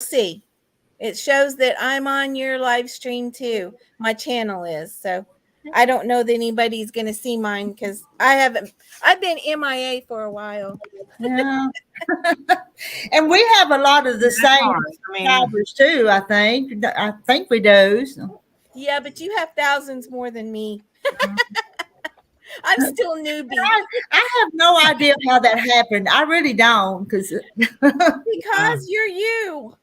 See. It shows that I'm on your live stream too. My channel is. So I don't know that anybody's going to see mine because I've been MIA for a while. Yeah. And we have a lot of the same subscribers too, I think. I think we do. So. Yeah, but you have thousands more than me. I'm still newbie. I have no idea how that happened. I really don't because you're you.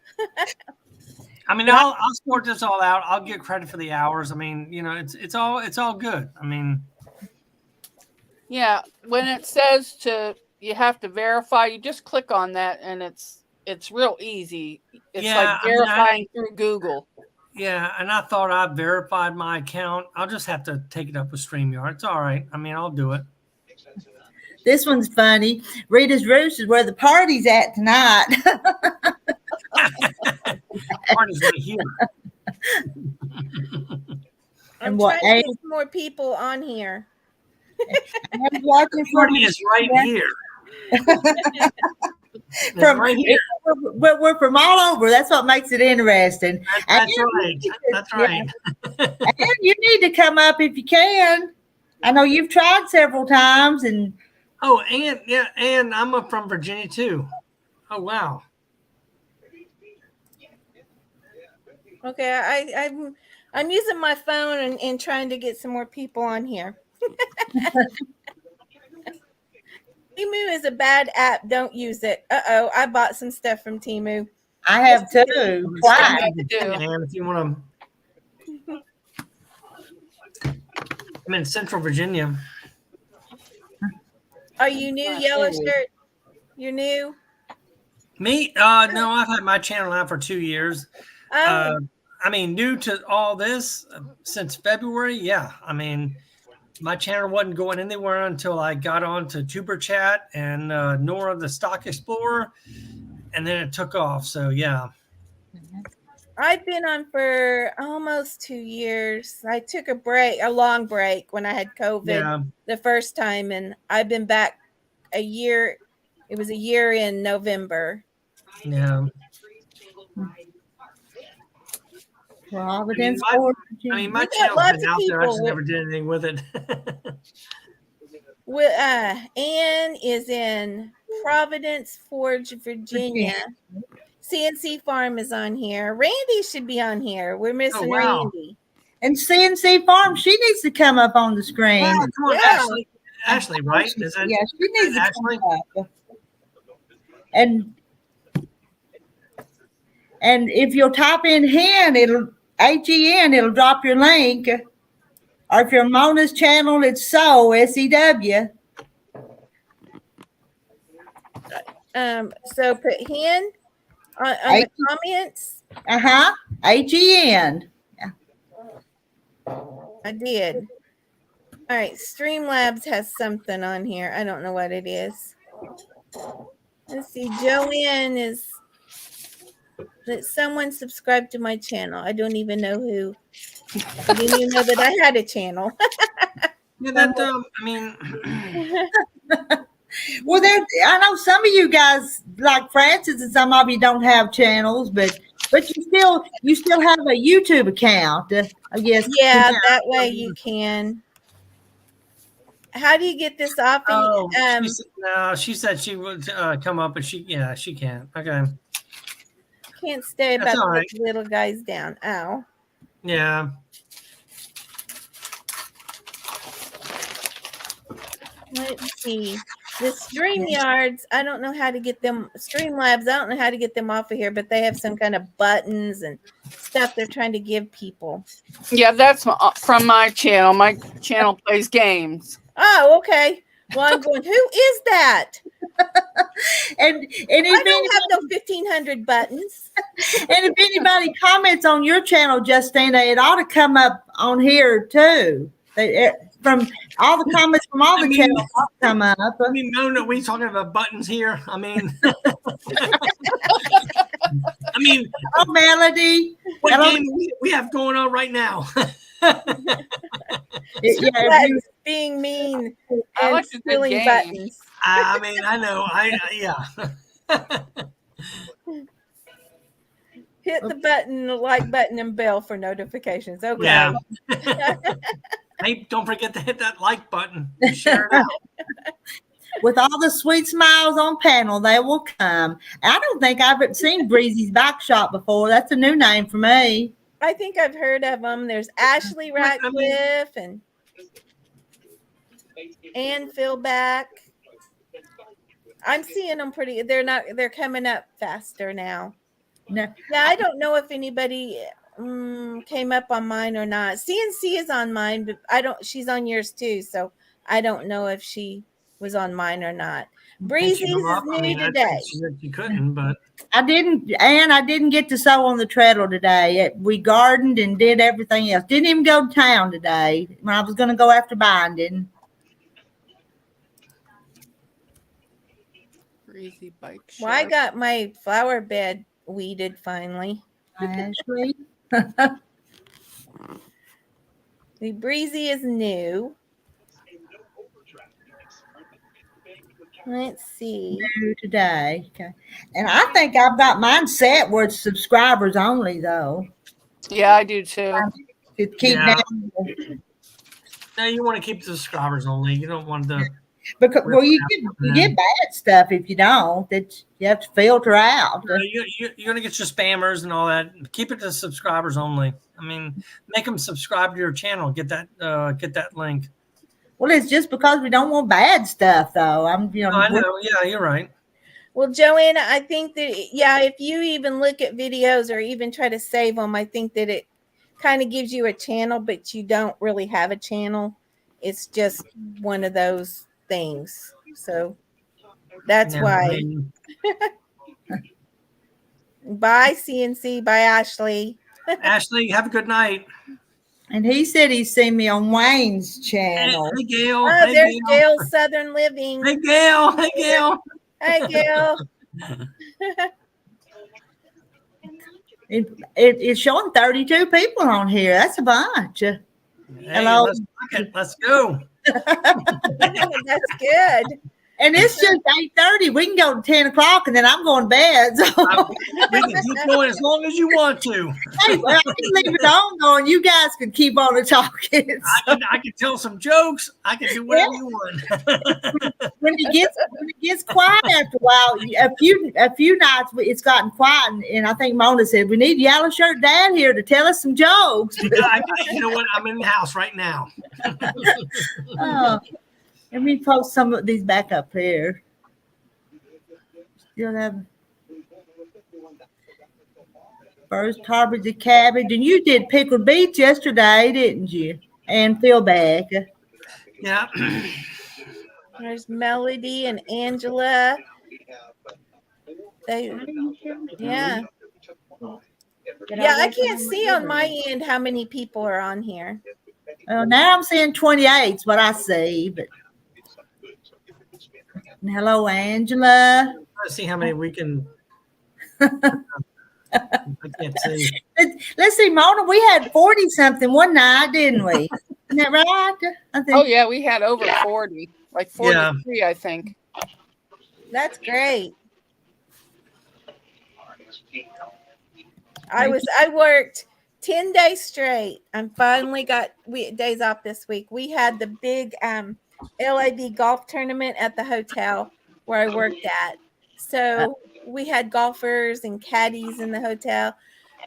I mean, I'll sort this all out. I'll get credit for the hours. I mean, you know, it's all good. I mean, yeah, when it says you have to verify, you just click on that, and it's real easy. It's like verifying through Google. Yeah, and I thought I verified my account. I'll just have to take it up with StreamYard. It's all right. I mean, I'll do it. This one's funny. Rita's Roost is where the party's at tonight. Party's right here. I'm trying to get some more people on here. The party is right here. Right here. We're from all over. That's what makes it interesting. That's right. That's right. And you need to come up if you can. I know you've tried several times, and and I'm up from Virginia too. Oh wow. Okay, I'm using my phone and trying to get some more people on here. Temu is a bad app. Don't use it. I bought some stuff from Temu. I have too. Why? And if you want to, I'm in Central Virginia. Are you new, Yellow Shirt? You're new? Me? No, I've had my channel out for 2 years. I mean, new to all this since February. Yeah, I mean, my channel wasn't going anywhere until I got on to Tuber Chat and Nora the Stock Explorer, and then it took off. So yeah, I've been on for almost 2 years. I took a long break when I had COVID the first time, and I've been back a year. It was a year in November. Yeah. Providence. I mean, my channel's been out there. I just never did anything with it. Ann is in Providence Forge, Virginia. CNC Farm is on here. Randy should be on here. We're missing Randy. And CNC Farm, she needs to come up on the screen. Come on, Ashley, right? Is that, yeah, she needs to Ashley? come up. And if you'll type in HEN, it'll drop your link. Or if you're Mona's channel, it's SEW. So put HEN on the comments. HEN. Yeah. I did. All right, Streamlabs has something on here. I don't know what it is. Let's see. Joanne is that someone subscribed to my channel. I don't even know who. I didn't even know that I had a channel. Yeah, I mean. Well, I know some of you guys, like Francis, and some of you don't have channels, but you still have a YouTube account, I guess. Yeah, that way you can. How do you get this off? She said she would come up, but she can't. Okay. Can't stay about the little guys down. Ow. Yeah. Let's see. The StreamYards, I don't know how to get them. Streamlabs, I don't know how to get them off of here, but they have some kind of buttons and stuff they're trying to give people. Yeah, that's from my channel. My channel plays games. Oh, okay. Well, I'm going, who is that? and I don't have no 1,500 buttons. And if anybody comments on your channel, Justina, it ought to come up on here too. From all the comments from all the channels come up. I mean, no, we talking about buttons here. I mean, oh, Melody, what game we have going on right now? Being mean I and like stealing buttons. I mean, I know. Yeah. Hit the button, the like button, and bell for notifications. Okay. Yeah. Hey, don't forget to hit that like button. Share it out. With all the sweet smiles on panel, they will come. I don't think I've seen Breezy's Bike Shop before. That's a new name for me. I think I've heard of them. There's Ashley Ratcliffe and Ann Philback. I'm seeing them pretty. They're coming up faster now. No. Yeah, I don't know if anybody came up on mine or not. CNC is on mine, but she's on yours too. So I don't know if she was on mine or not. Breezy's is new today. She couldn't, but I didn't get to sew on the treadle today. We gardened and did everything else. Didn't even go to town today when I was going to go after binding. Breezy Bike Shop. Well, I got my flower bed weeded finally. Ashley. The Breezy is new. Let's see. New today. Okay. And I think I've got mine set where it's subscribers only, though. Yeah, I do too. To keep down. No, you want to keep the subscribers only. You don't want to. Because you get bad stuff if you don't. That you have to filter out. You're gonna get your spammers and all that. Keep it to subscribers only. I mean, make them subscribe to your channel. Get that link. Well, it's just because we don't want bad stuff, though. I know. Yeah, you're right. Well, Joanna, I think that if you even look at videos or even try to save them, I think that it kind of gives you a channel, but you don't really have a channel. It's just one of those things. So that's why. Bye, CNC. Bye, Ashley. Ashley, have a good night. And he said he's seen me on Wayne's channel. Hey, Gail. Oh, hey, there's Gail. Gail's Southern Living. Hey, Gail. Hey, Gail. Hey, Gail. It's showing 32 people on here. That's a bunch. Hey, hello. Let's go. That's good. And it's just 8:30. We can go to 10 o'clock, and then I'm going to bed. So. We can keep going as long as you want to. Hey, well, I can leave it on going. You guys can keep on talking. So. I can tell some jokes. I can do whatever you want. When it gets quiet after a while, a few nights it's gotten quiet, and I think Mona said we need Yellow Shirt Dad here to tell us some jokes. You know what? I'm in the house right now. Let me post some of these back up here. Still have first harvest of cabbage, and you did pickled beets yesterday, didn't you? And Philback. Yeah. There's Melody and Angela. Yeah, I can't see on my end how many people are on here. Now I'm seeing 28 is what I see, but. Hello, Angela. Let's see how many we can. I can't see. Let's see, Mona. We had 40 something one night, didn't we? Isn't that right? I think. Oh yeah, we had over 40, like 43, I think. That's great. I worked 10 days straight. I finally got days off this week. We had the big LAB golf tournament at the hotel where I worked at. So we had golfers and caddies in the hotel.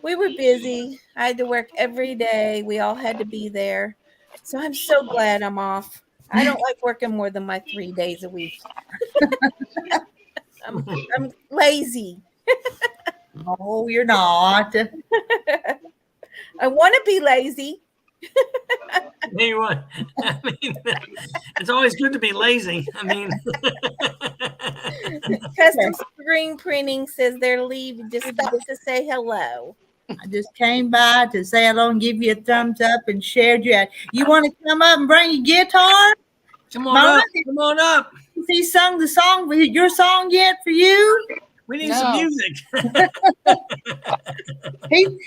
We were busy. I had to work every day. We all had to be there. So I'm so glad I'm off. I don't like working more than my 3 days a week. I'm lazy. No, you're not. I want to be lazy. Anyway, I mean, it's always good to be lazy. I mean, Custom Screen Printing says they're leaving. Just stop to say hello. I just came by to say hello and give you a thumbs up and shared you. You want to come up and bring your guitar? Come on up. Come on up. Has he sung your song yet for you? We need some music.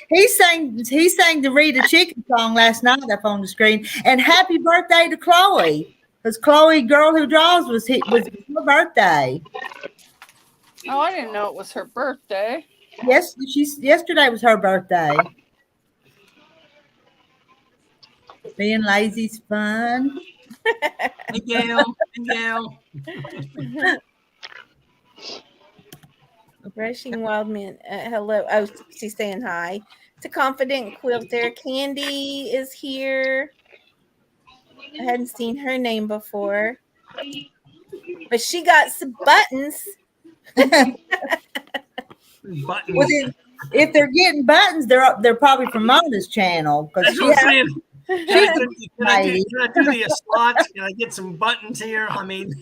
he sang the Rita Chicken song last night up on the screen. And happy birthday to Chloe. Because Chloe, Girl Who Draws, was her birthday. Oh, I didn't know it was her birthday. Yes, yesterday was her birthday. Being lazy's fun. Hey, Gail. Hey, Gail. Brushing Wild Man. Hello. Oh, she's saying hi. To Confident Quilter. Candy is here. I hadn't seen her name before. But she got some buttons. Buttons. Well, then, if they're getting buttons, they're probably from Mona's channel because That's she what I'm has. saying. Can I do the slots? Can I get some buttons here? I mean,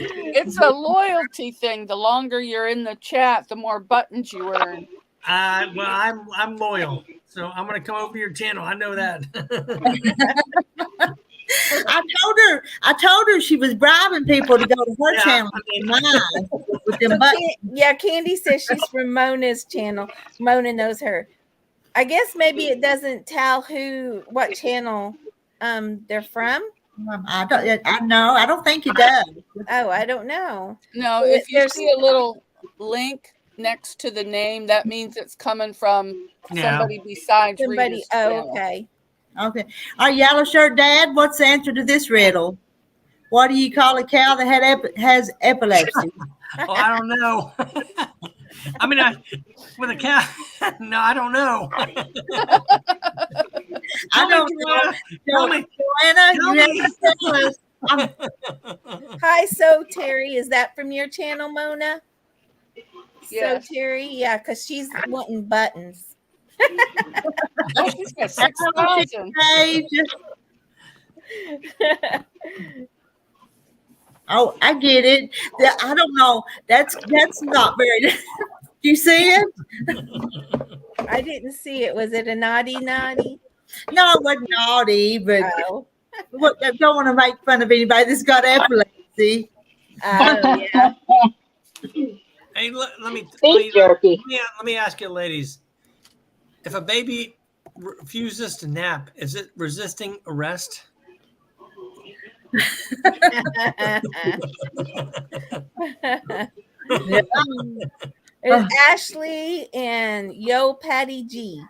It's a loyalty thing. The longer you're in the chat, the more buttons you earn. well, I'm loyal, so I'm gonna come over to your channel. I know that. I told her she was bribing people to go to her channel. Mine with them buttons. Yeah, Candy says she's from Mona's channel. Mona knows her. I guess maybe it doesn't tell what channel they're from. I don't think it does. Oh, I don't know. No, if you see a little link next to the name, that means it's coming from somebody besides somebody. Oh, okay. Okay. Our yellow shirt dad, what's the answer to this riddle? What do you call a cow that has epilepsy? Oh, I don't know. I mean, with a cow. No, I don't know. I don't know. Joanna, you have to tell us. Hi, So Terry. Is that from your channel, Mona? Yes. So Terry, yeah, because she's wanting buttons. Oh, she's got 6,000. Oh, I get it. I don't know. That's not very. Do you see it? I didn't see it. Was it a naughty? No, it wasn't naughty, but I don't want to make fun of anybody that's got epilepsy. Oh, yeah. Hey, let me ask you, ladies. If a baby refuses to nap, is it resisting arrest? It's Ashley and Yo Patty G.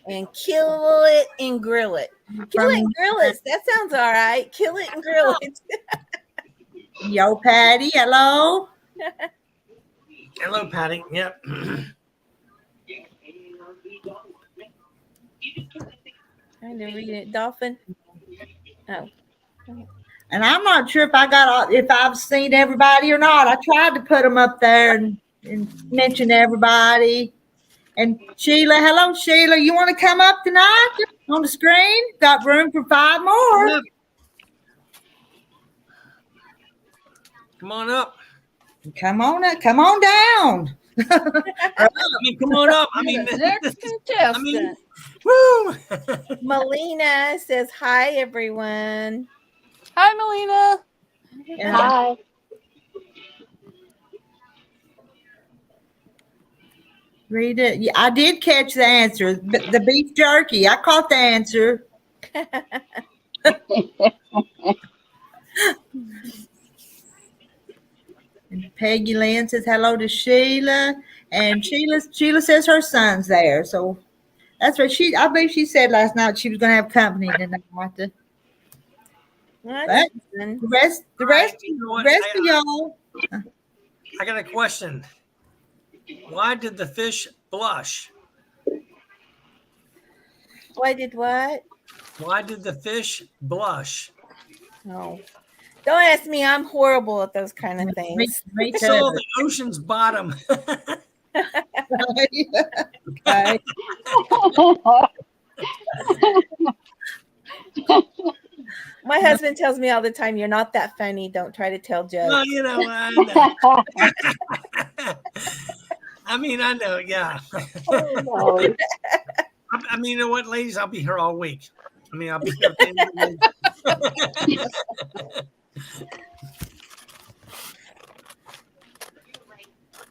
And kill it and grill it. Kill it and grill it. That sounds all right. Kill it and grill it. Yo, Patty. Hello. Hello, Patty. Yep. Trying to read it. Dolphin. Oh. And I'm not sure if I've seen everybody or not. I tried to put them up there and mention everybody. And Sheila, hello, Sheila. You want to come up tonight on the screen? Got room for 5 more. Come on up. Come on up. Come on down. I mean, come on up. I mean, next contestant. Woo! Melina says hi, everyone. Hi, Melina. Hi. Read it. Yeah, I did catch the answer. The beef jerky. I caught the answer. And Peggy Lynn says hello to Sheila. And Sheila says her son's there. So that's what I believe she said last night she was going to have company tonight. But the rest of y'all. I got a question. Why did the fish blush? Why did what? Why did the fish blush? Oh. Don't ask me. I'm horrible at those kind of things. Me too. So the ocean's bottom. Okay. My husband tells me all the time, "You're not that funny. Don't try to tell jokes." Well, you know, I know. I mean, I know, yeah. I mean, you know what, ladies? I'll be here all week. I mean, I'll be here.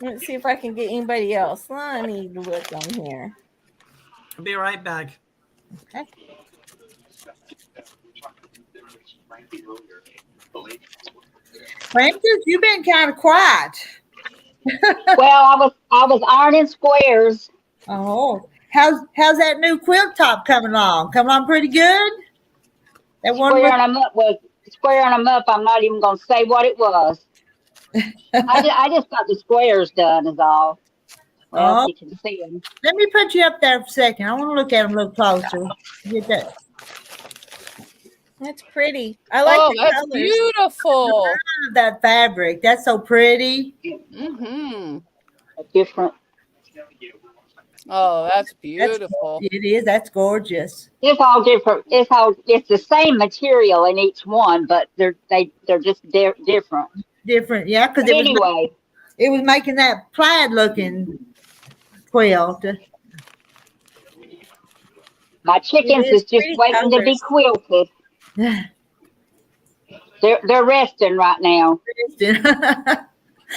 Let's see if I can get anybody else. I need to look on here. I'll be right back. Okay. Francis, you've been kind of quiet. Well, I was ironing squares. Oh, how's that new quilt top coming along? Coming along pretty good? That one with Squaring them up. I'm not even gonna say what it was. I just got the squares done is all. Well, if oh, you can see them. let me put you up there for a second. I want to look at them a little closer. Get that. That's pretty. I like the that's colors. beautiful. That fabric. That's so pretty. Mm-hmm. Different. Oh, that's beautiful. It is. That's gorgeous. It's all different. It's the same material in each one, but they're just different. Different, yeah, because But anyway, it was making that plaid looking quilt. my chickens is just pretty waiting to be quilted. They're resting right now.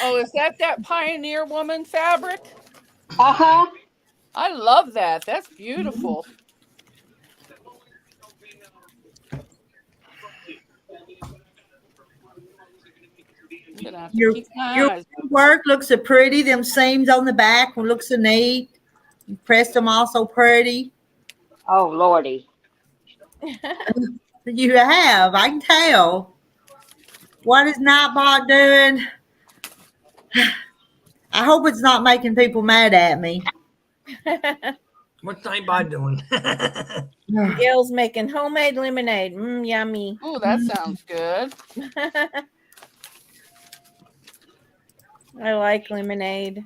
Oh, is that Pioneer Woman fabric? Uh-huh. I love that. That's beautiful. I'm gonna have to keep my Your eyes. work looks so pretty. Them seams on the back look so neat. You pressed them all so pretty. Oh Lordy. You have, I can tell. What is Nightbot doing? I hope it's not making people mad at me. What's Nightbot doing? Gail's making homemade lemonade. Yummy. Oh, that sounds good. I like lemonade.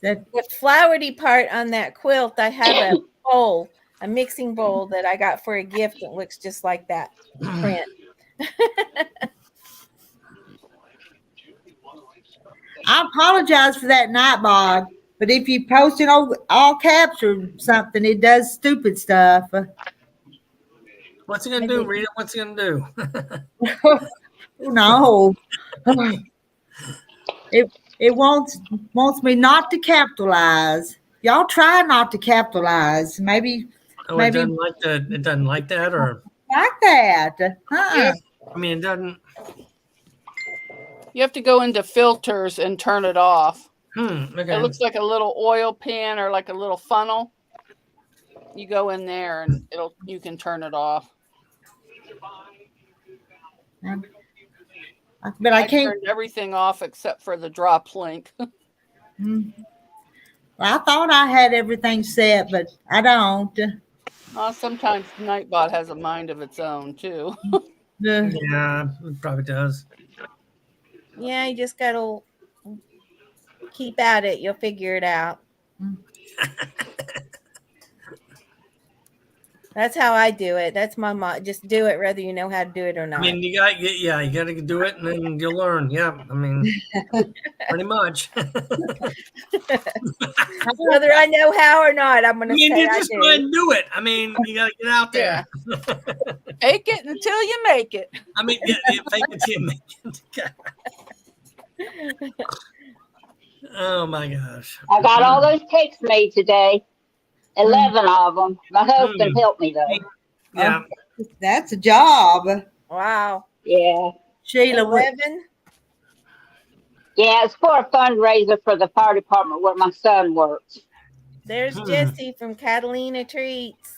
That The flowery part on that quilt, I have a bowl, a mixing bowl that I got for a gift that looks just like that print. I apologize for that Nightbot, but if you post it all caps or something, it does stupid stuff. What's he gonna do, Rita? What's he gonna do? No. It wants me not to capitalize. Y'all try not to capitalize. Maybe It doesn't like that, or like that. Yeah. I mean, it doesn't. You have to go into filters and turn it off. Okay. It looks like a little oil pan or like a little funnel. You go in there and you can turn it off. But I can't. Turned everything off except for the drop link. I thought I had everything set, but I don't. Sometimes Nightbot has a mind of its own too. Yeah, it probably does. Yeah, you just gotta keep at it. You'll figure it out. That's how I do it. That's my mom. Just do it, whether you know how to do it or not. I mean, you got to do it, and then you'll learn. Yeah, I mean, pretty much. Whether I know how or not, I'm going to say you I just do. go ahead and do it. I mean, you got to get out there. Fake it until you make it. I mean, fake it till you make it. Oh my gosh! I got all those cakes made today. 11 of them. My husband helped me though. Yeah, That's a job. Wow. Yeah. Sheila, 11? Yeah, it's for a fundraiser for the fire department where my son works. There's Jessie from Catalina Treats.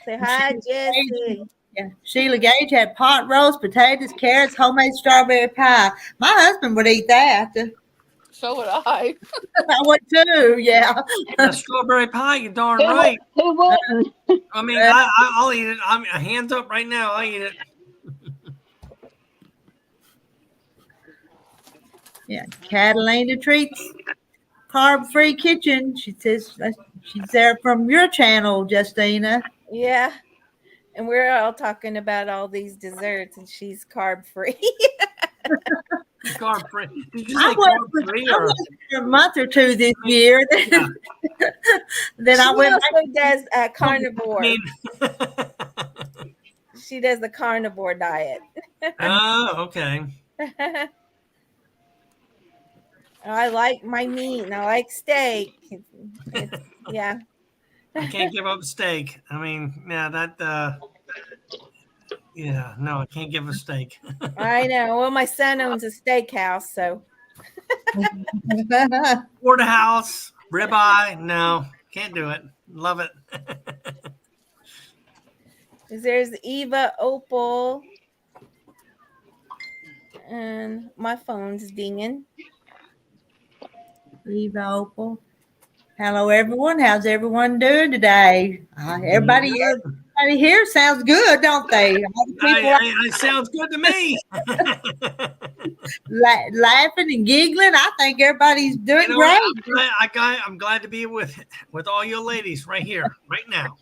Say hi, Jessie. Yeah. Sheila Gage had pot roast, potatoes, carrots, homemade strawberry pie. My husband would eat that. So would I. I would too, yeah. that strawberry pie, you darn right. Who wouldn't? I mean, I'll eat it. I'm hands up right now. I'll eat it. Yeah, Catalina Treats, carb-free kitchen. She says she's there from your channel, Justina. Yeah. And we're all talking about all these desserts, and she's carb free. Carb free. Did you say I carb free? was for a month or two this year. Yeah. Then I She went. also does carnivore. I mean, She does the carnivore diet. oh, okay. I like my meat and I like steak. Yeah. I can't give up steak. I mean, yeah, that Yeah, no, I can't give a steak. I know. Well, my son owns a steakhouse, so. Porterhouse, ribeye, no, can't do it. Love it. There's Eva Opal. And my phone's dinging. Eva Opal. Hello, everyone. How's everyone doing today? Everybody here sounds good, don't they? All the people it sounds good to me. Laughing and giggling. I think everybody's doing great. I'm glad to be with all you ladies right here, right now.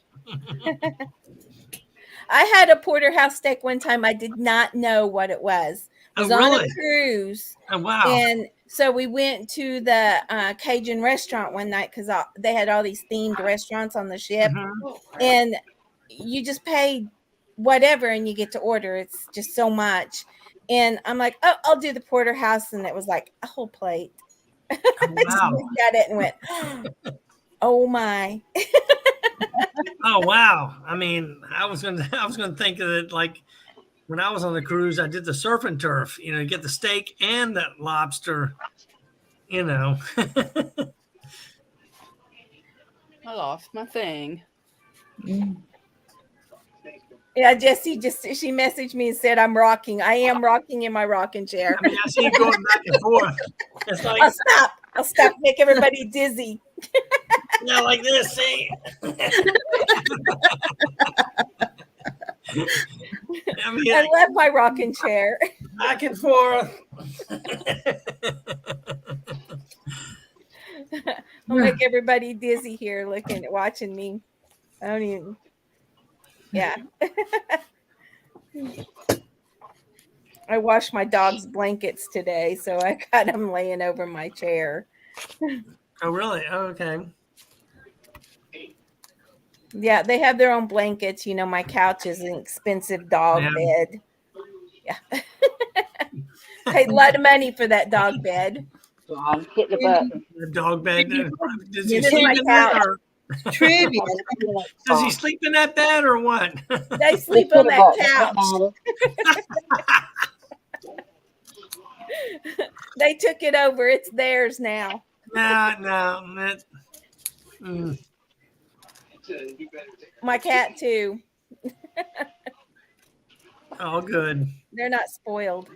I had a porterhouse steak one time. I did not know what it was. I was on a cruise. Oh, wow. And so we went to the Cajun restaurant one night because they had all these themed restaurants on the ship. And you just pay whatever and you get to order. It's just so much. And I'm like, oh, I'll do the porterhouse. And it was like a whole plate. Oh, wow. I looked at it and went, oh my. Oh, wow. I mean, I was gonna think of it like when I was on the cruise, I did the surf and turf, you get the steak and the lobster, I lost my thing. Yeah, Jessie she messaged me and said I'm rocking. I am rocking in my rocking chair. I mean, I see you going back and forth. It's like, I'll stop, make everybody dizzy. Like this, see. I love my rocking chair. Back and forth. I'll make everybody dizzy here watching me. I don't even. Yeah. I washed my dog's blankets today, so I got them laying over my chair. Oh, really? Oh, okay. Yeah, they have their own blankets. My couch is an expensive dog bed. Yeah. Paid a lot of money for that dog bed. Hit the button. The dog bed. Does he It's sleep my in that? couch. Or Trivia. does he sleep in that bed or what? They sleep on that couch. They took it over. It's theirs now. No. My cat too. All good. They're not spoiled.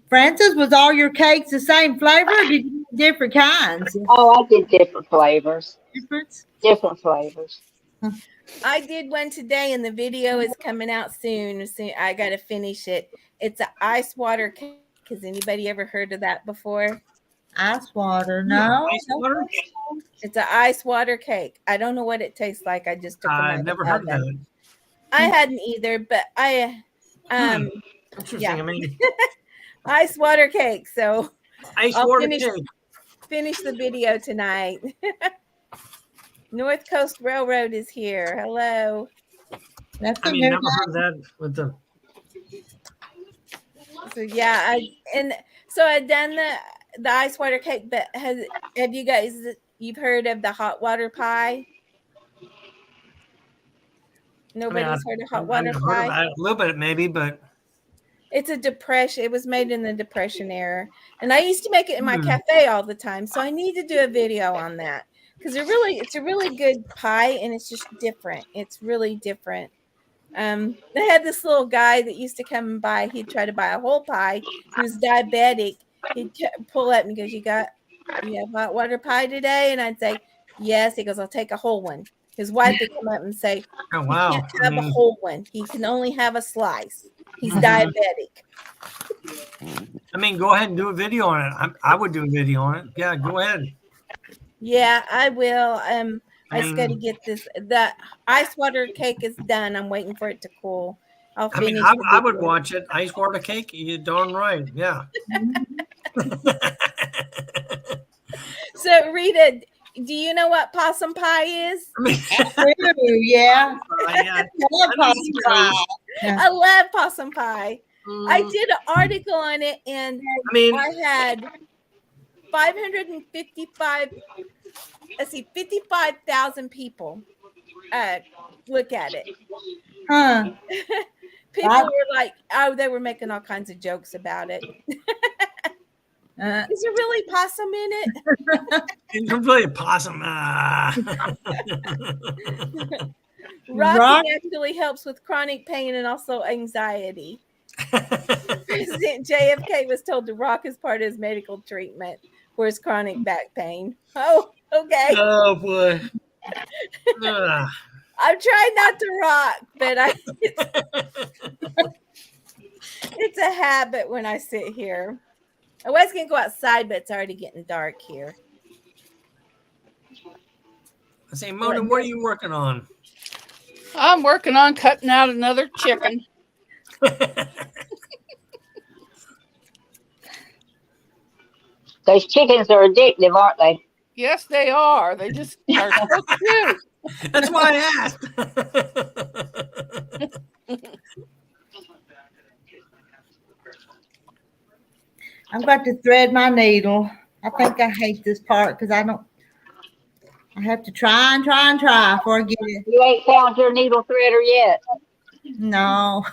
Francis, was all your cakes the same flavor, or did you do different kinds? Oh, I did different flavors. Different flavors. I did one today, and the video is coming out soon. I got to finish it. It's an ice water cake. Has anybody ever heard of that before? Ice water, no. Ice water? It's an ice water cake. I don't know what it tastes like. I just took I've never heard of it. I hadn't either, but Interesting. Yeah. I mean, ice water cake. So I'll finish the video tonight. North Coast Railroad is here. Hello. That's never heard of that with the. So yeah, I've done the ice water cake, but have you guys you've heard of the hot water pie? Nobody's heard of hot water pie? A little bit maybe, but it's a depression. It was made in the Depression era, and I used to make it in my cafe all the time. So I need to do a video on that because it's a really good pie, and it's just different. It's really different. They had this little guy that used to come and buy. He'd try to buy a whole pie. He was diabetic. He'd pull up and he goes, "You have hot water pie today?" And I'd say, "Yes." He goes, "I'll take a whole one." His wife would come up and say, "Oh wow, he can't have a whole one. He can only have a slice. He's diabetic." I mean, go ahead and do a video on it. I would do a video on it. Yeah, go ahead. Yeah, I will. I just got to get this. The ice water cake is done. I'm waiting for it to cool. I'll finish. I would watch it. Ice water cake. You're darn right. Yeah. So, Rita, do you know what possum pie is? Yeah. I love possum pie. I love possum pie. I did an article on it, and I had 55,000 people look at it. Huh. People were like, oh, they were making all kinds of jokes about it. Is there really possum in it? It's really a possum. Rocking actually helps with chronic pain and also anxiety. President JFK was told to rock as part of his medical treatment for his chronic back pain. Oh, okay. Oh boy. I'm trying not to rock, but it's a habit when I sit here. I was going to go outside, but it's already getting dark here. I say, Mona, what are you working on? I'm working on cutting out another chicken. Those chickens are addictive, aren't they? Yes, they are. They just are so cute. That's why I asked. I'm about to thread my needle. I think I hate this part because I have to try before I get it. You ain't found your needle threader yet. No.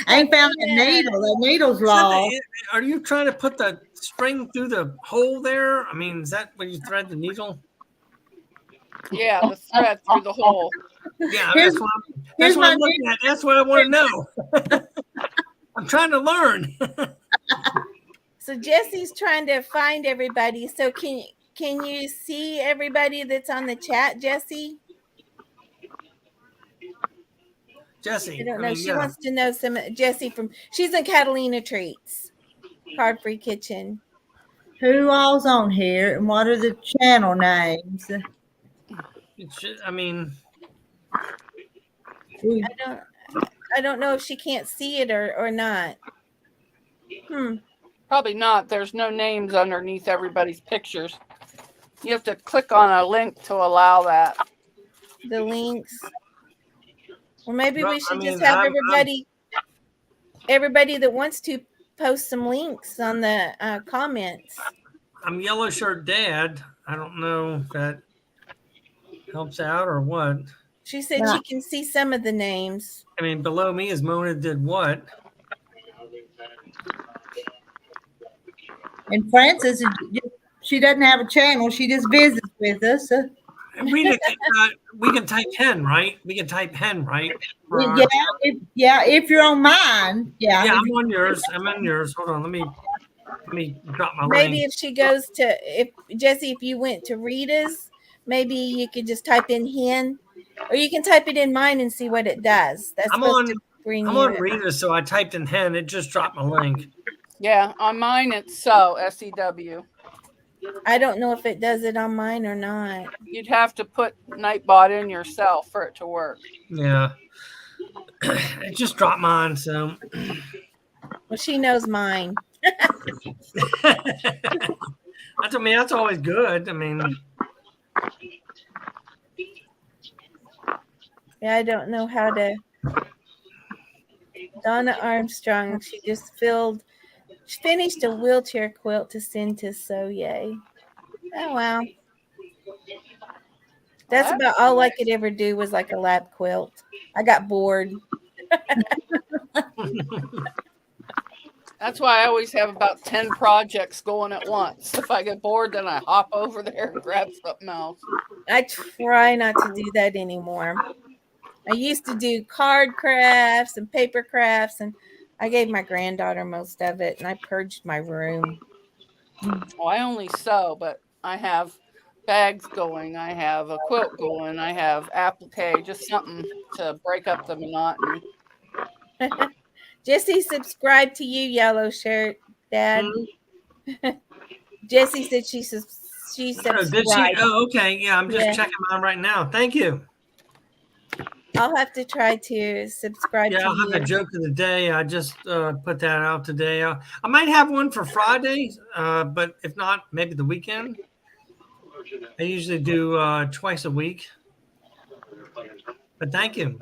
I ain't found that needle. That needle's lost. Are you trying to put the string through the hole there? I mean, is that when you thread the needle? Yeah, the thread through the hole. Yeah, that's what I'm looking at. That's what I want to know. I'm trying to learn. So Jesse's trying to find everybody. So can you see everybody that's on the chat, Jesse? Jesse. I don't know. She wants to know she's in Catalina Treats, Card Free Kitchen. Who all's on here and what are the channel names? I mean, I don't know if she can't see it or not. Probably not. There's no names underneath everybody's pictures. You have to click on a link to allow that. The links. Well, maybe we should just have everybody that wants to post some links on the comments. I'm Yellow Shirt Dad. I don't know if that helps out or what. She said she can see some of the names. I mean, below me is Mona Did What. And Frances, she doesn't have a channel. She just visits with us. We can type hen, right? We can type hen, right? If you're on mine. Yeah, I'm on yours. I'm on yours. Hold on. Let me drop my Maybe link. if she goes to if you went to Rita's, maybe you could just type in hen, or you can type it in mine and see what it does. I'm on Rita's, so I typed in hen. It just dropped my link. Yeah, on mine it's SEW. I don't know if it does it on mine or not. You'd have to put Nightbot in yourself for it to work. Yeah. It just dropped mine, so. Well, she knows mine. That's always good. I mean. Yeah, I don't know how to. Donna Armstrong, she just finished a wheelchair quilt to send to Soye. Oh, wow. That's about all I could ever do was like a lap quilt. I got bored. That's why I always have about 10 projects going at once. If I get bored, then I hop over there and grab something else. I try not to do that anymore. I used to do card crafts and paper crafts, and I gave my granddaughter most of it, and I purged my room. Well, I only sew, but I have bags going. I have a quilt going. I have applique, just something to break up the monotony. Jesse subscribed to you, Yellow Shirt, Dad. Jessie said she subscribed. Oh, did she? Oh, okay. Yeah, I'm just checking mine right now. Thank you. I'll have to try to subscribe to you. Yeah, I'll have a joke of the day. I just put that out today. I might have one for Friday, but if not, maybe the weekend. I usually do twice a week. But thank you.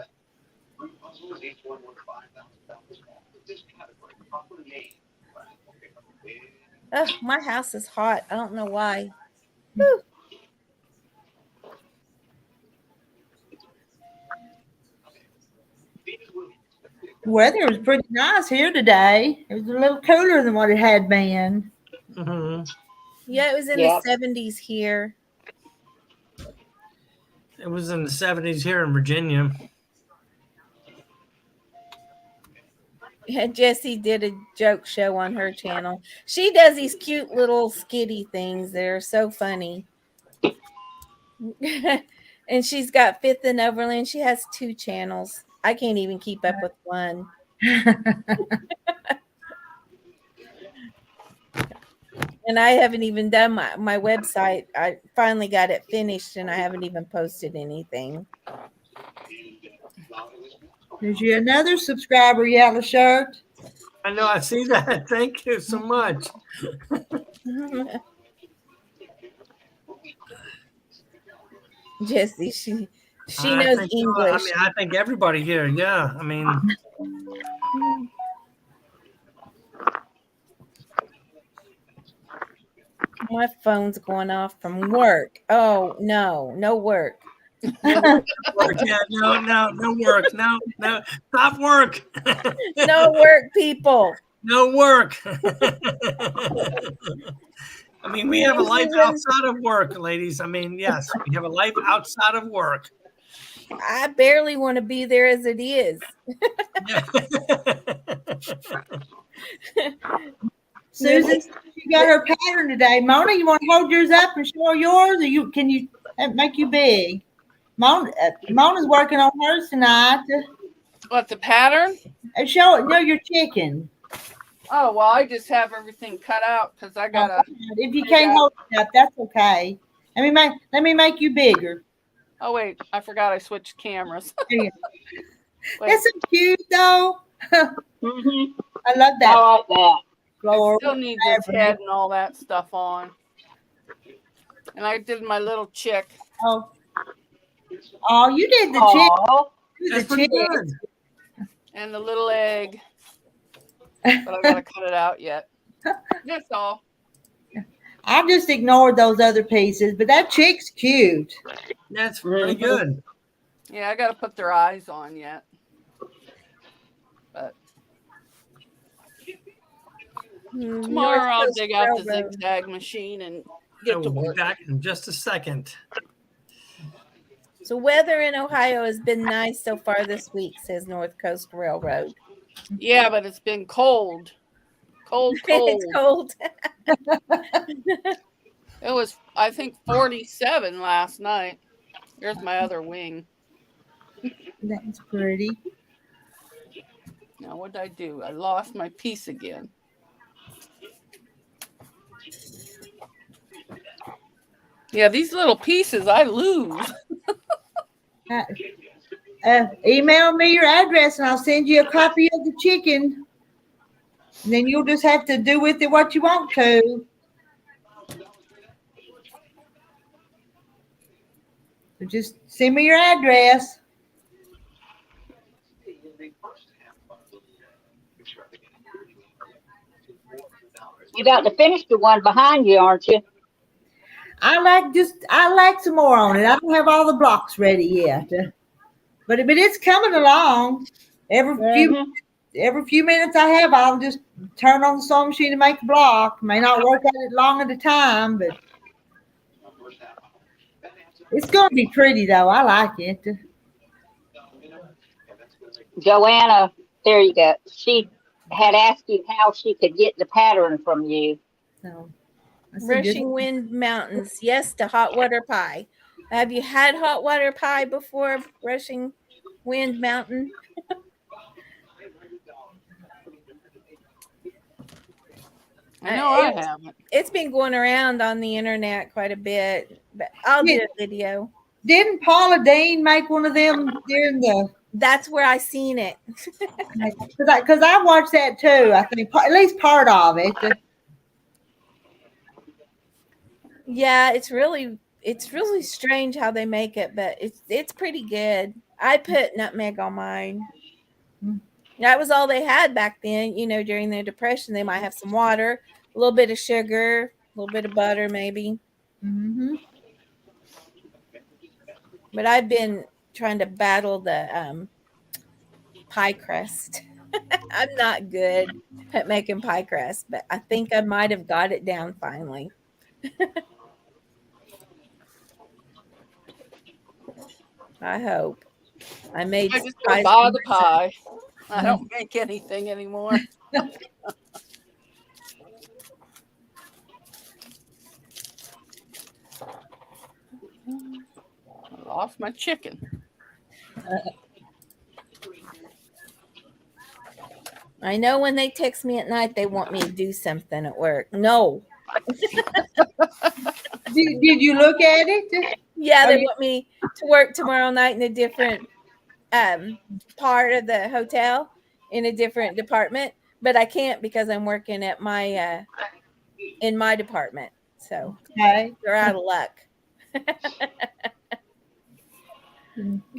Oh, my house is hot. I don't know why. Whew. Weather was pretty nice here today. It was a little cooler than what it had been. Mm-hmm. Yeah, it was in the 70s here. It was in the 70s here in Virginia. Yeah, Jessie did a joke show on her channel. She does these cute little skitty things. They're so funny. And she's got Fifth and Overland. She has 2 channels. I can't even keep up with one. And I haven't even done my website. I finally got it finished and I haven't even posted anything. There's you another subscriber, yellow shirt. I know, I see that. Thank you so much. Jessie, she knows English. I think everybody here, yeah. I mean, my phone's going off from work. Oh no work. Yeah, no work. No, stop work. No work, people. No work. I mean, we have a life outside of work, ladies. I mean, yes, we have a life outside of work. I barely want to be there as it is. Susan, she got her pattern today. Mona, you want to hold yours up and show yours, or can you make you big? Mona's working on hers tonight. What, the pattern? Show it. No, your chicken. Oh, well, I just have everything cut out because I got to. If you can't hold it up, that's okay. Let me make you bigger. Oh, wait. I forgot I switched cameras. That's so cute, though. Mm-hmm. I love that. I like that. It still needs its head and all that stuff on. And I did my little chick. Oh, you did the chick. That's pretty good. And the little egg. But I gotta cut it out yet. That's all. I just ignored those other pieces, but that chick's cute. That's pretty good. Yeah, I gotta put their eyes on yet. But tomorrow I'll dig out the zigzag machine and get to work. Be back in just a second. So weather in Ohio has been nice so far this week, says North Coast Railroad. Yeah, but it's been cold. Cold. It's cold. It was, I think, 47 last night. Here's my other wing. That's pretty. Now, what did I do? I lost my piece again. Yeah, these little pieces I lose. Email me your address and I'll send you a copy of the chicken. And then you'll just have to do with it what you want to. So just send me your address. You got to finish the one behind you, aren't you? I like some more on it. I don't have all the blocks ready yet. But it's coming along. Every few minutes I have, I'll just turn on the sewing machine and make a block. May not work at it long at a time, but it's going to be pretty, though. I like it. Joanna, there you go. She had asked you how she could get the pattern from you. So, Rushing Wind Mountains. Yes to hot water pie. Have you had hot water pie before, Rushing Wind Mountain? I know I haven't. It's been going around on the internet quite a bit, but I'll do a video. Didn't Paula Dean make one of them during the? That's where I seen it. Because I watched that too. I think at least part of it. Yeah, it's really strange how they make it, but it's pretty good. I put nutmeg on mine. That was all they had back then. You know, during the Depression, they might have some water, a little bit of sugar, a little bit of butter, maybe. Mm-hmm. But I've been trying to battle the pie crust. I'm not good at making pie crust, but I think I might have got it down finally. I hope. I made I just go pies buy for the myself. pie. I don't make anything anymore. I lost my chicken. I know when they text me at night, they want me to do something at work. No. Did you look at it? Yeah, Are they you- want me to work tomorrow night in a different part of the hotel in a different department, but I can't because I'm working at my in my department. So Okay. they're out of luck.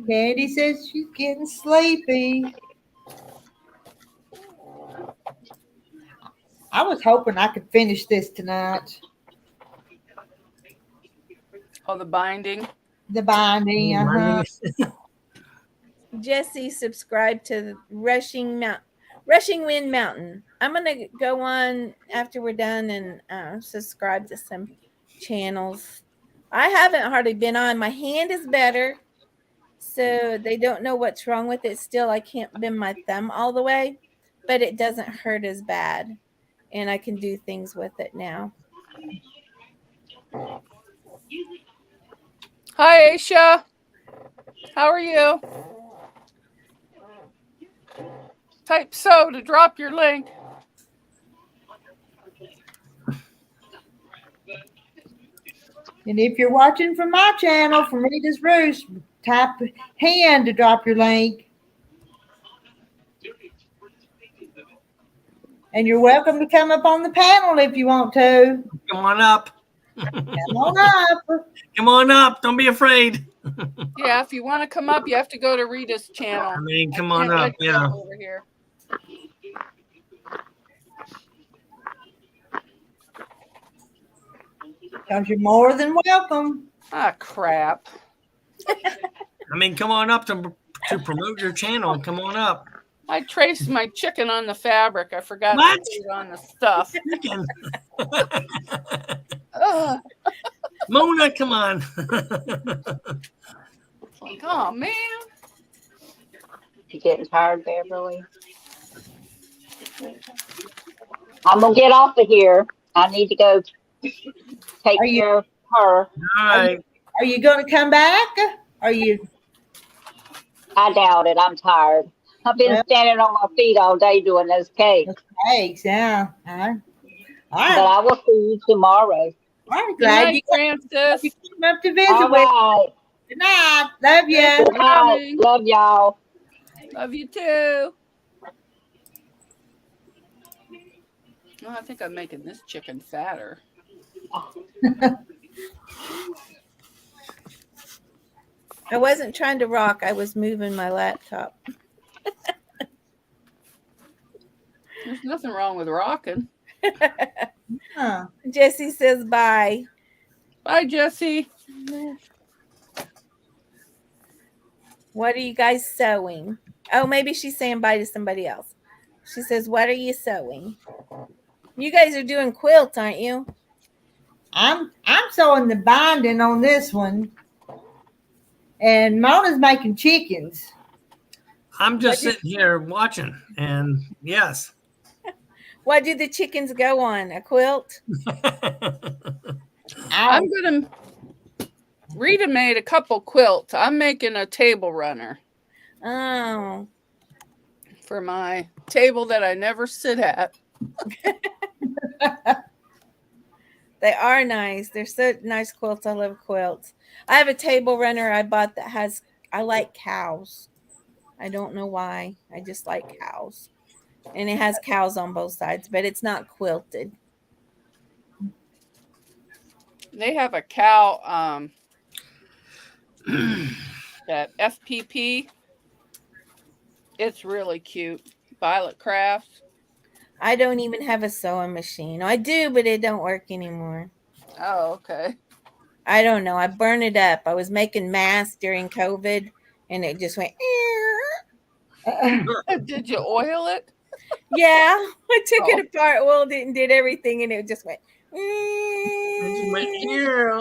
Candy says she's getting sleepy. I was hoping I could finish this tonight. Oh, the binding. The binding. Jesse subscribed to Rushing Wind Mountain. I'm gonna go on after we're done and subscribe to some channels. I haven't hardly been on. My hand is better, so they don't know what's wrong with it. Still, I can't bend my thumb all the way, but it doesn't hurt as bad, and I can do things with it now. Hi, Aisha. How are you? Type so to drop your link. And if you're watching from my channel, from Rita's Roost, type hand to drop your link. And you're welcome to come up on the panel if you want to. Come on up. Come on up. Come on up. Don't be afraid. Yeah, if you want to come up, you have to go to Rita's channel. I mean, come on up. Yeah. Over here. Because you're more than welcome. Ah, crap. I mean, come on up to promote your channel. Come on up. I traced my chicken on the fabric. I forgot What? to put it on the stuff. Chicken. Mona, come on. Like, oh, man. You getting tired, Beverly? I'm going to get off of here. I need to go take care of her. All right. Are you going to come back? Are you? I doubt it. I'm tired. I've been standing on my feet all day doing those cakes. Cakes, yeah. All right. But I will see you tomorrow. I'm glad you Francis. came up to visit All with right. Good night. Love you. Good night. Love y'all. Love you too. Well, I think I'm making this chicken fatter. I wasn't trying to rock. I was moving my laptop. There's nothing wrong with rocking. Huh. Jesse says bye. Bye, Jesse. What are you guys sewing? Oh, maybe she's saying bye to somebody else. She says, what are you sewing? You guys are doing quilts, aren't you? I'm sewing the binding on this one. And Mona's making chickens. I'm just sitting here watching, and yes. What do the chickens go on? A quilt? I'm gonna. Rita made a couple quilts. I'm making a table runner. Oh. For my table that I never sit at. They are nice. They're so nice quilts. I love quilts. I have a table runner I bought that has, I like cows. I don't know why. I just like cows. And it has cows on both sides, but it's not quilted. They have a cow that FPP. It's really cute. Violet Crafts. I don't even have a sewing machine. I do, but it don't work anymore. Oh, okay. I don't know. I burned it up. I was making masks during COVID, and it just went. Did you oil it? Yeah, I took it apart, oiled it, and did everything, and it just went.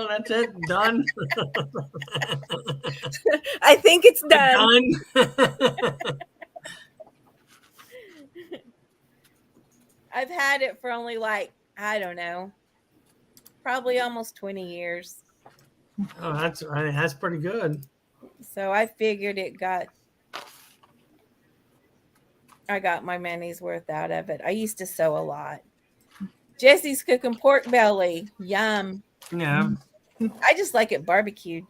That's it. Done. I think it's done. Done. I've had it for only like, I don't know, probably almost 20 years. Oh, that's pretty good. So I figured I got my money's worth out of it. I used to sew a lot. Jesse's cooking pork belly. Yum. Yeah. I just like it barbecued.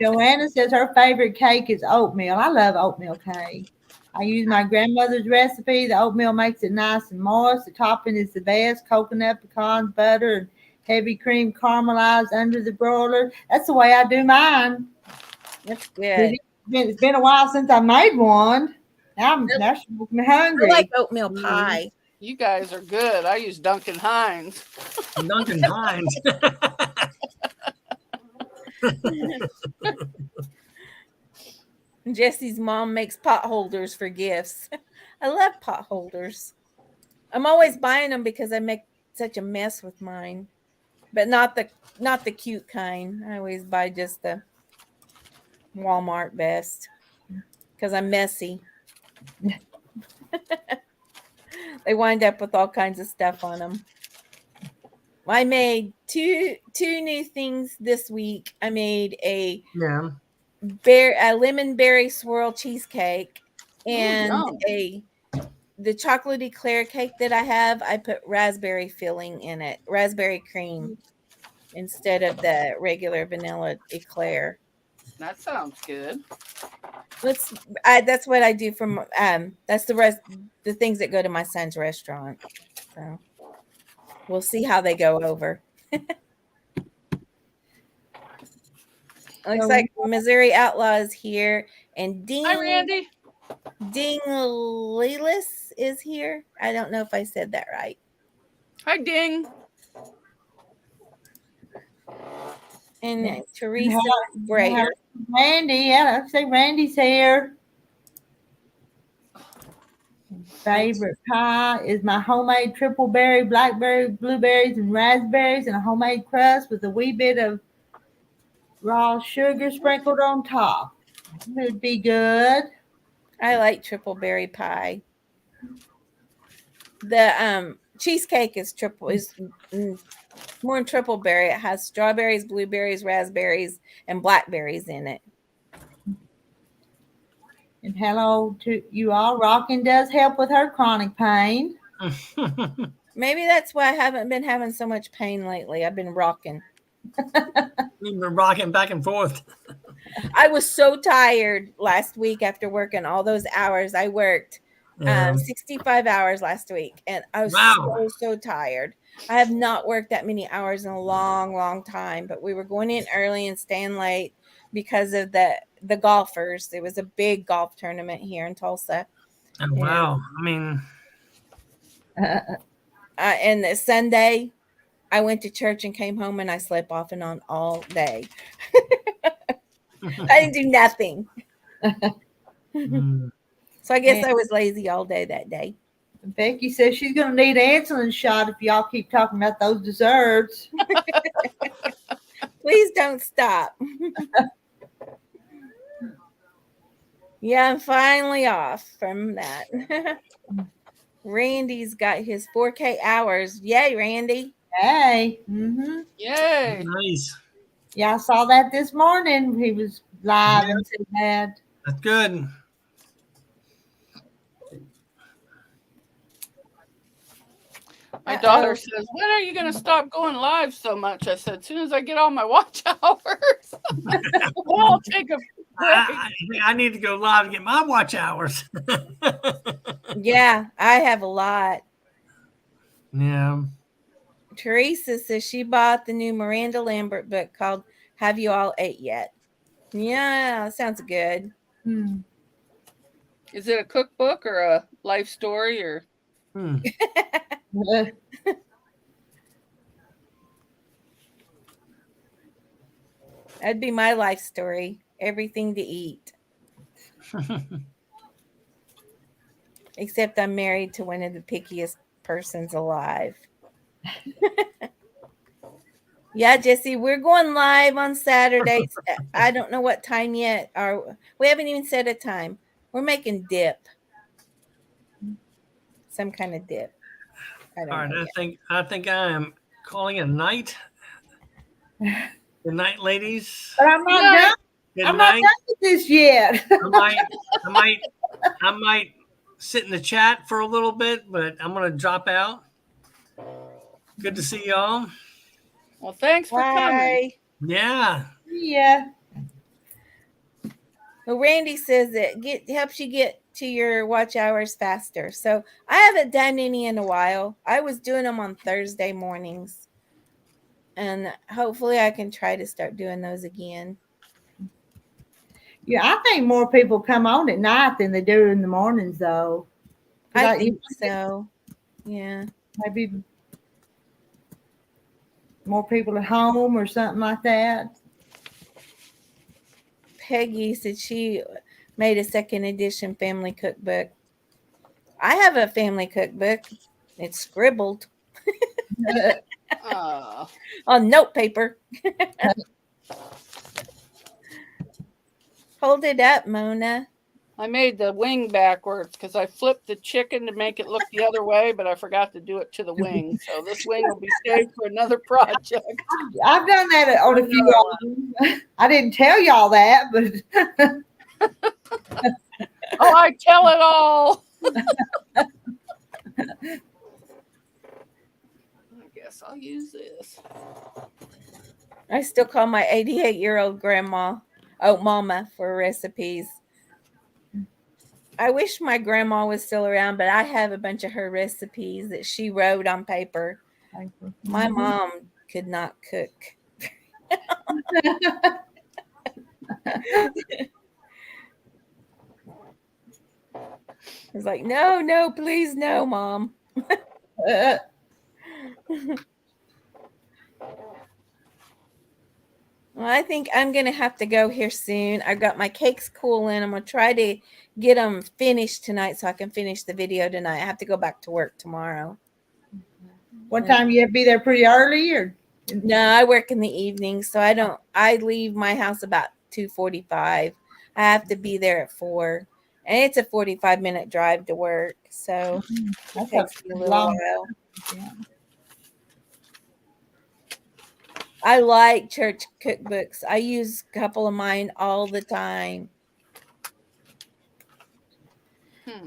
Joanna says her favorite cake is oatmeal. I love oatmeal cake. I use my grandmother's recipe. The oatmeal makes it nice and moist. The topping is the best: coconut, pecans, butter, and heavy cream caramelized under the broiler. That's the way I do mine. That's good. It's been a while since I made one. Now she's making me hungry. I like oatmeal pie. You guys are good. I use Duncan Hines. Duncan Hines. Jesse's mom makes pot holders for gifts. I love pot holders. I'm always buying them because I make such a mess with mine, but not the cute kind. I always buy just the Walmart best because I'm messy. They wind up with all kinds of stuff on them. I made two new things this week. I made a lemon berry swirl cheesecake and the chocolate eclair cake that I have. I put raspberry filling in it, raspberry cream instead of the regular vanilla eclair. That sounds good. That's what I do from that's the things that go to my son's restaurant. So we'll see how they go over. Looks like Missouri Outlaw is here, and Hi, Randy. Ding Lelis is here. I don't know if I said that right. Hi, Ding. And Teresa Brayer. Randy, yeah, I'd say Randy's here. Favorite pie is my homemade triple berry, blackberry, blueberries, and raspberries, and a homemade crust with a wee bit of raw sugar sprinkled on top. It would be good. I like triple berry pie. The cheesecake is more than triple berry. It has strawberries, blueberries, raspberries, and blackberries in it. And hello to you all. Rocking does help with her chronic pain. Maybe that's why I haven't been having so much pain lately. I've been rocking. You've been rocking back and forth. I was so tired last week after working all those hours. I worked 65 hours last week, and I was so tired. I have not worked that many hours in a long, long time, but we were going in early and staying late because of the golfers. It was a big golf tournament here in Tulsa. Oh, wow. I mean, and the Sunday, I went to church and came home, and I slept off and on all day. I didn't do nothing. So I guess I was lazy all day that day. Becky says she's going to need an insulin shot if y'all keep talking about those desserts. Please don't stop. Yeah, I'm finally off from that. Randy's got his 4K hours. Yay, Randy. Hey. Mm-hmm. Yay. Nice. Yeah, I saw that this morning. He was live and said that. That's good. My daughter says, when are you going to stop going live so much? I said, as soon as I get all my watch hours. I'll take a break. I need to go live and get my watch hours. Yeah, I have a lot. Yeah. Teresa says she bought the new Miranda Lambert book called Have You All Ate Yet? Yeah, sounds good. Is it a cookbook or a life story or? That'd be my life story. Everything to eat. Except I'm married to one of the pickiest persons alive. Yeah, Jesse, we're going live on Saturdays. I don't know what time yet. We haven't even set a time. We're making dip. Some kind of dip. I don't know. I think I am calling it a night. Good night, ladies. But I'm not done. I'm not done with this yet. I might sit in the chat for a little bit, but I'm gonna drop out. Good to see y'all. Well, thanks for coming. Yeah. Yeah. Well, Randy says that helps you get to your watch hours faster. So I haven't done any in a while. I was doing them on Thursday mornings. And hopefully I can try to start doing those again. Yeah, I think more people come on at night than they do in the mornings, though. I think so. Yeah. Maybe more people at home or something like that. Peggy said she made a second edition family cookbook. I have a family cookbook. It's scribbled on note paper. Hold it up, Mona. I made the wing backwards because I flipped the chicken to make it look the other way, but I forgot to do it to the wing. So this wing will be saved for another project. I've done that on a few of them. I didn't tell y'all that, but oh, I tell it all. I guess I'll use this. I still call my 88-year-old grandma, mama, for recipes. I wish my grandma was still around, but I have a bunch of her recipes that she wrote on paper. My mom could not cook. It's like, no, please, no, Mom. Well, I think I'm going to have to go here soon. I've got my cakes cooling. I'm going to try to get them finished tonight so I can finish the video tonight. I have to go back to work tomorrow. What time you have to be there pretty early? Or no, I work in the evening, so I leave my house about 2:45. I have to be there at 4. And it's a 45-minute drive to work, so it takes me a little while. Yeah. I like church cookbooks. I use a couple of mine all the time.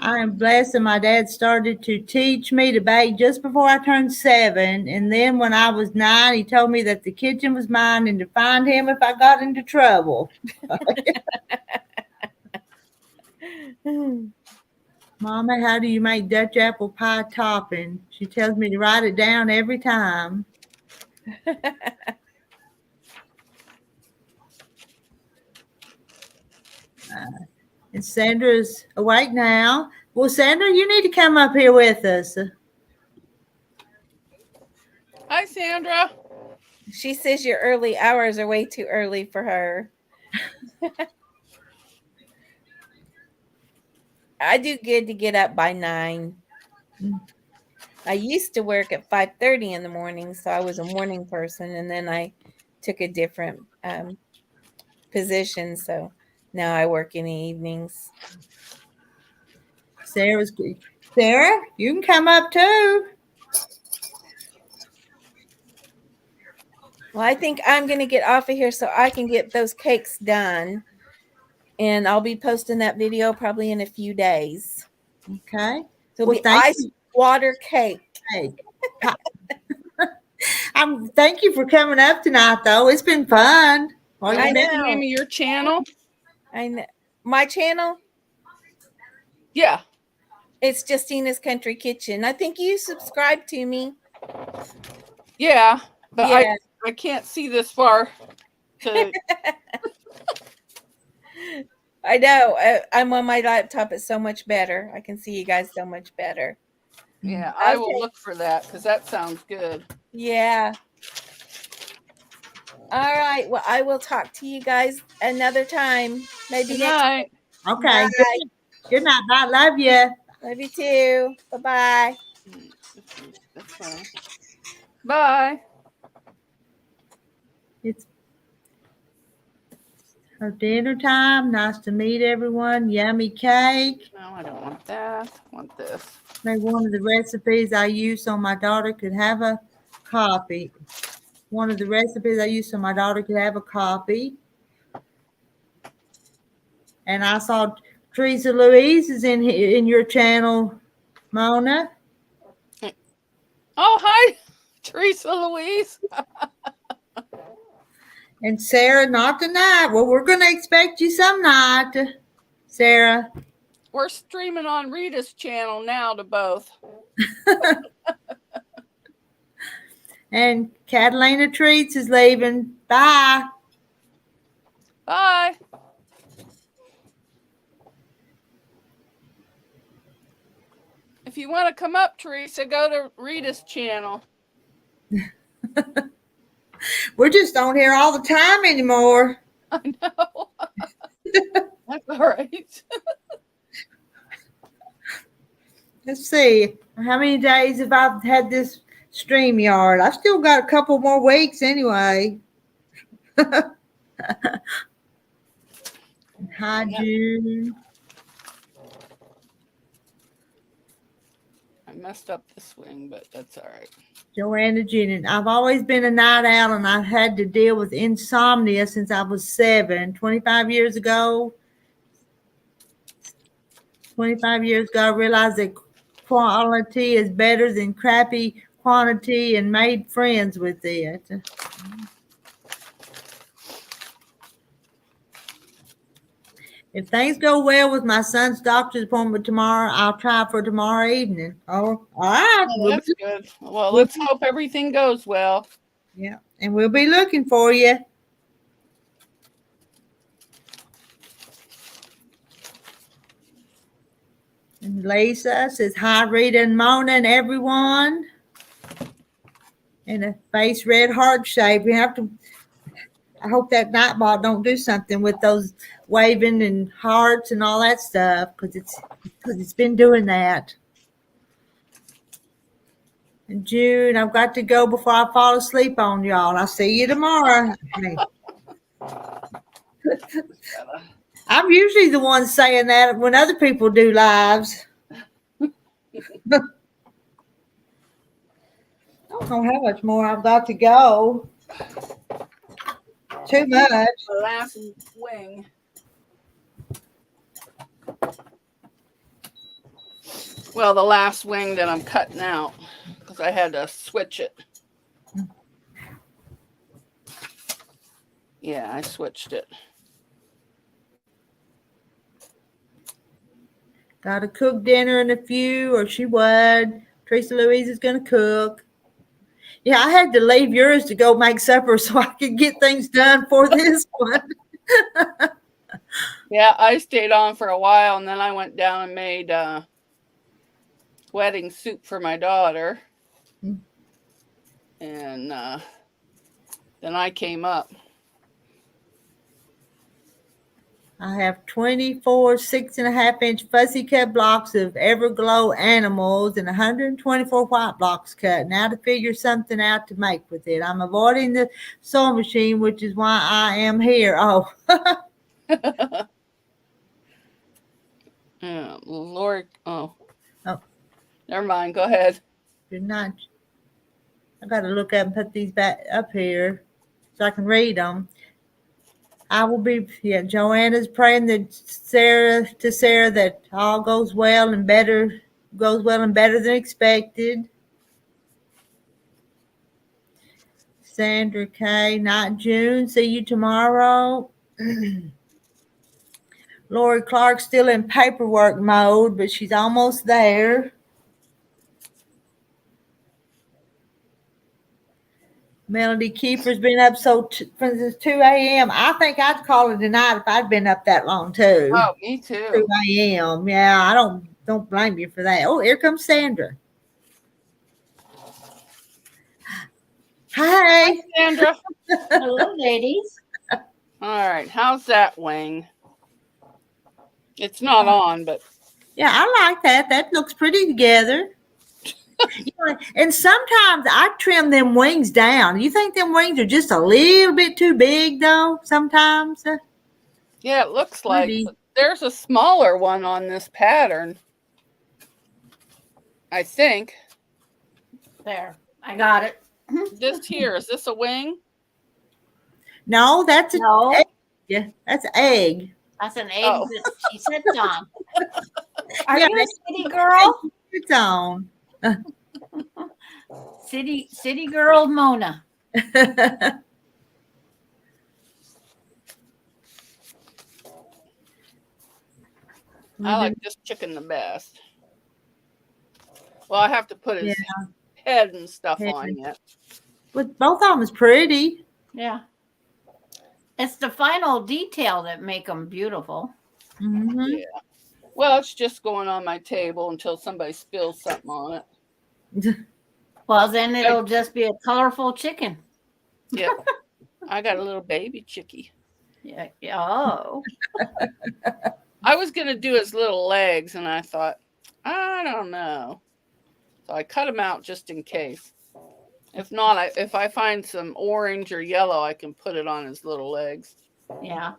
I am blessed that my dad started to teach me to bake just before I turned 7. And then when I was 9, he told me that the kitchen was mine and to find him if I got into trouble. Mama, how do you make Dutch apple pie topping? She tells me to write it down every time. And Sandra's awake now. Well, Sandra, you need to come up here with us. Hi, Sandra. She says your early hours are way too early for her. I do good to get up by 9. I used to work at 5:30 in the morning, so I was a morning person, and then I took a different position, so now I work in the evenings. Sarah, you can come up too. Well, I think I'm going to get off of here so I can get those cakes done. And I'll be posting that video probably in a few days. Okay. So it'll be ice water cake. Thank you for coming up tonight, though. It's been fun. What's the name of your channel? I know. My channel? Yeah. It's Justina's Country Kitchen. I think you subscribe to me. Yeah, but yeah. I can't see this far. I know. I'm on my laptop. It's so much better. I can see you guys so much better. Yeah, I will look for that because that sounds good. Yeah. All right. Well, I will talk to you guys another time. Maybe Good next night. Okay. Bye. Good night. Bye. Love you. Love you too. Bye-bye. That's fine. Bye. It's her dinner time. Nice to meet everyone. Yummy cake. No, I don't want that. I want this. Maybe one of the recipes I used so my daughter could have a copy. One of the recipes I used so my daughter could have a copy. And I saw Teresa Louise is in your channel, Mona. Oh, hi, Teresa Louise. And Sarah, not tonight. Well, we're going to expect you some night, Sarah. We're streaming on Rita's channel now to both. And Catalina Treats is leaving. Bye. Bye. If you want to come up, Teresa, go to Rita's channel. We just don't hear all the time anymore. I know. That's all right. Let's see. How many days have I had this StreamYard? I still got a couple more weeks anyway. Hi, June. I messed up the swing, but that's all right. Joanna Jennings. I've always been a night owl, and I've had to deal with insomnia since I was 7. 25 years ago, I realized that quality is better than crappy quantity and made friends with it. If things go well with my son's doctor's appointment tomorrow, I'll try for tomorrow evening. Oh, all right. Oh, that's good. Well, let's hope everything goes well. Yeah, and we'll be looking for you. And Lisa says, hi, Rita and Mona and everyone. And a face red heart shape. We have to, I hope that Nightbot don't do something with those waving and hearts and all that stuff, because it's been doing that. In June, I've got to go before I fall asleep on y'all. I'll see you tomorrow. I'm usually the one saying that when other people do lives. I don't know how much more I've got to go. Too much. The last wing. Well, the last wing that I'm cutting out because I had to switch it. Yeah, I switched it. Got to cook dinner in a few, or she would. Teresa Louise is going to cook. Yeah, I had to leave yours to go make supper so I could get things done for this one. Yeah, I stayed on for a while, and then I went down and made wedding soup for my daughter. And then I came up. I have 24 6.5-inch fussy cut blocks of Everglow animals and 124 white blocks cut. Now to figure something out to make with it. I'm avoiding the sewing machine, which is why I am here. Oh. Yeah, Lord. Oh. Never mind. Go ahead. Good night. I got to look up and put these back up here so I can read them. I will be, Joanna's praying that Sarah that all goes well and better than expected. Sandra K. Night June. See you tomorrow. Lori Clark's still in paperwork mode, but she's almost there. Melody Keeper's been up since 2 a.m. I think I'd call it tonight if I'd been up that long too. Oh, me too. 2 a.m. Yeah, I don't blame you for that. Oh, here comes Sandra. Hi, Sandra. Hello, ladies. All right. How's that wing? It's not on, but yeah, I like that. That looks pretty together. And sometimes I trim them wings down. You think them wings are just a little bit too big, though? Sometimes. yeah, it looks like Maybe. there's a smaller one on this pattern. I think. There, I got it. This here, is this a wing? No, that's No, egg. Yeah, that's egg. that's an egg Oh. that she sits on. Are Yeah, you a city girl? It's on. City girl Mona. I like this chicken the best. Well, I have to put his head and stuff on yet. But both of them is pretty. Yeah. It's the final detail that make them beautiful. Mm-hmm. Yeah. Well, it's just going on my table until somebody spills something on it. Well, then it'll just be a colorful chicken. Yep. I got a little baby chickie. Yeah. Oh. I was going to do his little legs, and I thought, I don't know. So I cut them out just in case. If not, if I find some orange or yellow, I can put it on his little legs. Yeah.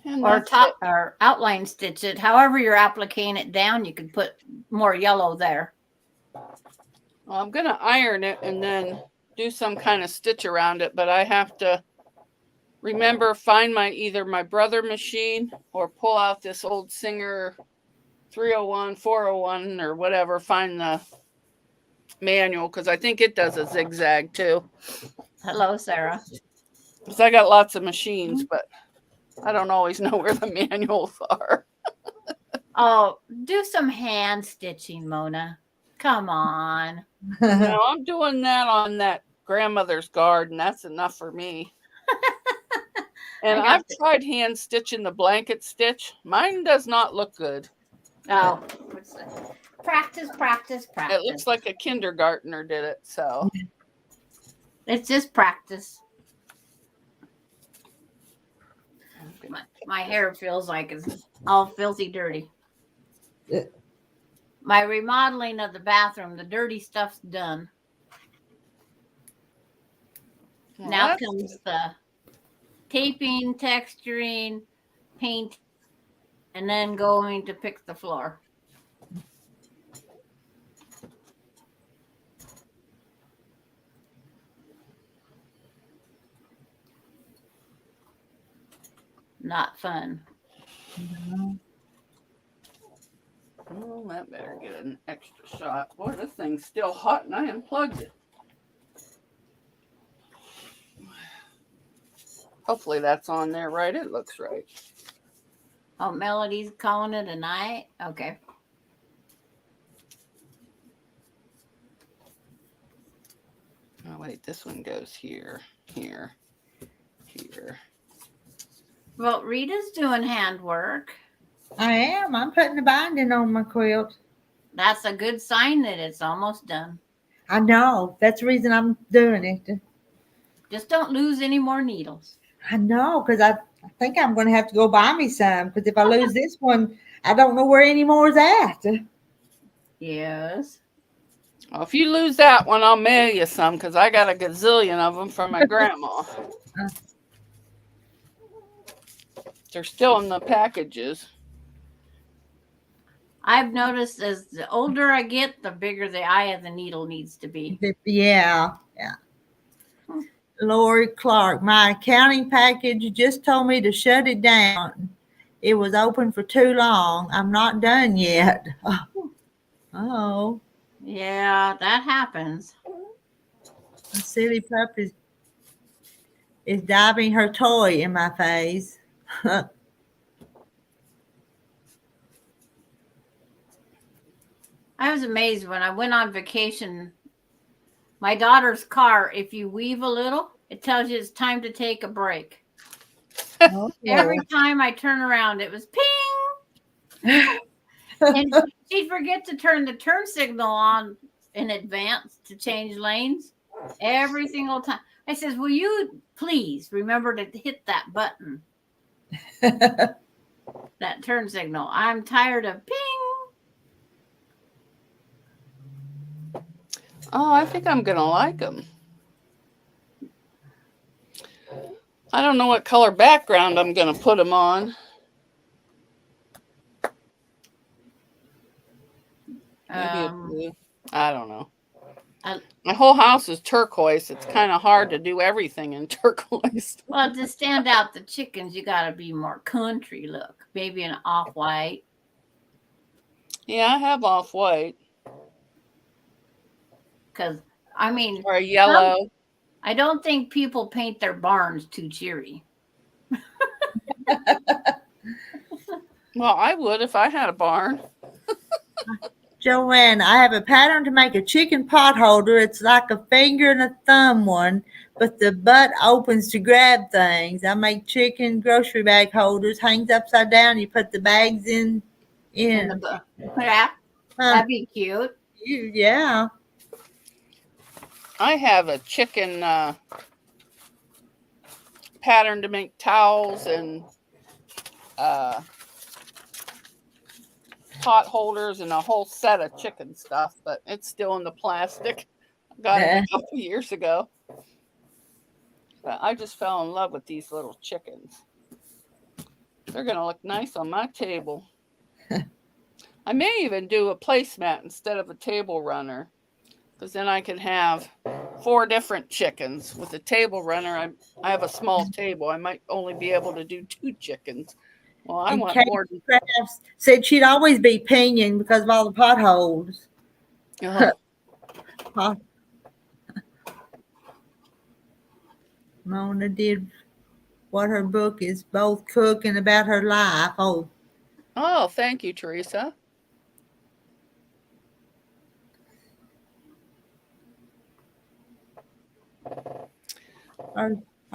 And Or that's top or outline stitch it. However you're applying it down, you can put more yellow there. Well, I'm going to iron it and then do some kind of stitch around it, but I have to remember, find either my brother machine or pull out this old Singer 301, 401 or whatever, find the manual, because I think it does a zigzag too. Hello, Sarah. Because I got lots of machines, but I don't always know where the manuals are. Oh, do some hand stitching, Mona. Come on. No, I'm doing that on that grandmother's garden. That's enough for me. And I've tried hand stitching the blanket stitch. Mine does not look good. Oh, practice, practice, practice. It looks like a kindergartner did it. So it's just practice. My hair feels like it's all filthy dirty. My remodeling of the bathroom, the dirty stuff's done. well, Now comes the taping, texturing, paint, and then going to pick the floor. Not fun. Oh, that better get an extra shot. Boy, this thing's still hot and I unplugged it. Hopefully that's on there right. It looks right. Oh, Melody's calling it a night? Okay. Oh, wait, this one goes here, here, here. Well, Rita's doing handwork. I am. I'm putting the binding on my quilt. That's a good sign that it's almost done. I know. That's the reason I'm doing it. Just don't lose any more needles. I know, because I think I'm going to have to go buy me some. Because if I lose this one, I don't know where any more is at. Yes. Well, if you lose that one, I'll mail you some because I got a gazillion of them from my grandma. They're still in the packages. I've noticed as the older I get, the bigger the eye of the needle needs to be. Yeah. Lori Clark, my accounting package just told me to shut it down. It was open for too long. I'm not done yet. Oh. Yeah, that happens. A silly pup is diving her toy in my face. I was amazed when I went on vacation. My daughter's car, if you weave a little, it tells you it's time to take a break. Oh. Every time I turn around, it was ping. And she'd forget to turn the turn signal on in advance to change lanes every single time. I says, will you please remember to hit that button? that turn signal. I'm tired of ping. Oh, I think I'm going to like them. I don't know what color background I'm going to put them on. Maybe a blue. I don't know. My whole house is turquoise. It's kind of hard to do everything in turquoise. Well, to stand out the chickens, you got to be more country look. Maybe an off-white. Yeah, I have off-white. Because, I mean... Or a yellow. I don't think people paint their barns too cheery. Well, I would if I had a barn. Joanne, I have a pattern to make a chicken pot holder. It's like a finger and a thumb one, but the butt opens to grab things. I make chicken grocery bag holders, hangs upside down. You put the bags in. Yeah, that'd be cute. Yeah. I have a chicken pattern to make towels and pot holders and a whole set of chicken stuff, but it's still in the plastic. I got it a couple years ago. But I just fell in love with these little chickens. They're going to look nice on my table. I may even do a placemat instead of a table runner, because then I can have 4 different chickens. With a table runner, I have a small table. I might only be able to do 2 chickens. Well, I want more. Crafts said she'd always be pinging because of all the potholes. Mona did what her book is, both cook and about her life. Oh, thank you, Teresa. Are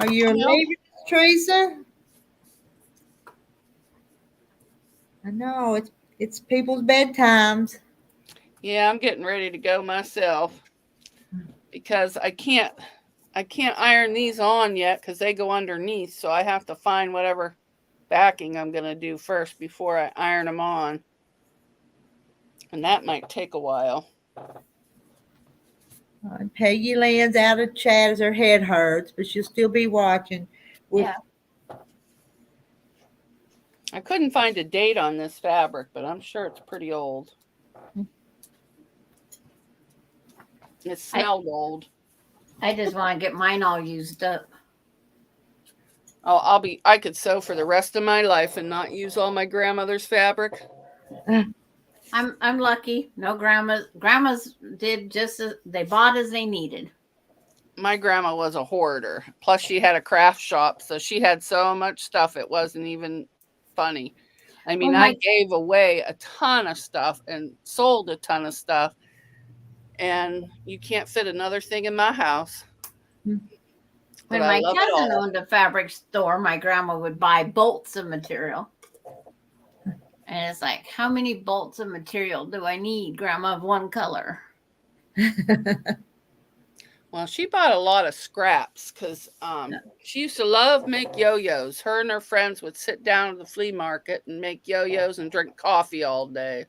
you leaving, Teresa? I know it's people's bedtimes. Yeah, I'm getting ready to go myself because I can't iron these on yet because they go underneath. So I have to find whatever backing I'm going to do first before I iron them on. And that might take a while. Peggy Lynn's out of chat as her head hurts, but she'll still be watching. Yeah. I couldn't find a date on this fabric, but I'm sure it's pretty old. It smelled old. I just want to get mine all used up. Oh, I could sew for the rest of my life and not use all my grandmother's fabric. I'm lucky. No grandmas did just as they bought as they needed. My grandma was a hoarder. Plus she had a craft shop, so she had so much stuff it wasn't even funny. I mean, I gave away a ton of stuff and sold a ton of stuff, and you can't fit another thing in my house. When my cousin owned a fabric store, my grandma would buy bolts of material. And it's like, how many bolts of material do I need, Grandma, of one color? Well, she bought a lot of scraps because she used to love make yo-yos. Her and her friends would sit down at the flea market and make yo-yos and drink coffee all day.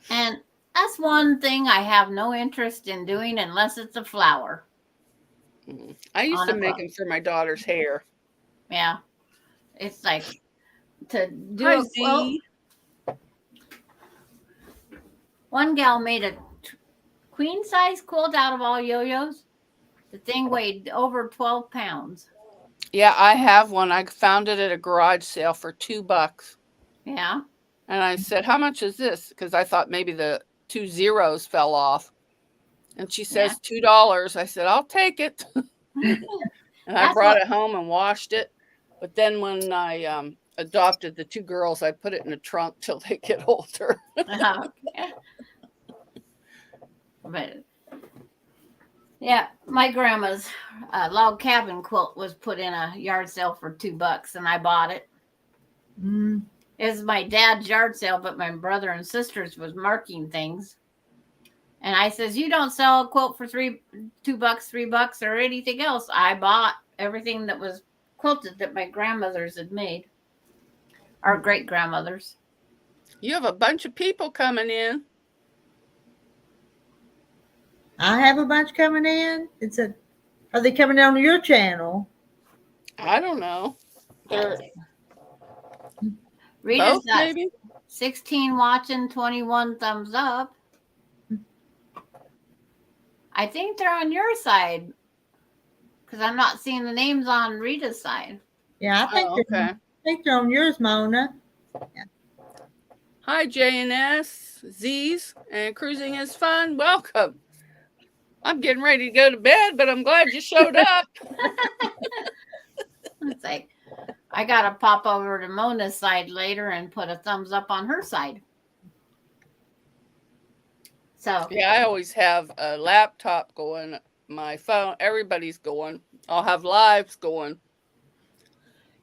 And that's one thing I have no interest in doing unless it's a flower. I used to make them for my daughter's hair. Yeah. It's like to do a quilt. One gal made a queen size quilt out of all yo-yos. The thing weighed over 12 pounds. Yeah, I have one. I found it at a garage sale for $2. Yeah. And I said, how much is this? Because I thought maybe the 2 zeros fell off. And she says $2. I said, I'll take it. And I brought it home and washed it. But then when I adopted the 2 girls, I put it in the trunk till they get older. But yeah, my grandma's log cabin quilt was put in a yard sale for $2, and I bought it. It was my dad's yard sale, but my brother and sisters was marking things. And I says, you don't sell a quilt for $2, $3, or anything else. I bought everything that was quilted that my grandmothers had made. Our great grandmothers. You have a bunch of people coming in. I have a bunch coming in. Are they coming on your channel? I don't know. They're Rita's both, got maybe. 16 watching, 21 thumbs up. I think they're on your side because I'm not seeing the names on Rita's side. Yeah, Oh, okay. I think they're on yours, Mona. Hi, JNS, Z's, and cruising is fun. Welcome. I'm getting ready to go to bed, but I'm glad you showed up. It's like, I got to pop over to Mona's side later and put a thumbs up on her side. So, Yeah, I always have a laptop going, my phone, everybody's going. I'll have lives going.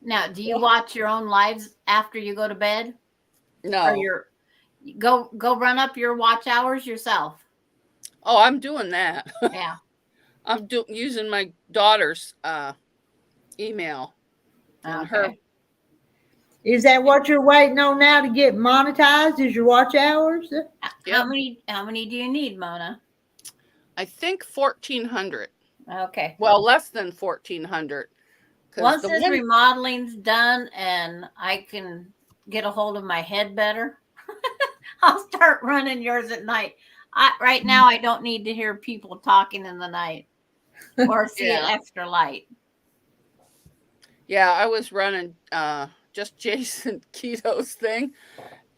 now, do you watch your own lives after you go to bed? No. Or go run up your watch hours yourself? Oh, I'm doing that. Yeah. I'm using my daughter's email. And her. Is that what you're waiting on now to get monetized? Is your watch hours? Yep. How many do you need, Mona? I think 1,400. Okay. Well, less than 1,400. Once this remodeling's done and I can get a hold of my head better, I'll start running yours at night. Right now, I don't need to hear people talking in the night or see an extra light. Yeah, I was running just Jason Keto's thing,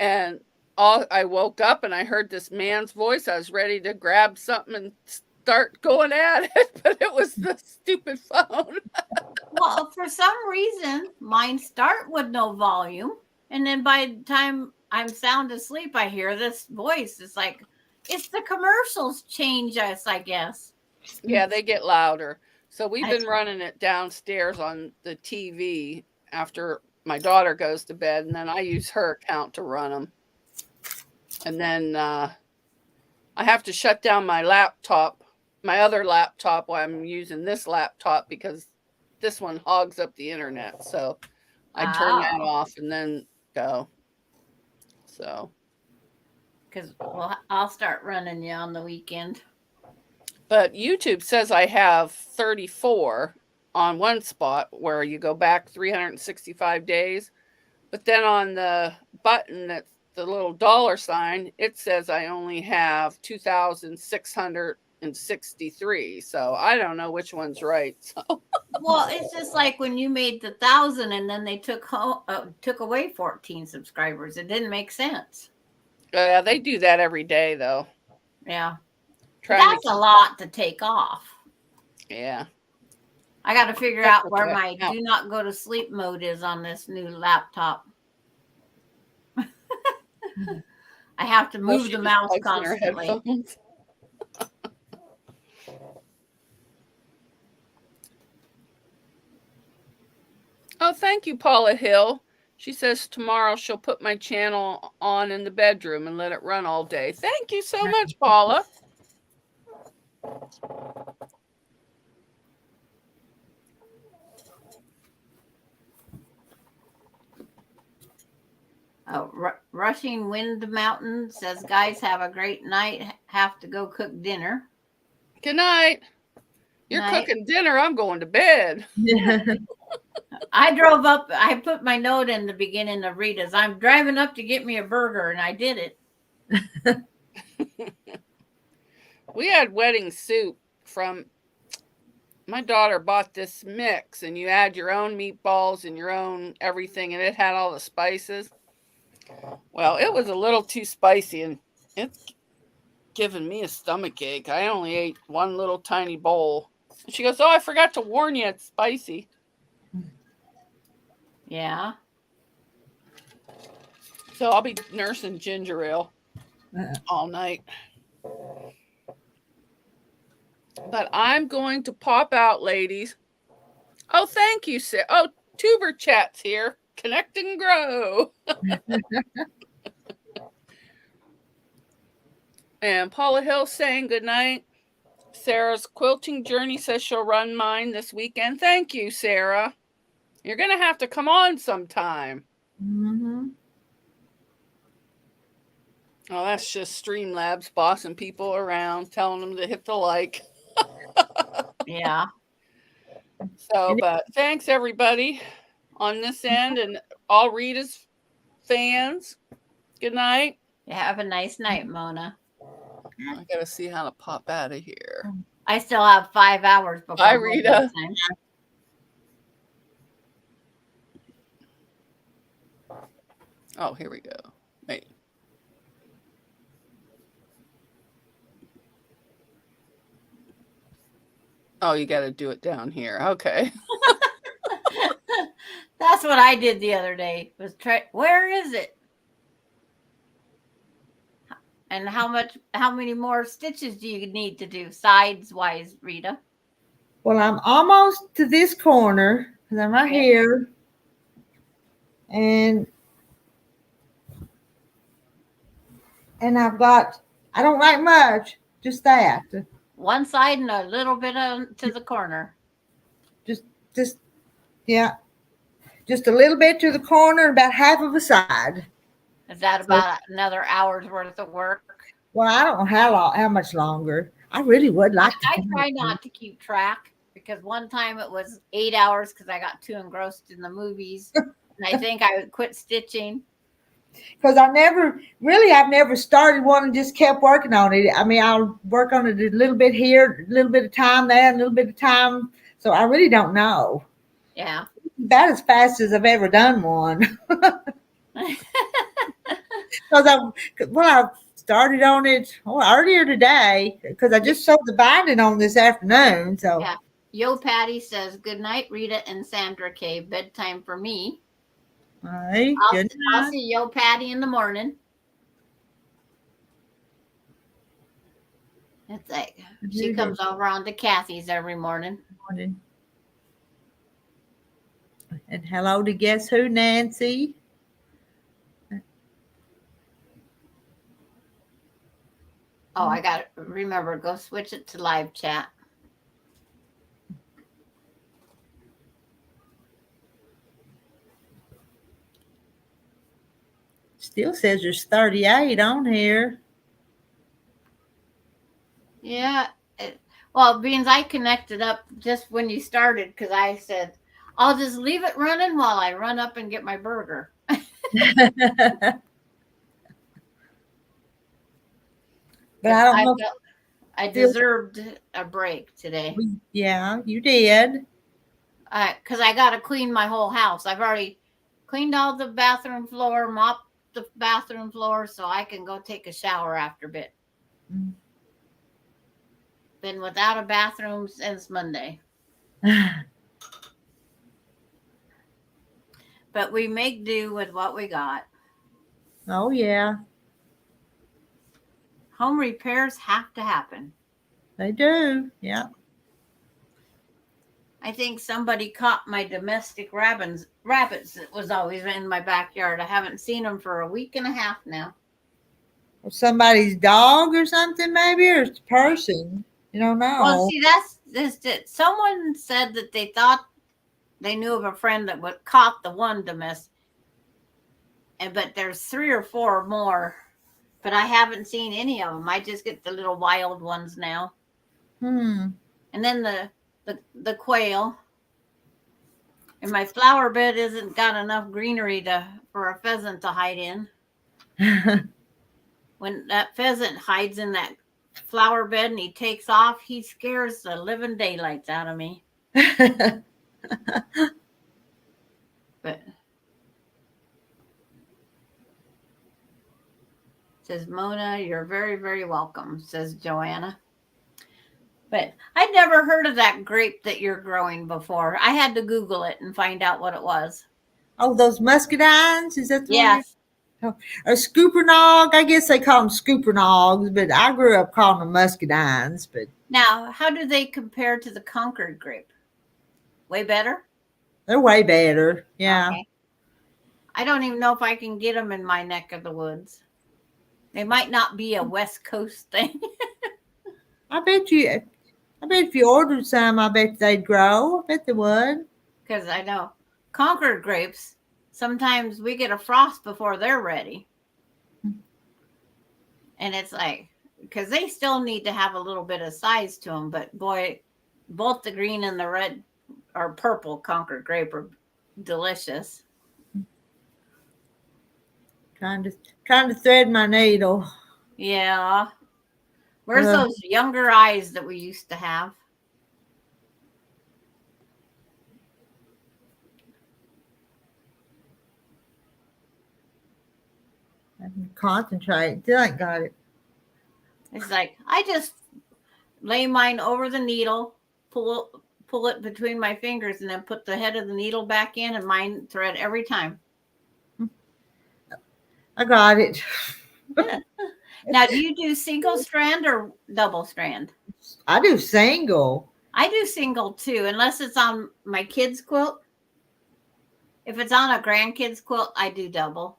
and I woke up and I heard this man's voice. I was ready to grab something and start going at it, but it was the stupid phone. Well, for some reason, mine start with no volume, and then by the time I'm sound asleep, I hear this voice. It's like, it's the commercials change us, I guess. Yeah, they get louder. So we've been running it downstairs on the TV after my daughter goes to bed, and then I use her account to run them. And then I have to shut down my laptop, my other laptop, while I'm using this laptop because this one hogs up the internet. So I turn that off and then go. So. Because I'll start running you on the weekend. But YouTube says I have 34 on one spot where you go back 365 days. But then on the button that's the little dollar sign, it says I only have 2,663. So I don't know which one's right. So. Well, it's just like when you made the 1,000 and then they took away 14 subscribers. It didn't make sense. Yeah, they do that every day, though. Yeah. That's a lot to take off. Yeah. I got to figure out where my do not go to sleep mode is on this new laptop. I have to move the mouse constantly. Oh, thank you, Paula Hill. She says tomorrow she'll put my channel on in the bedroom and let it run all day. Thank you so much, Paula. Rushing Wind Mountain says, guys, have a great night. Have to go cook dinner. Good night. You're cooking dinner. I'm going to bed. I drove up. I put my note in the beginning of Rita's. I'm driving up to get me a burger, and I did it. We had wedding soup from my daughter bought this mix, and you add your own meatballs and your own everything, and it had all the spices. Well, it was a little too spicy, and it's giving me a stomach ache. I only ate one little tiny bowl. She goes, "Oh, I forgot to warn you, it's spicy." Yeah. So I'll be nursing ginger ale all night. But I'm going to pop out, ladies. Oh, thank you, Sarah. Oh, Tuber Chat's here. Connect and grow. And Paula Hill saying good night. Sarah's quilting journey says she'll run mine this weekend. Thank you, Sarah. You're going to have to come on sometime. Mm-hmm. Oh, that's just Streamlabs bossing people around, telling them to hit the like. Yeah. So, but thanks everybody on this end and all Rita's fans. Good night. Have a nice night, Mona. I gotta see how to pop out of here. I still have 5 hours before Bye, Rita. bedtime. Oh, here we go. Wait. Oh, you got to do it down here. Okay. That's what I did the other day. Was try. Where is it? And how many more stitches do you need to do sides wise, Rita? Well, I'm almost to this corner because I'm right here. And I've got, I don't like much, just that. One side and a little bit to the corner. Just, yeah. Just a little bit to the corner, about half of a side. Is that about another hour's worth of work? Well, I don't know how much longer. I really would like to. I try not to keep track because one time it was 8 hours because I got too engrossed in the movies. And I think I would quit stitching. Because I've never started one and just kept working on it. I mean, I'll work on it a little bit here, a little bit of time there, a little bit of time. So I really don't know. Yeah. About as fast as I've ever done one. Because I started on it earlier today because I just sewed the binding on this afternoon. So yeah. Yo Patty says good night, Rita and Sandra K. Bedtime for me. All right. I'll see Yo Patty in the morning. It's like she comes over on to Kathy's every morning. And hello to guess who, Nancy. Oh, I got to remember, go switch it to live chat. Still says there's 38 on here. Yeah. Well, beans, I connected up just when you started because I said, I'll just leave it running while I run up and get my burger. But I don't know. I deserved a break today. Yeah, you did. Because I got to clean my whole house. I've already cleaned all the bathroom floor, mopped the bathroom floor, so I can go take a shower after a bit. Mm. Been without a bathroom since Monday. But we make do with what we got. Oh, yeah. Home repairs have to happen. They do. Yeah. I think somebody caught my domestic rabbits that was always in my backyard. I haven't seen them for a week and a half now. Or somebody's dog or something, maybe, or it's a person. You don't know. Well, see, that's just it. Someone said that they thought they knew of a friend that caught the one domestic, but there's 3 or 4 more. But I haven't seen any of them. I just get the little wild ones now. And then the quail. And my flower bed isn't got enough greenery for a pheasant to hide in. When that pheasant hides in that flower bed and he takes off, he scares the living daylights out of me. But says Mona, you're very, very welcome, says Joanna. But I'd never heard of that grape that you're growing before. I had to Google it and find out what it was. Oh, those muscadines? Is that the Yes. one? Or scoopernog? I guess they call them scoopernogs, but I grew up calling them muscadines. But now, how do they compare to the Concord grape? Way better? They're way better. Yeah. Okay. I don't even know if I can get them in my neck of the woods. They might not be a West Coast thing. I bet if you ordered some, I bet they'd grow. I bet they would. Because I know Concord grapes, sometimes we get a frost before they're ready. And it's like, because they still need to have a little bit of size to them, but boy, both the green and the red or purple Concord grape are delicious. Trying to thread my needle. Yeah. Where's those younger eyes that we used to have? I can concentrate. Still ain't got it. It's like I just lay mine over the needle, pull it between my fingers, and then put the head of the needle back in, and mine thread every time. I got it. Now, do you do single strand or double strand? I do single. I do single too, unless it's on my kids' quilt. If it's on a grandkid's quilt, I do double.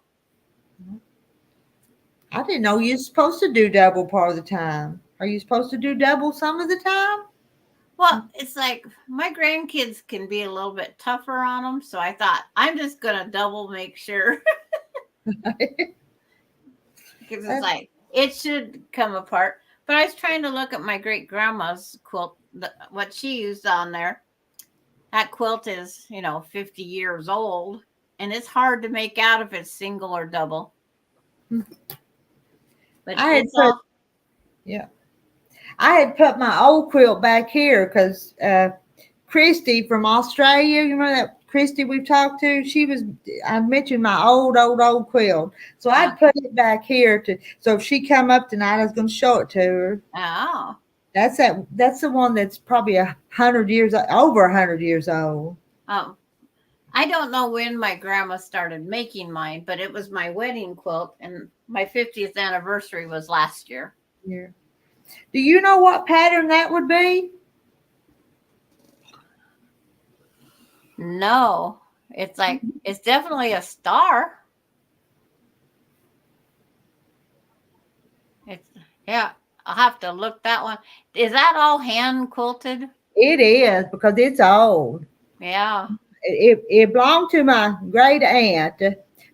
I didn't know you're supposed to do double part of the time. Are you supposed to do double some of the time? Well, it's like my grandkids can be a little bit tougher on them, so I thought I'm just gonna double, make sure. Because it's like it should come apart. But I was trying to look at my great grandma's quilt, what she used on there. That quilt is, 50 years old, and it's hard to make out if it's single or double. But I had put my old quilt back here because Christy from Australia, you remember that Christy we've talked to? I mentioned my old quilt. So I'd put it back here so if she come up tonight, I was going to show it to her. Oh. That's the one that's probably 100 years, over 100 years old. Oh. I don't know when my grandma started making mine, but it was my wedding quilt, and my 50th anniversary was last year. Yeah. Do you know what pattern that would be? No, it's like, it's definitely a star. I'll have to look that one. Is that all hand quilted? It is, because it's old. Yeah. It belonged to my great aunt,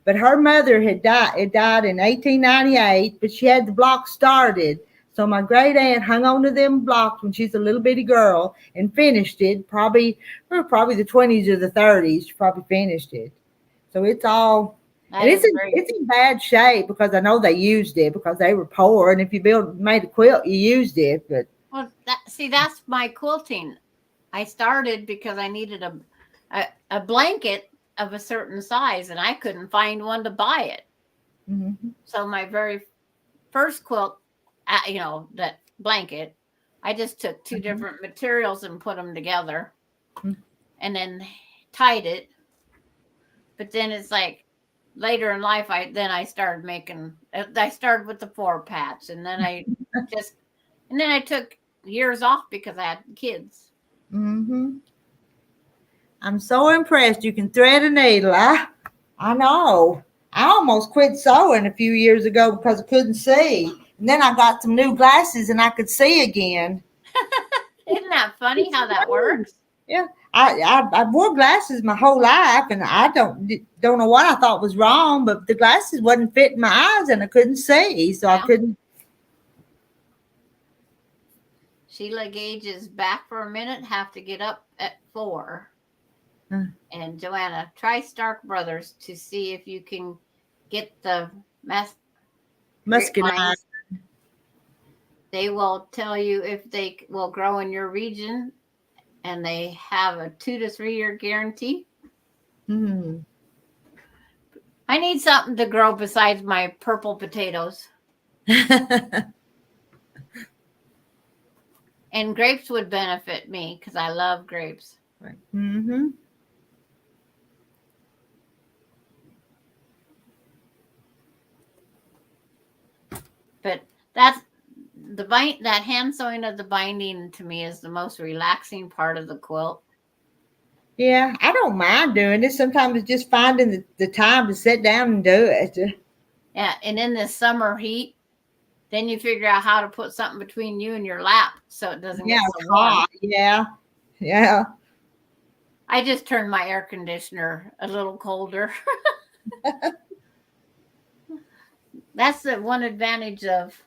but her mother had died. It died in 1898, but she had the block started. So my great aunt hung on to them blocks when she's a little bitty girl and finished it. Probably the 20s or the 30s. She probably finished it. So it's all, and it's in bad shape because I know they used it because they were poor. And if you made a quilt, you used it. But that's my quilting. I started because I needed a blanket of a certain size, and I couldn't find one to buy it. Mm-hmm. So my very first quilt, that blanket, I just took two different materials and put them together, and then tied it. But then it's like later in life, I started with the 4-patch, and then I took years off because I had kids. Mm-hmm. I'm so impressed you can thread a needle. I know. I almost quit sewing a few years ago because I couldn't see. And then I got some new glasses and I could see again. Isn't that funny how that works? Yeah. I wore glasses my whole life, and I don't know what I thought was wrong, but the glasses wasn't fitting my eyes and I couldn't see. So I couldn't. Sheila Gage is back for a minute, have to get up at 4. And Joanna, try Stark Brothers to see if you can get the muscadine. They will tell you if they will grow in your region, and they have a 2 to 3 year guarantee. I need something to grow besides my purple potatoes. And grapes would benefit me because I love grapes. Right. But that hand sewing of the binding to me is the most relaxing part of the quilt. Yeah, I don't mind doing it. Sometimes it's just finding the time to sit down and do it. Yeah, and in this summer heat, then you figure out how to put something between you and your lap so it doesn't get so warm. Yeah. I just turned my air conditioner a little colder. That's the one advantage of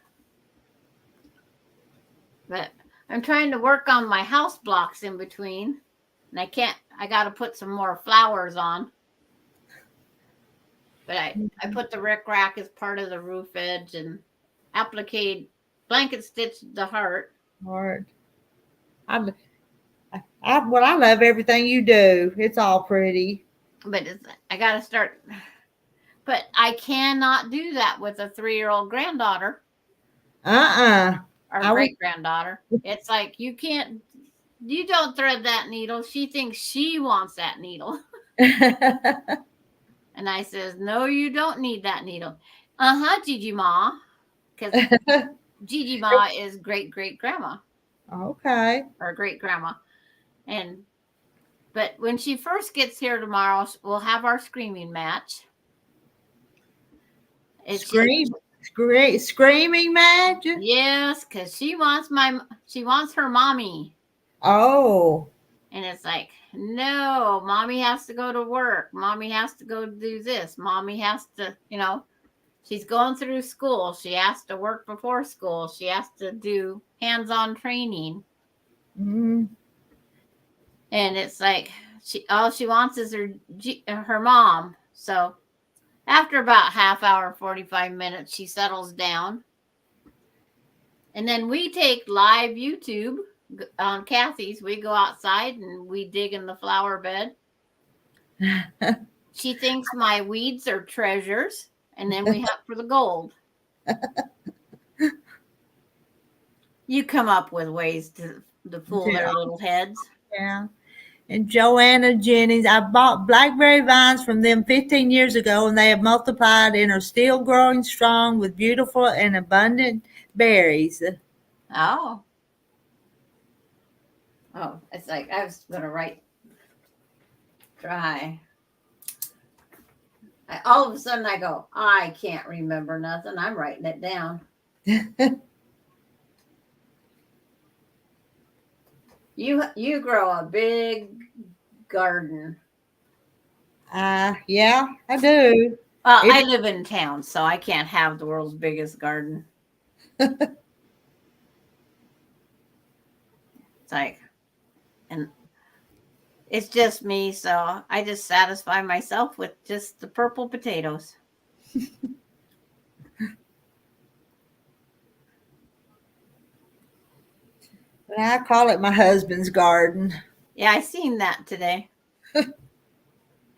But I'm trying to work on my house blocks in between. And I got to put some more flowers on. But I put the rickrack as part of the roof edge and applique blanket stitched the heart. Hard. I love everything you do. It's all pretty. But I got to start. But I cannot do that with a 3-year-old granddaughter Uh-uh. or great granddaughter. It's like you don't thread that needle. She thinks she wants that needle. And I says, no, you don't need that needle. Gigi Ma. Because Gigi Ma is great grandma. Okay. Or great grandma. But when she first gets here tomorrow, we'll have our screaming match. Screaming match? Yes, because she wants her mommy. Oh. And it's like, no, mommy has to go to work. Mommy has to go do this. Mommy has to, she's going through school. She has to work before school. She has to do hands-on training. Mm. And it's like, all she wants is her mom. So after about half hour, 45 minutes, she settles down. And then we take live YouTube on Kathy's. We go outside and we dig in the flower bed. She thinks my weeds are treasures. And then we hunt for the gold. You come up with ways to fool their little heads. Yeah. And Joanna Jennings, I bought blackberry vines from them 15 years ago, and they have multiplied and are still growing strong with beautiful and abundant berries. Oh, it's like I was going to write, try. All of a sudden I go, I can't remember nothing. I'm writing it down. You grow a big garden. Yeah, I do. Well, I live in town, so I can't have the world's biggest garden. It's like, and it's just me, so I just satisfy myself with just the purple potatoes. I call it my husband's garden. Yeah, I seen that today.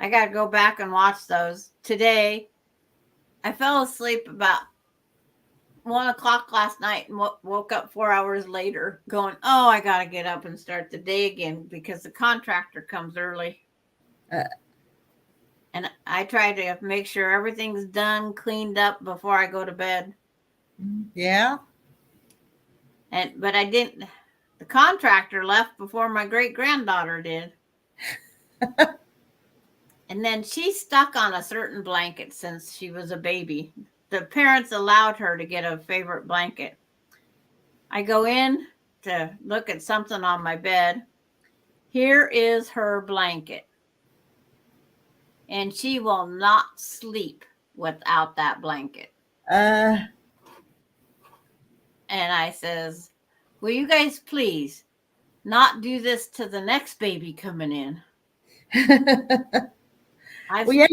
I got to go back and watch those. Today, I fell asleep about 1:00 last night and woke up 4 hours later going, oh, I got to get up and start the day again because the contractor comes early. And I try to make sure everything's done, cleaned up before I go to bed. Yeah. But I didn't. The contractor left before my great granddaughter did. And then she stuck on a certain blanket since she was a baby. The parents allowed her to get a favorite blanket. I go in to look at something on my bed. Here is her blanket. And she will not sleep without that blanket. And I says, will you guys please not do this to the next baby coming in? Well, yeah,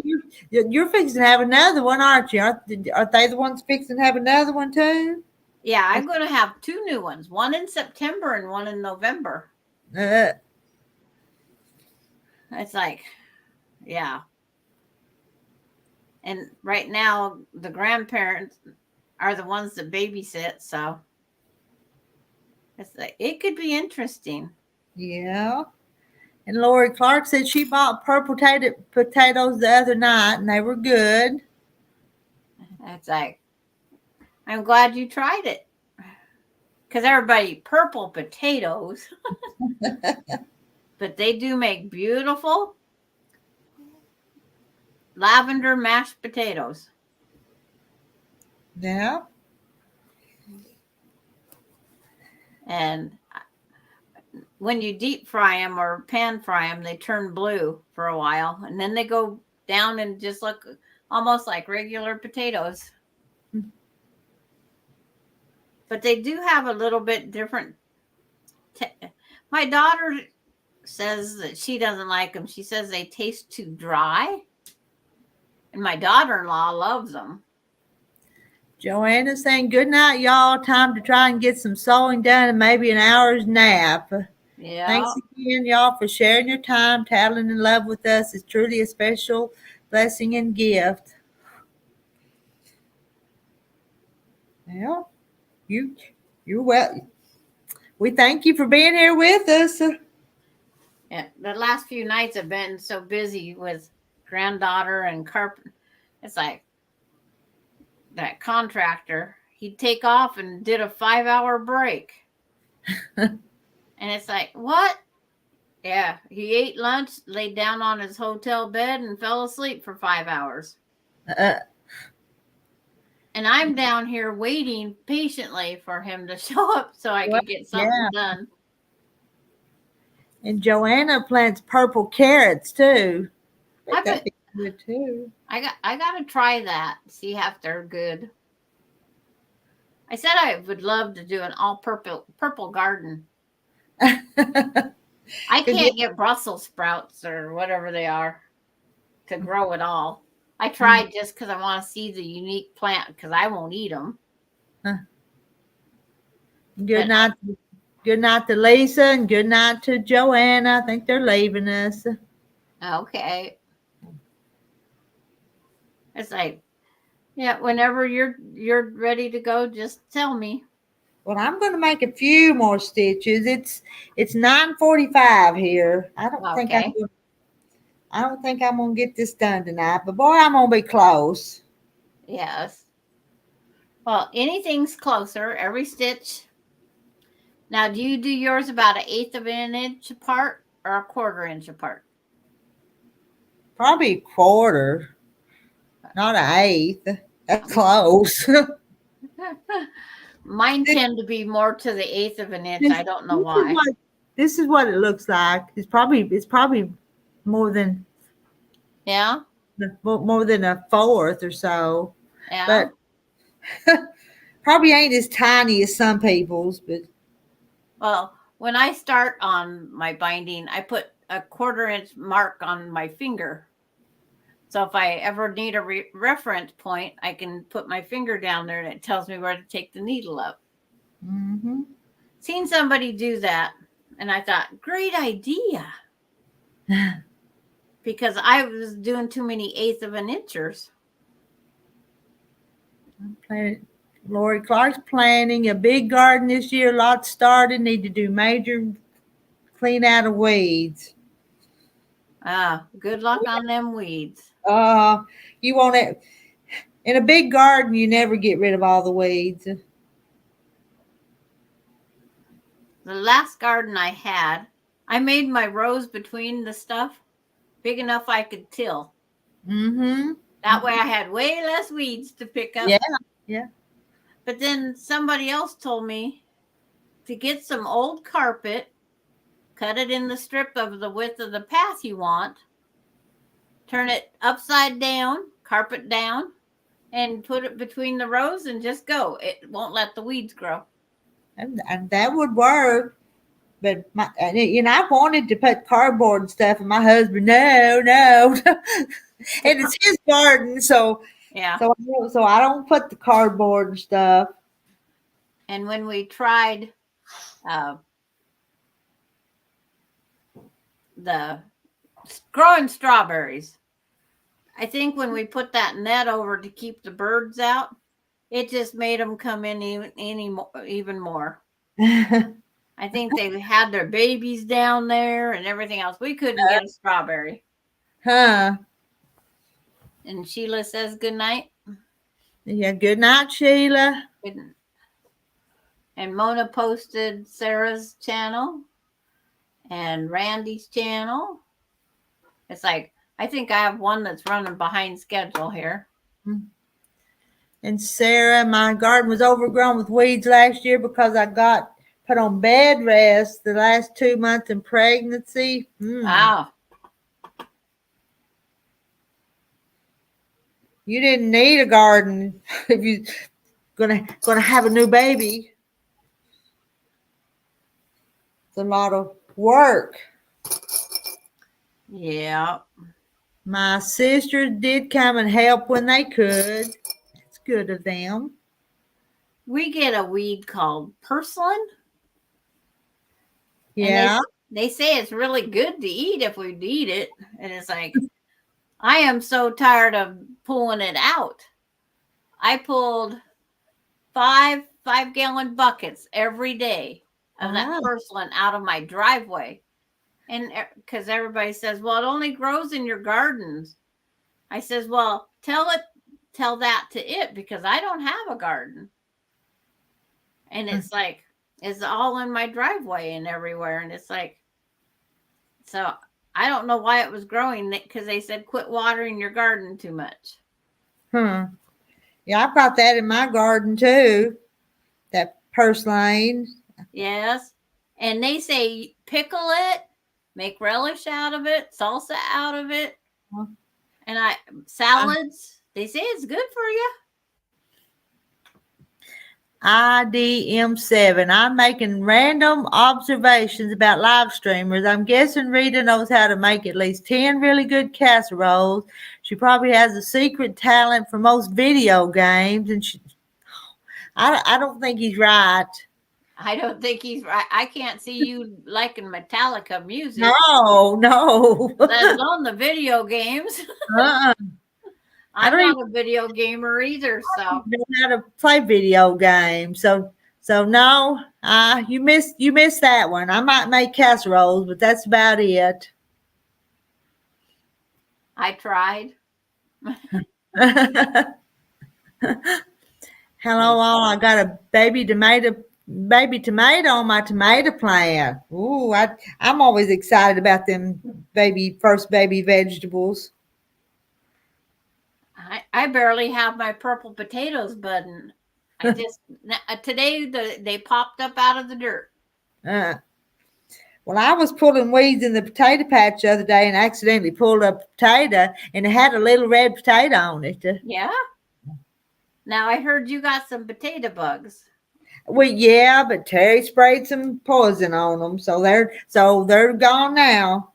you're fixing to have another one, aren't you? Aren't they the ones fixing to have another one too? Yeah, I'm going to have 2 new ones, one in September and one in November. It's like, yeah. And right now, the grandparents are the ones that babysit, so it's like, it could be interesting. Yeah. And Lori Clark said she bought purple potatoes the other night, and they were good. It's like, I'm glad you tried it. Because everybody, purple potatoes. But they do make beautiful lavender mashed potatoes. Yeah. And when you deep fry them or pan fry them, they turn blue for a while. And then they go down and just look almost like regular potatoes. But they do have a little bit different My daughter says that she doesn't like them. She says they taste too dry. And my daughter-in-law loves them. Joanna's saying, good night, y'all. Time to try and get some sewing done and maybe an hour's nap. Yeah. Thanks again, y'all, for sharing your time, talent, and love with us. It's truly a special blessing and gift. Well, you're well. We thank you for being here with us. Yeah, the last few nights have been so busy with granddaughter and carpet. It's like that contractor, he'd take off and did a 5-hour break. And it's like, what? Yeah, he ate lunch, laid down on his hotel bed, and fell asleep for 5 hours. And I'm down here waiting patiently for him to show up so I could get something done. And Joanna plants purple carrots too. That'd be good too. I got to try that. See if they're good. I said I would love to do an all purple garden. I can't get Brussels sprouts or whatever they are to grow it all. I tried just because I want to see the unique plant because I won't eat them. Good night. Good night to Lisa and good night to Joanna. I think they're leaving us. Okay. It's like, yeah, whenever you're ready to go, just tell me. Well, I'm going to make a few more stitches. It's 9:45 here. I don't think I'm going to get this done tonight, but boy, I'm going to be close. Yes. Well, anything's closer. Every stitch. Now, do you do yours about 1/8 of an inch apart or 1/4 inch apart? Probably a quarter, not an eighth. That's close. Mine tend to be more to the 1/8 of an inch. I don't know why. This is what it looks like. It's probably more than more than a fourth or so. Yeah. But probably ain't as tiny as some people's. But well, when I start on my binding, I put a 1/4 inch mark on my finger. So if I ever need a reference point, I can put my finger down there and it tells me where to take the needle up. Seen somebody do that, and I thought, great idea. Because I was doing too many 1/8 of an inchers. Lori Clark's planning a big garden this year. Lots started. Need to do major clean out of weeds. Good luck on them weeds. You want it in a big garden. You never get rid of all the weeds. The last garden I had, I made my rows between the stuff big enough I could till. That way I had way less weeds to pick up. Yeah. But then somebody else told me to get some old carpet, cut it in the strip of the width of the path you want, turn it upside down, carpet down, and put it between the rows and just go. It won't let the weeds grow. And that would work. But I wanted to put cardboard and stuff, and my husband, no. And it's his garden, so yeah. So I don't put the cardboard and stuff. And when we tried the growing strawberries, I think when we put that net over to keep the birds out, it just made them come in even more. I think they had their babies down there and everything else. We couldn't get a strawberry. And Sheila says good night. Yeah, good night, Sheila. And Mona posted Sarah's channel and Randy's channel. It's like, I think I have one that's running behind schedule here. And Sarah, my garden was overgrown with weeds last year because I got put on bed rest the last 2 months in pregnancy. Wow. You didn't need a garden if you're gonna have a new baby. It's a lot of work. Yeah. My sisters did come and help when they could. It's good of them. We get a weed called purslane. Yeah. And they say it's really good to eat if we eat it. And it's like, I am so tired of pulling it out. I pulled 5 gallon buckets every day of that Wow. purslane out of my driveway. And because everybody says, well, it only grows in your gardens. I says, well, tell that to it, because I don't have a garden. And it's like, it's all in my driveway and everywhere. And it's like, so I don't know why it was growing, because they said quit watering your garden too much. Yeah, I've got that in my garden too. That purslane. Yes. And they say pickle it, make relish out of it, salsa out of it. And salads, they say it's good for you. IDM7. I'm making random observations about live streamers. I'm guessing Rita knows how to make at least 10 really good casseroles. She probably has a secret talent for most video games, and I don't think he's right. I don't think he's right. I can't see you liking Metallica music. No. Let alone the video games. Uh-uh. I'm not a video gamer either, so I don't know how to play video games. So no, you missed that one. I might make casseroles, but that's about it. I tried. Hello all, I got a baby tomato on my tomato plant. Ooh, I'm always excited about them first baby vegetables. I barely have my purple potatoes budding. I just today they popped up out of the dirt. Well, I was pulling weeds in the potato patch the other day and accidentally pulled a potato, and it had a little red potato on it. Yeah. Now I heard you got some potato bugs. Well, yeah, but Terry sprayed some poison on them, so they're gone now.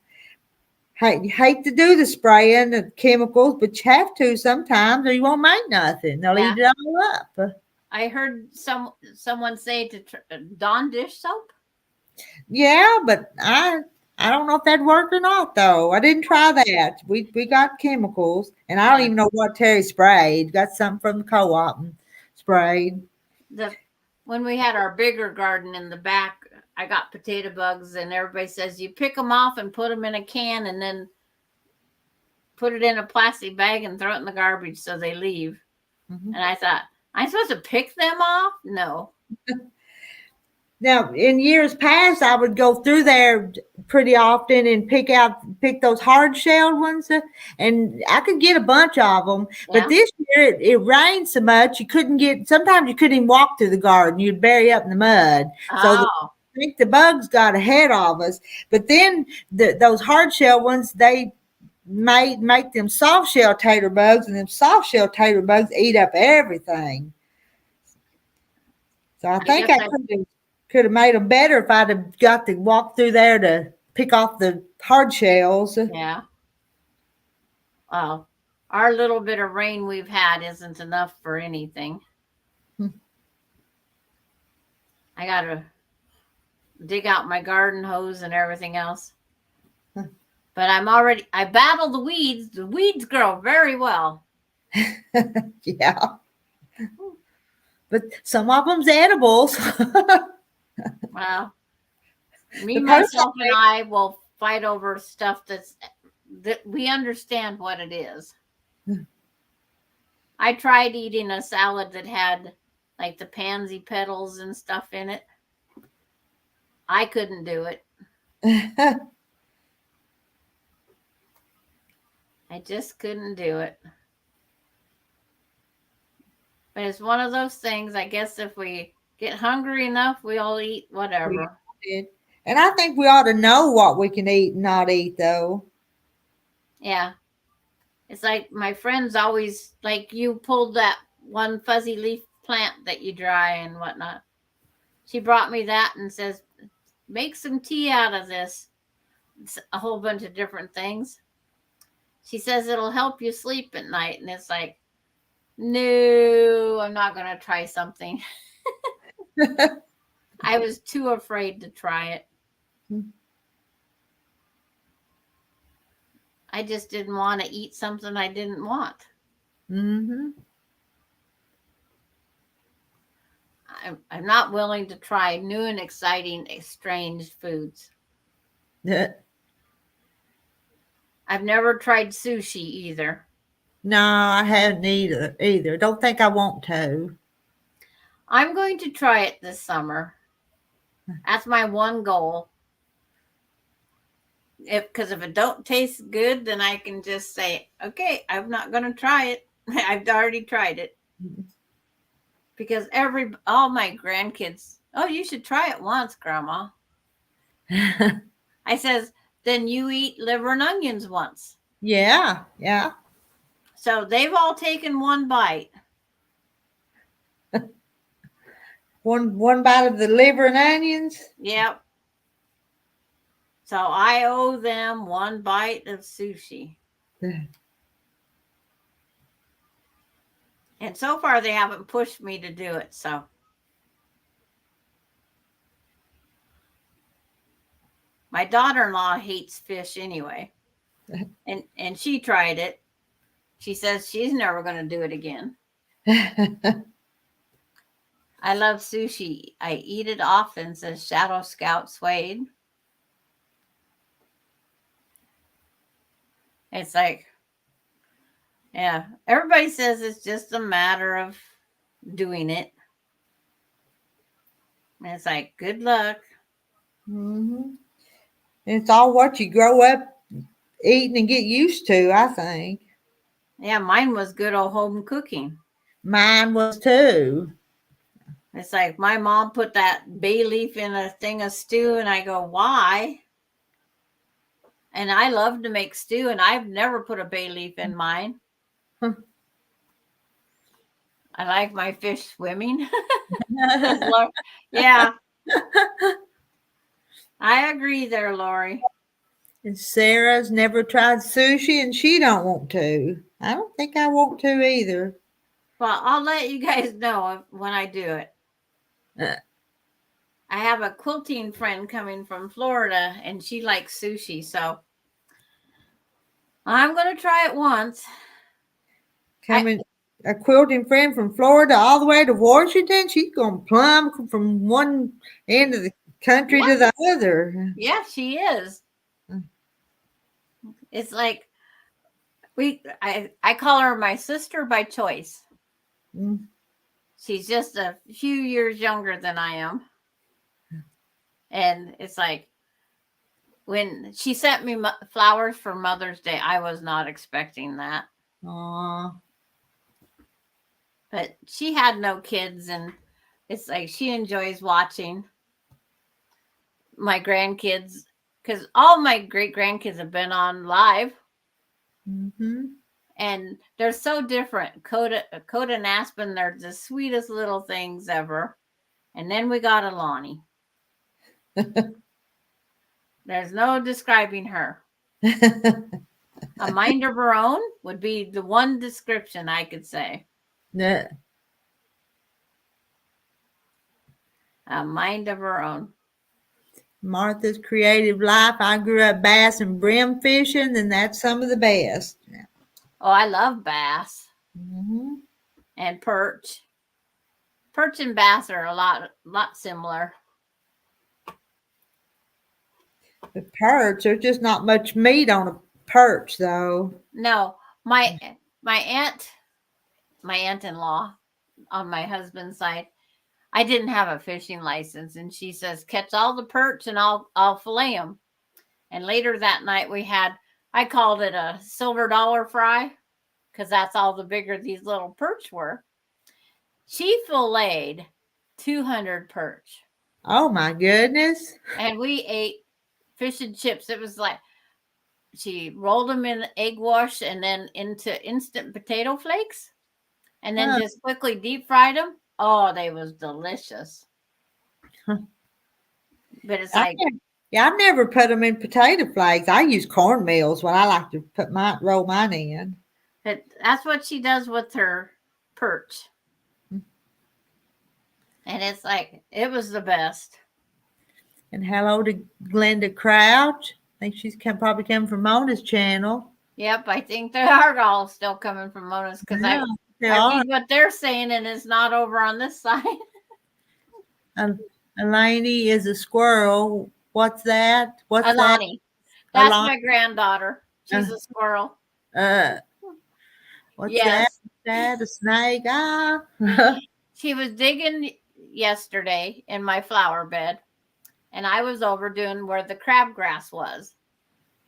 Hate to do the spraying of chemicals, but you have to sometimes, or you won't make nothing. They'll eat it all up. I heard someone say to Dawn dish soap. Yeah, but I don't know if that'd work or not, though. I didn't try that. We got chemicals, and I don't even know what Terry sprayed. Got something from the co-op and sprayed. When we had our bigger garden in the back, I got potato bugs, and everybody says you pick them off and put them in a can and then put it in a plastic bag and throw it in the garbage so they leave. Mm-hmm. And I thought, I'm supposed to pick them off? No. Now, in years past, I would go through there pretty often and pick those hard-shelled ones, and I could get a bunch of them. Yeah. But this year, it rained so much, sometimes you couldn't even walk through the garden. You'd bury up in the mud. Oh. So I think the bugs got ahead of us. But then those hard-shell ones, they make them soft-shell tater bugs, and them soft-shell tater bugs eat up everything. So I think I could have made them better if I'd have got to walk through there to pick off the hard shells. Yeah. Well, our little bit of rain we've had isn't enough for anything. I got to dig out my garden hose and everything else. But I battle the weeds. The weeds grow very well. Yeah. But some of them's edibles. Well, myself, and I will fight over stuff that we understand what it is. I tried eating a salad that had like the pansy petals and stuff in it. I couldn't do it. I just couldn't do it. But it's one of those things, I guess, if we get hungry enough, we'll eat whatever. And I think we ought to know what we can eat and not eat, though. Yeah. It's like my friends always, like you pulled that one fuzzy leaf plant that you dry and whatnot. She brought me that and says, make some tea out of this. It's a whole bunch of different things. She says it'll help you sleep at night. And it's like, no, I'm not going to try something. I was too afraid to try it. I just didn't want to eat something I didn't want. Mm-hmm. I'm not willing to try new and exciting, strange foods. Yeah. I've never tried sushi either. No, I haven't either. Don't think I want to. I'm going to try it this summer. That's my one goal. Because if it don't taste good, then I can just say, okay, I'm not going to try it. I've already tried it. Because all my grandkids, oh, you should try it once, Grandma. I says, then you eat liver and onions once. Yeah, yeah. So they've all taken one bite. One bite of the liver and onions. Yep. So I owe them one bite of sushi. And so far they haven't pushed me to do it. So my daughter-in-law hates fish anyway. And she tried it. She says she's never going to do it again. I love sushi. I eat it often, says Shadow Scout Suede. It's like, yeah, everybody says it's just a matter of doing it. And it's like, good luck. Mm-hmm. It's all what you grow up eating and get used to, I think. Yeah, mine was good old home cooking. Mine was too. It's like my mom put that bay leaf in a thing of stew, and I go, why? And I love to make stew, and I've never put a bay leaf in mine. I like my fish swimming. Yeah. I agree there, Lori. And Sarah's never tried sushi, and she don't want to. I don't think I want to either. Well, I'll let you guys know when I do it. I have a quilting friend coming from Florida, and she likes sushi, so I'm going to try it once. A quilting friend from Florida all the way to Washington. She's going to plumb from one end of the country to the other. Yeah, she is. It's like I call her my sister by choice. Mm. She's just a few years younger than I am. And it's like when she sent me flowers for Mother's Day, I was not expecting that. Aww. But she had no kids, and it's like she enjoys watching my grandkids, because all my great grandkids have been on live. Mm-hmm. And they're so different. Coda and Aspen, they're the sweetest little things ever. And then we got Alani. There's no describing her. A mind of her own would be the one description I could say. Yeah. A mind of her own. Martha's creative life. I grew up bass and brim fishing, and that's some of the best. Oh, I love bass. Mm-hmm. And perch. Perch and bass are a lot similar. The perch, there's just not much meat on a perch, though. No, my aunt-in-law on my husband's side, I didn't have a fishing license, and she says, catch all the perch and I'll fillet them. And later that night I called it a silver dollar fry, because that's all the bigger these little perch were. She filleted 200 perch. Oh my goodness. And we ate fish and chips. It was like she rolled them in egg wash and then into instant potato flakes, and then just quickly deep fried them. Oh, they was delicious. But it's like, I've never put them in potato flakes. I use cornmeal's when I like to roll mine in. but that's what she does with her perch. And it's like, it was the best. And hello to Glenda Crouch. I think she's probably coming from Mona's channel. Yep, I think they are all still coming from Mona's because I read what they're saying and it's not over on this side. Elaney is a squirrel. What's that? What's Alani. that? That's my granddaughter. She's a squirrel. What's that? A snake? Ah. She was digging yesterday in my flower bed, and I was over doing where the crabgrass was.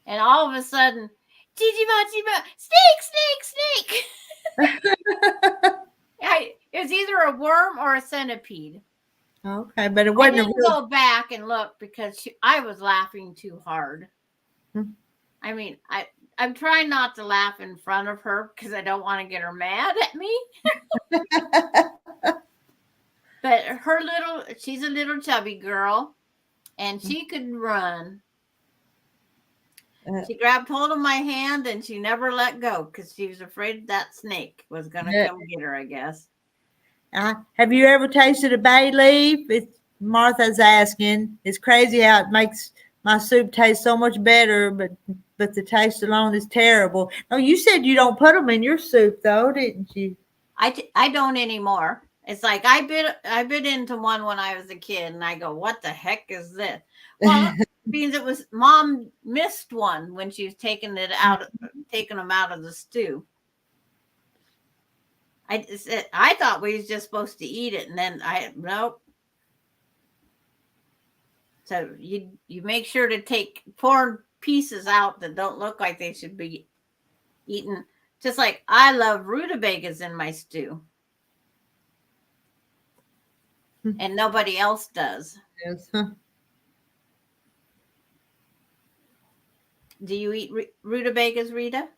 And all of a sudden, snake. It was either a worm or a centipede. Okay, but it wasn't. I didn't go back and look because I was laughing too hard. I mean, I'm trying not to laugh in front of her because I don't want to get her mad at me. But she's a little chubby girl, and she could run. She grabbed hold of my hand and she never let go because she was afraid that snake was going to come get her, I guess. Have you ever tasted a bay leaf? Martha's asking. It's crazy how it makes my soup taste so much better, but the taste alone is terrible. No, you said you don't put them in your soup, though, didn't you? I don't anymore. It's like I bit into one when I was a kid, and I go, "What the heck is this?" Well, it means it was Mom missed one when she was taking them out of the stew. I thought we was just supposed to eat it, and then nope. So you make sure to take poor pieces out that don't look like they should be eaten. Just like I love rutabagas in my stew. And nobody else does. Yes. Do you eat rutabagas, Rita?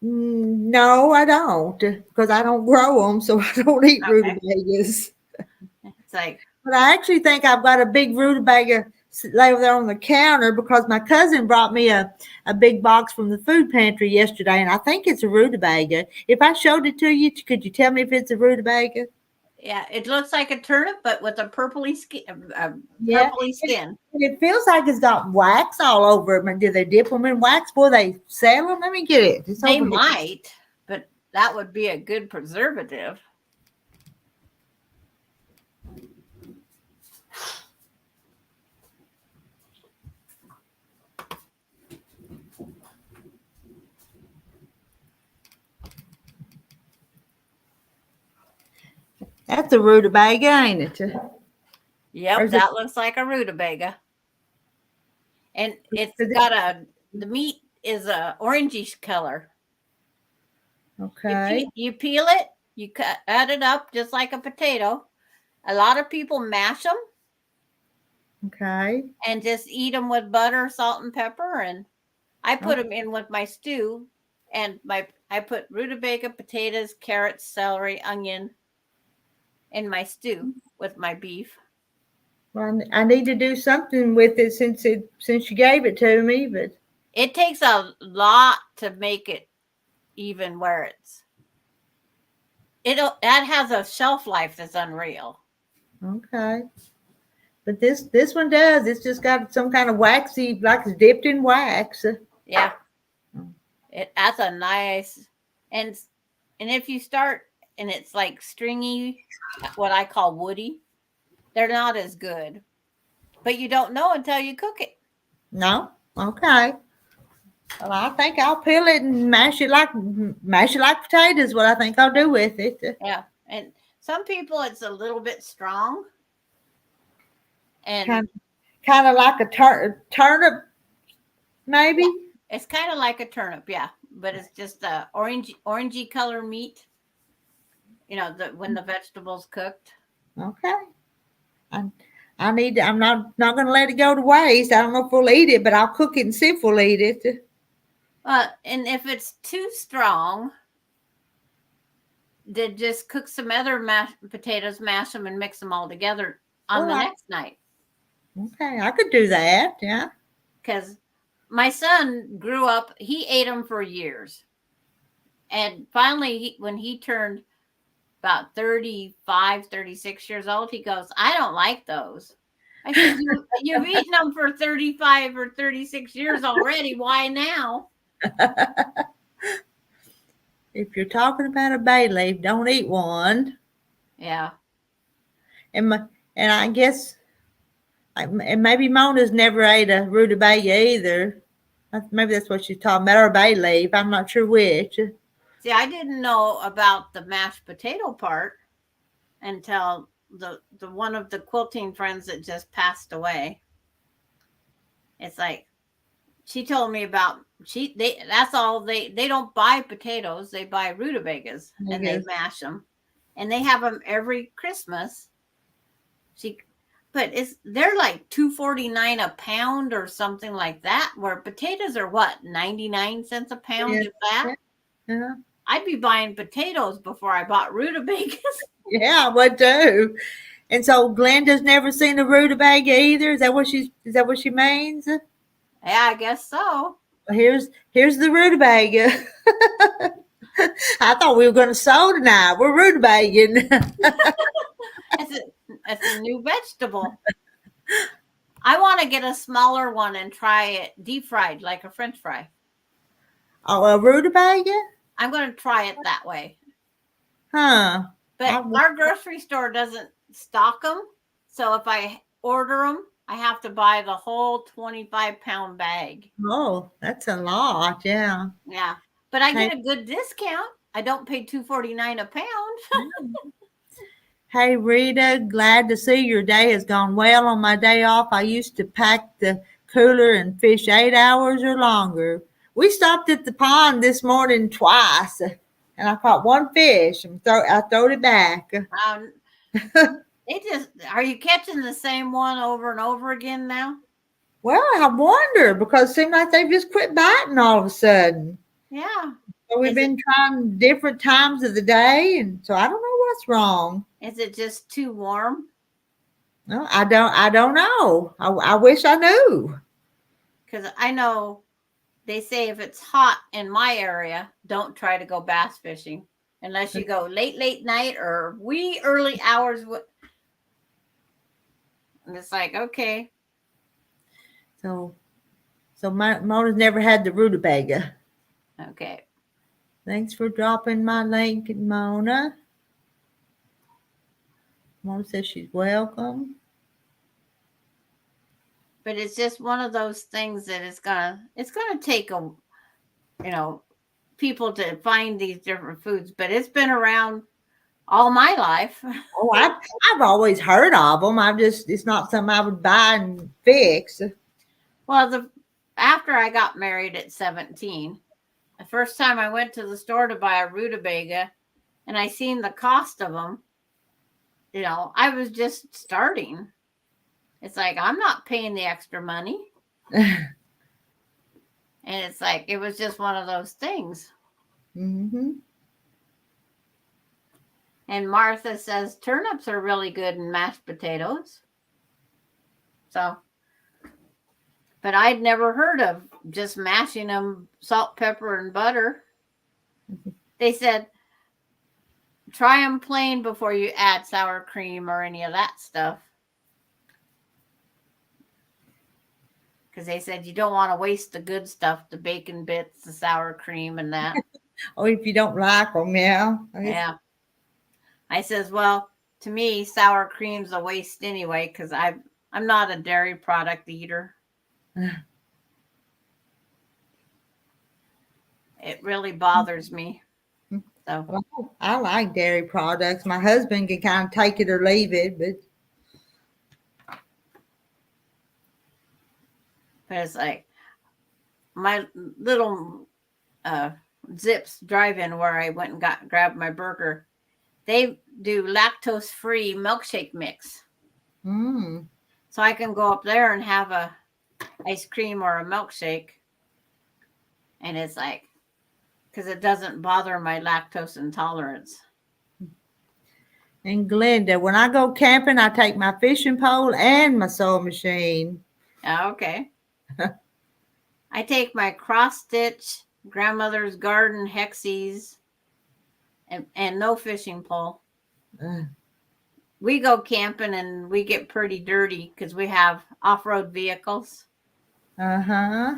No, I don't, because I don't grow them, so I don't eat rutabagas. It's like, but I actually think I've got a big rutabaga lay over there on the counter because my cousin brought me a big box from the food pantry yesterday, and I think it's a rutabaga. If I showed it to you, could you tell me if it's a rutabaga? Yeah, it looks like a turnip, but with a purpley skin. Purpley skin. It feels like it's got wax all over it. Do they dip them in wax before they sell them? Let me get it. They might, but that would be a good preservative. That's a rutabaga, ain't it? Yep, that looks like a rutabaga. And it's got the meat is a orangey color. Okay. You peel it, you cut it up just like a potato. A lot of people mash them. Okay. And just eat them with butter, salt, and pepper. And I put them in with my stew. And I put rutabaga, potatoes, carrots, celery, onion in my stew with my beef. Well, I need to do something with it since you gave it to me, but it takes a lot to make it even where that has a shelf life that's unreal. Okay. But this one does. It's just got some kind of waxy, like it's dipped in wax. Yeah. That's a nice, and if you start and it's like stringy, what I call woody, they're not as good. But you don't know until you cook it. No? Okay. Well, I think I'll peel it and mash it like potatoes. What I think I'll do with it. Yeah, and some people it's a little bit strong, and kind of like a turnip, maybe. Yeah, it's kind of like a turnip, yeah, but it's just a orangey color meat. You know, when the vegetables cooked. Okay. I'm not going to let it go to waste. I don't know if we'll eat it, but I'll cook it and see if we'll eat it. And if it's too strong, then just cook some other mashed potatoes, mash them, and mix them all together on the next night. Okay, I could do that. Yeah. Because my son grew up, he ate them for years. And finally, when he turned about 35, 36 years old, he goes, I don't like those. I said, you've eaten them for 35 or 36 years already. Why now? If you're talking about a bay leaf, don't eat one. Yeah. And I guess, and maybe Mona's never ate a rutabaga either. Maybe that's what she's talking about, or a bay leaf. I'm not sure which. See, I didn't know about the mashed potato part until the one of the quilting friends that just passed away. It's like she told me about that's all they don't buy potatoes, they buy rutabagas and they mash them, and they have them every Christmas. But they're like $2.49 a pound or something like that, where potatoes are what, 99 cents a pound, Yeah. if that. Yeah. I'd be buying potatoes before I bought rutabagas. Yeah, I would too. And so Glenda's never seen a rutabaga either. Is that what she means? Yeah, I guess so. Here's the rutabaga. I thought we were going to sew tonight. We're rutabagging. It's a new vegetable. I want to get a smaller one and try it deep fried like a French fry. Oh, a rutabaga? I'm going to try it that way. Huh. But our grocery store doesn't stock them. So if I order them, I have to buy the whole 25-pound bag. Oh, that's a lot. Yeah. Yeah. But I get a good discount. I don't pay $2.49 a pound. Hey, Rita, glad to see your day has gone well. On my day off, I used to pack the cooler and fish 8 hours or longer. We stopped at the pond this morning twice, and I caught one fish and I throwed it back. Are you catching the same one over and over again now? Well, I wonder, because it seemed like they've just quit biting all of a sudden. Yeah. So we've been trying different times of the day, and so I don't know what's wrong. Is it just too warm? No, I don't know. I wish I knew. Because I know they say if it's hot in my area, don't try to go bass fishing unless you go late night or wee early hours. And it's like, okay. So Mona's never had the rutabaga. Okay. Thanks for dropping my link, Mona. Mona says she's welcome. But it's just one of those things that it's gonna take people to find these different foods. But it's been around all my life. Oh, I've always heard of them. It's not something I would buy and fix. Well, after I got married at 17, the first time I went to the store to buy a rutabaga, and I seen the cost of them, I was just starting. It's like, I'm not paying the extra money. And it's like, it was just one of those things. Mm-hmm. And Martha says turnips are really good in mashed potatoes. So, but I'd never heard of just mashing them, salt, pepper, and butter. They said, try them plain before you add sour cream or any of that stuff. Because they said you don't want to waste the good stuff, the bacon bits, the sour cream, and that. Oh, if you don't like them, yeah. Yeah. I says, well, to me, sour cream's a waste anyway, because I'm not a dairy product eater. It really bothers me. So Well, I like dairy products. My husband can kind of take it or leave it, but it's like my little Zips drive-in where I went and grabbed my burger. They do lactose-free milkshake mix. So I can go up there and have a ice cream or a milkshake. And it's like, because it doesn't bother my lactose intolerance. And Glenda, when I go camping, I take my fishing pole and my sewing machine. Okay. I take my cross stitch, grandmother's garden hexies, and no fishing pole. Uh, We go camping and we get pretty dirty because we have off-road vehicles. uh-huh.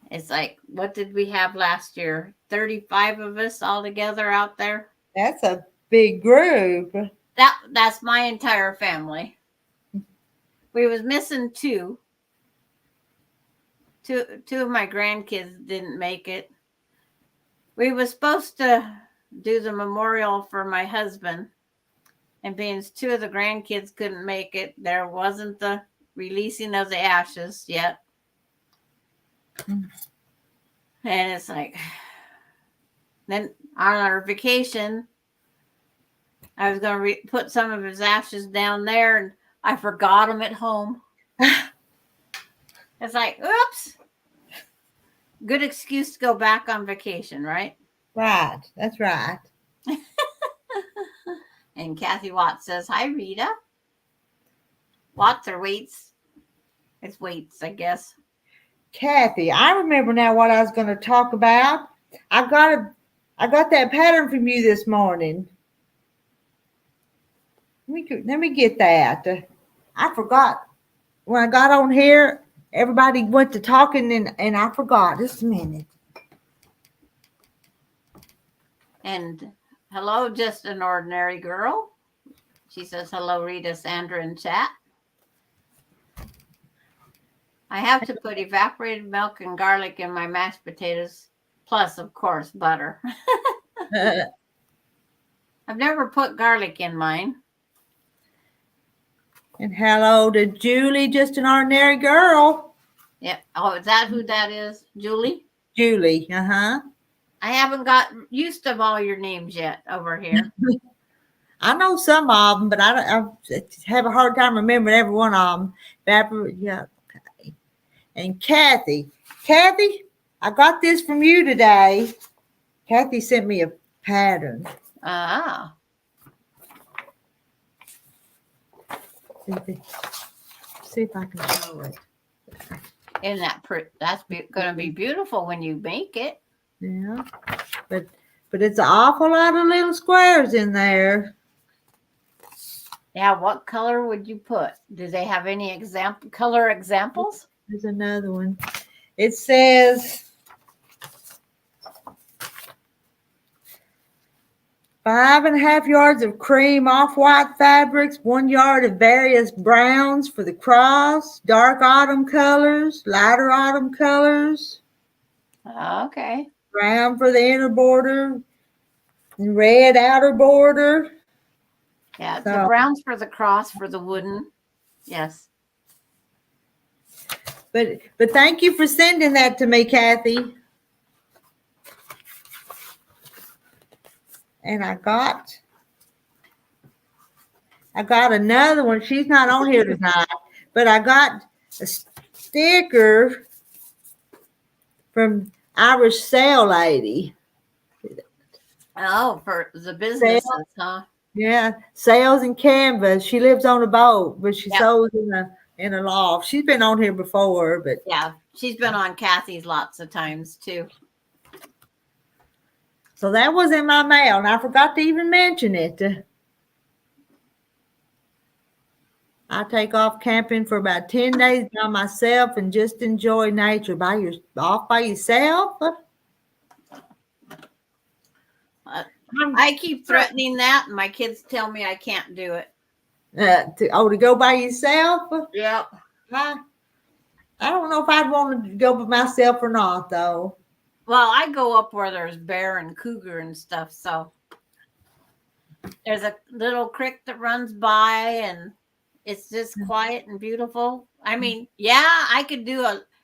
It's like, what did we have last year? 35 of us all together out there. That's a big group. That's my entire family. We was missing two. Two of my grandkids didn't make it. We was supposed to do the memorial for my husband, and being two of the grandkids couldn't make it, there wasn't the releasing of the ashes yet. And it's like, then on our vacation, I was going to put some of his ashes down there, and I forgot them at home. It's like, oops. Good excuse to go back on vacation, right? Right. That's right. And Kathy Watts says, hi, Rita. Watts or Waits? It's Waits, I guess. Kathy, I remember now what I was going to talk about. I got that pattern from you this morning. Let me get that. I forgot. When I got on here, everybody went to talking and I forgot. Just a minute. And hello, just an ordinary girl. She says, hello, Rita, Sandra, in chat. I have to put evaporated milk and garlic in my mashed potatoes, plus, of course, butter. I've never put garlic in mine. And hello to Julie, just an ordinary girl. Yeah. Oh, is that who that is? Julie? Julie, uh-huh. I I haven't got used to all your names yet over here. know some of them, but I have a hard time remembering every one of them. Yeah, okay. And Kathy, I got this from you today. Kathy sent me a pattern. Ah. See if I can show it. Isn't that that's going to be beautiful when you make it. Yeah, but it's an awful lot of little squares in there. Yeah, what color would you put? Do they have any color examples? There's another one. It says 5.5 yards of cream off-white fabrics, 1 yard of various browns for the cross, dark autumn colors, lighter autumn colors, Okay. brown for the inner border, and red outer border. Yeah, So- the browns for the cross for the wooden. Yes. But thank you for sending that to me, Kathy. And I got another one. She's not on here tonight, but I got a sticker from Irish Sale Lady. Oh, for the businesses, huh? Yeah, sales and canvas. She lives on a boat, but she Yep. sews in a loft. She's been on here before, but Yeah, she's been on Kathy's lots of times too. so that was in my mail, and I forgot to even mention it. I take off camping for about 10 days by myself and just enjoy nature off by yourself. I keep threatening that, and my kids tell me I can't do it. To go by yourself? Yeah. I don't know if I'd want to go by myself or not, though. Well, I go up where there's bear and cougar and stuff. So there's a little creek that runs by, and it's just quiet and beautiful. I mean, yeah, I could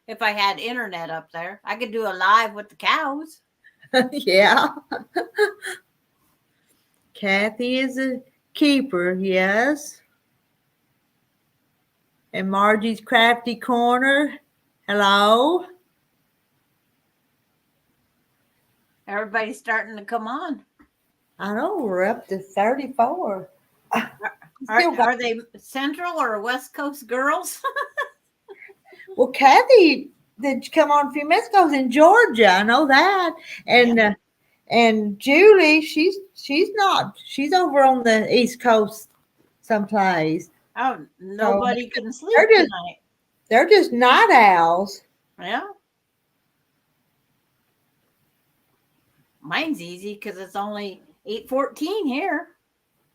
if I had internet up there, I could do a live with the cows. Yeah. Kathy is a keeper, yes. And Margie's Crafty Corner. Hello. Everybody's starting to come on. I know we're up to 34. Are they Central or West Coast girls? Well, Kathy did come on a few minutes ago, is in Georgia. I know that. And Julie, she's not. She's over on the East Coast someplace. Oh, nobody can sleep they're just- tonight. They're just night owls. Yeah. Mine's easy because it's only 8:14 here.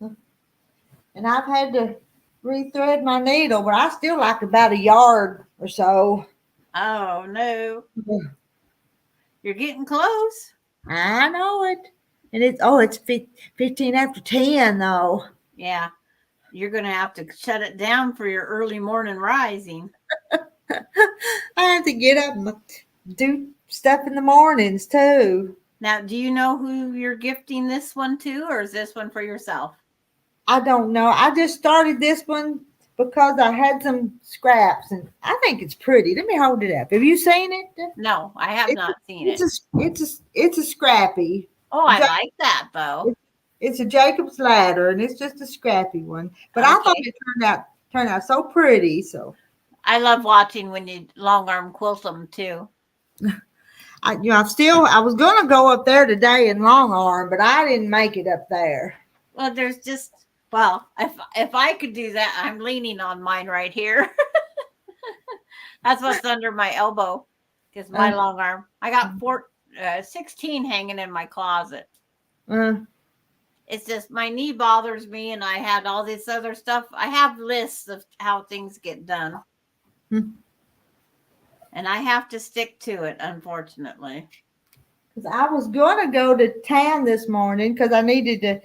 And I've had to rethread my needle, but I still like about a yard or so. Oh no. You're getting close. I know it. And it's 15 after 10 though. Yeah. You're gonna have to shut it down for your early morning rising. I have to get up and do stuff in the mornings too. Now, do you know who you're gifting this one to, or is this one for yourself? I don't know. I just started this one because I had some scraps and I think it's pretty. Let me hold it up. Have you seen it? No, I have not seen it. It's a scrappy. Oh, I like that though. It's a Jacob's ladder and it's just a scrappy one. But I thought it turned out so pretty. So I love watching when you long arm quilt them too. I was gonna go up there today in long arm, but I didn't make it up there. Well, if I could do that, I'm leaning on mine right here. That's what's under my elbow, is my long arm. I got 16 hanging in my closet. It's just my knee bothers me, and I had all this other stuff. I have lists of how things get done. And I have to stick to it, unfortunately. Because I was going to go to town this morning because I needed to.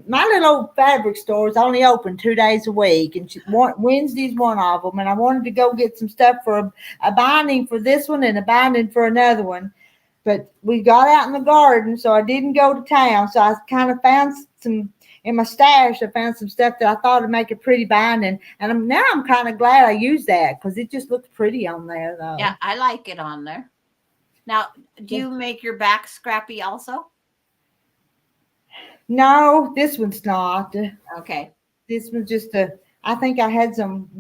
My little old fabric store is only open 2 days a week, and Wednesday's one of them. And I wanted to go get some stuff for a binding for this one and a binding for another one. But we got out in the garden, so I didn't go to town. So I kind of found some in my stash. I found some stuff that I thought would make a pretty binding, and now I'm kind of glad I used that because it just looks pretty on there, though. Yeah, I like it on there. Now, do you make your back scrappy also? No, this one's not. Okay. This one's just I think I had some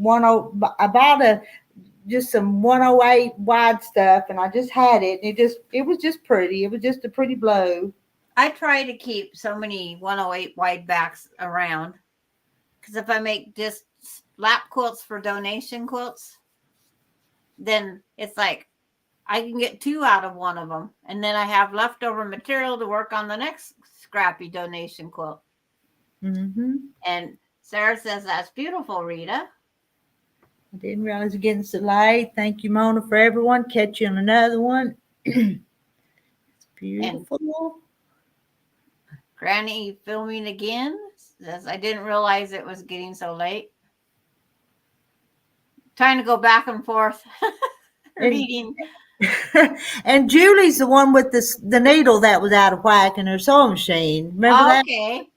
just some 108 wide stuff, and I just had it. And it was just pretty. It was just a pretty blow. I try to keep so many 108 wide backs around, because if I make just lap quilts for donation quilts, then it's like I can get 2 out of one of them, and then I have leftover material to work on the next scrappy donation quilt. And Sarah says, that's beautiful, Rita. I didn't realize it was getting so late. Thank you, Mona, for everyone. Catch you on another one. It's beautiful. And Granny filming again says, I didn't realize it was getting so late. Trying to go back and forth reading. And Julie's the one with the needle that was out of whack in her sewing machine. Remember that? Okay.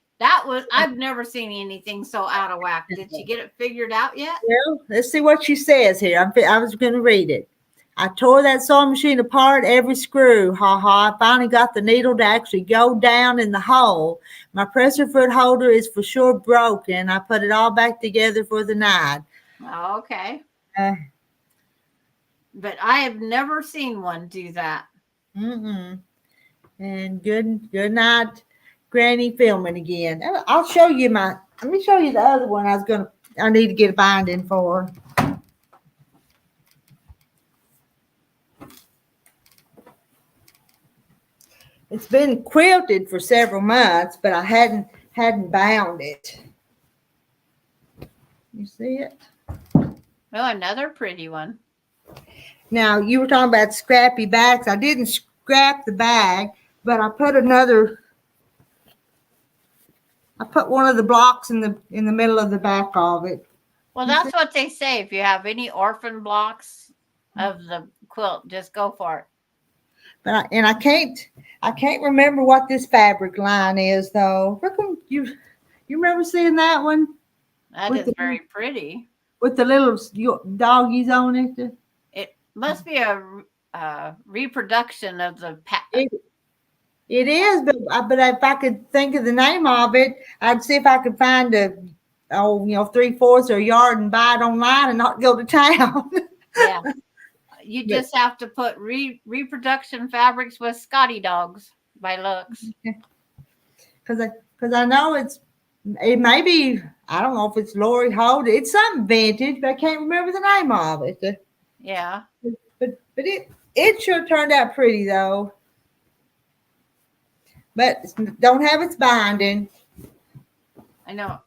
I've never seen anything so out of whack. Did she get it figured out yet? Well, let's see what she says here. I was going to read it. I tore that sewing machine apart, every screw. Ha ha. I finally got the needle to actually go down in the hole. My presser foot holder is for sure broken. I put it all back together for the night. Okay. But I have never seen one do that. And good night, Granny filming again. I'll show you let me show you the other one I need to get a binding for. It's been quilted for several months, but I hadn't bound it. You see it? Oh, another pretty one. Now, you were talking about scrappy bags. I didn't scrap the bag, but I put one of the blocks in the middle of the back of it. Well, that's what they say. If you have any orphan blocks of the quilt, just go for it. But I can't remember what this fabric line is, though. You remember seeing that one? That is very pretty. With the little doggies on it. It must be a reproduction of the It is, but if I could think of the name of it, I'd see if I could find 3/4 or a yard and buy it online and not go to town. Yeah. You But- just have to put reproduction fabrics with Scotty dogs by Lux. Because I know it may be, I don't know if it's Lori Holt. It's something vintage, but I can't remember the name of it. Yeah. But it sure turned out pretty though. But don't have its binding. I know.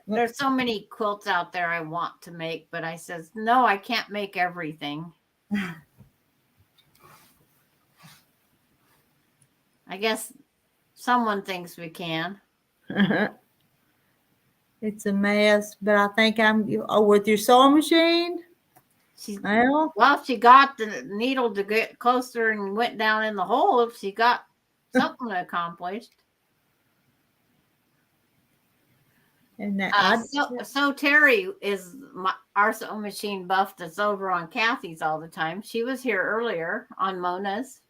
There's so many quilts out there I want to make, but I says, no, I can't make everything. I guess someone thinks we can. It's a mess, but I think with your sewing machine. Well, she got the needle to get closer and went down in the hole. If she got something accomplished. And so Terry is our sewing machine buff that's over on Kathy's all the time. She was here earlier on Mona's.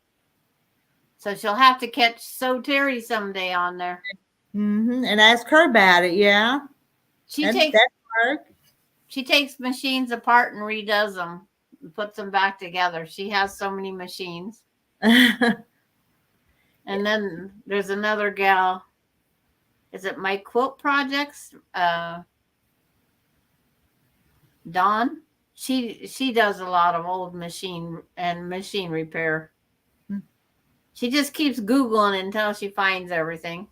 So she'll have to catch So Terry someday on there. And ask her about it, yeah. She takes machines apart and redoes them and puts them back together. She has so many machines. And then there's another gal. Is it My Quilt Projects? Dawn. She does a lot of old machine repair. She just keeps Googling until she finds everything.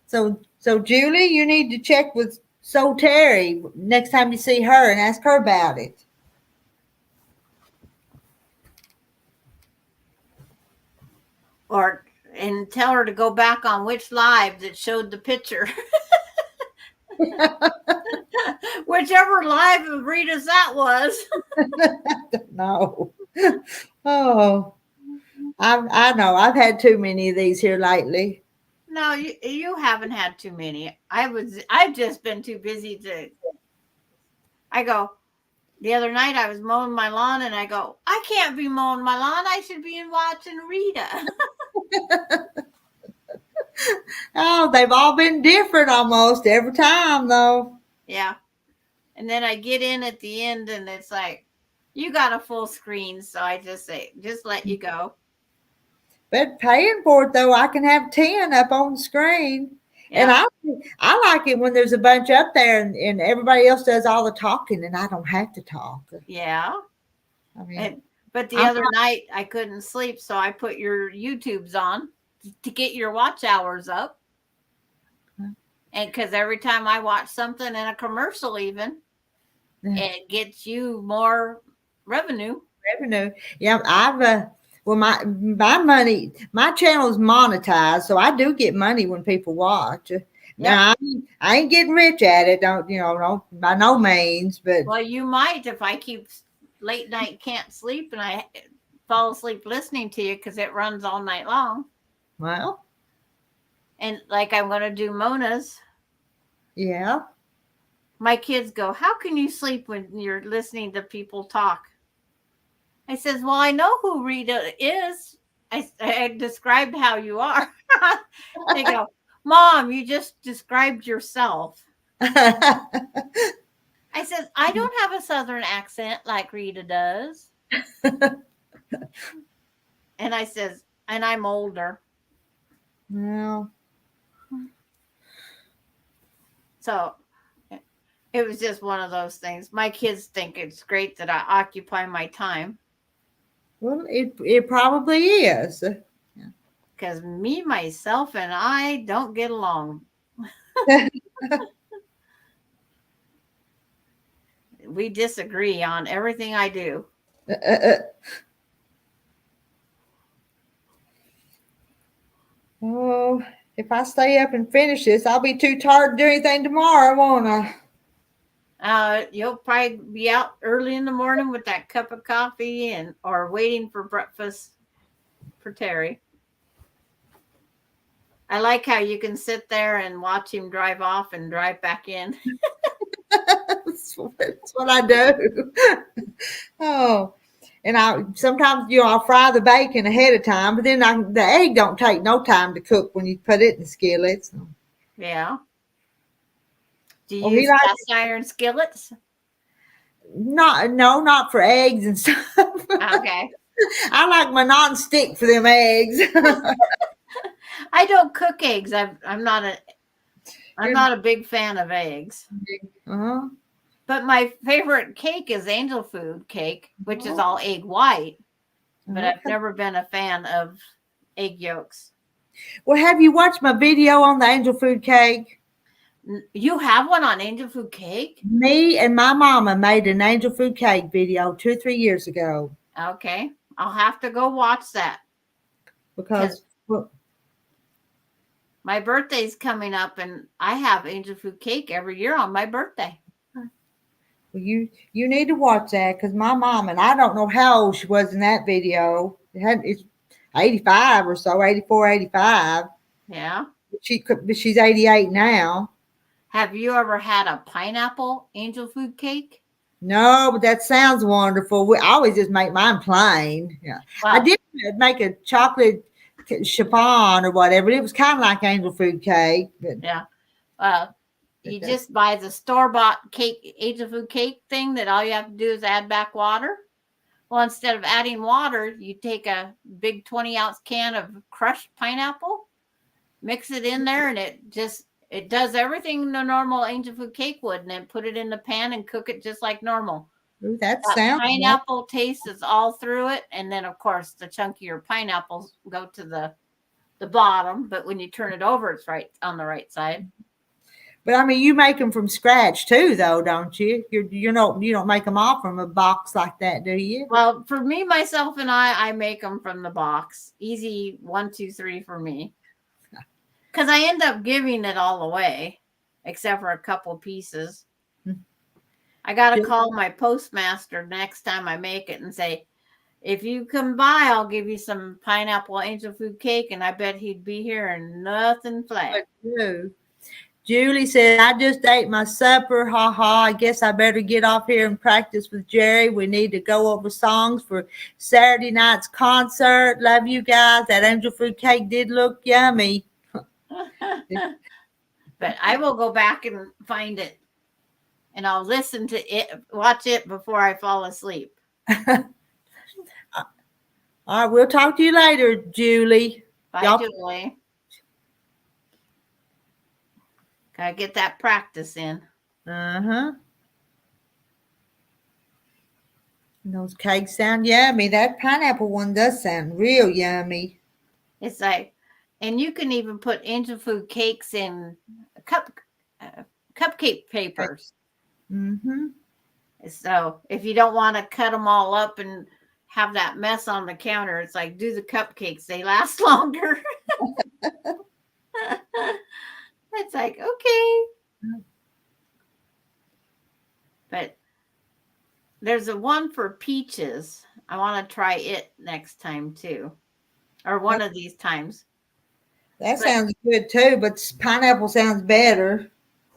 So Julie, you need to check with So Terry next time you see her and ask her about it. And tell her to go back on which live that showed the picture. Whichever live of Rita's that was. No. Oh, I know. I've had too many of these here lately. No, you haven't had too many. I've just been too busy I go, the other night I was mowing my lawn and I go, I can't be mowing my lawn. I should be watching Rita. Oh, they've all been different almost every time though. Yeah. And then I get in at the end and it's like, you got a full screen. So I just say, just let you go. But paying for it though, I can have 10 up on the screen. Yeah. And I like it when there's a bunch up there and everybody else does all the talking and I don't have to talk. Yeah. I mean, but the other night I couldn't sleep, so I put your YouTubes on to get your watch hours up. And because every time I watch something in a commercial even, it gets you more revenue. Yeah, my money, my channel is monetized, so I do get money when people watch. Now I ain't getting rich at it, don't by no means, but well, you might if I keep late night can't sleep and I fall asleep listening to you because it runs all night long. Well, and like I'm going to do Mona's. Yeah. My kids go, how can you sleep when you're listening to people talk? I says, well, I know who Rita is. I described how you are. They go, Mom, you just described yourself. I says, I don't have a Southern accent like Rita does. And I says, and I'm older. Well. So it was just one of those things. My kids think it's great that I occupy my time. Well, it probably is. Because me, myself, and I don't get along. We disagree on everything I do. Oh, if I stay up and finish this, I'll be too tired to do anything tomorrow, won't I? You'll probably be out early in the morning with that cup of coffee or waiting for breakfast for Terry. I like how you can sit there and watch him drive off and drive back in. That's what I do. Oh, And sometimes I'll fry the bacon ahead of time, but then the egg don't take no time to cook when you put it in the skillet. So. Yeah. Do you Oh, he use likes cast iron skillets? not for eggs and stuff. Okay. I like my non-stick for them eggs. I don't cook eggs. I'm not a big fan of eggs. Uh-huh. But my favorite cake is angel food cake, which is all egg white. But I've never been a fan of egg yolks. Well, have you watched my video on the angel food cake? You have one on angel food cake? Me and my mama made an angel food cake video 2 or 3 years ago. Okay. I'll have to go watch that. Because my birthday's coming up and I have angel food cake every year on my birthday. Well, you need to watch that because my mom, and I don't know how old she was in that video. It's 85 or so, 84, 85. Yeah. She's 88 now. Have you ever had a pineapple angel food cake? No, but that sounds wonderful. I always just make mine plain. Yeah. Wow. I did make a chocolate chiffon or whatever. It was kind of like angel food cake. But yeah. You just buy the store-bought cake, angel food cake thing that all you have to do is add back water. Well, instead of adding water, you take a big 20-ounce can of crushed pineapple, mix it in there, and it does everything the normal angel food cake would, and then put it in the pan and cook it just like normal. Ooh, that sounds pineapple taste is all through it, and then of course the chunkier pineapples go to the bottom, but when you turn it over, it's right on the right side. But I mean, you make them from scratch too, though, don't you? You don't make them all from a box like that, do you? Well, for me, myself, and I make them from the box. Easy 1, 2, 3 for me. Because I end up giving it all away, except for a couple pieces. I got to call my postmaster next time I make it and say, if you come by, I'll give you some pineapple angel food cake. And I bet he'd be here and nothing flat. Julie said, I just ate my supper. Ha ha. I guess I better get off here and practice with Jerry. We need to go over songs for Saturday night's concert. Love you guys. That angel food cake did look yummy. But I will go back and find it. And I'll listen to it, watch it before I fall asleep. All right. We'll talk to you later, Julie. Bye, Julie. Gotta get that practice in. Uh-huh. Those cakes sound yummy. That pineapple one does sound real yummy. It's like, and you can even put angel food cakes in cupcake papers. Mm-hmm. So if you don't want to cut them all up and have that mess on the counter, it's like, do the cupcakes. They last longer. It's like, okay. But there's a one for peaches. I want to try it next time too. Or one of these times. That sounds good too, but pineapple sounds better.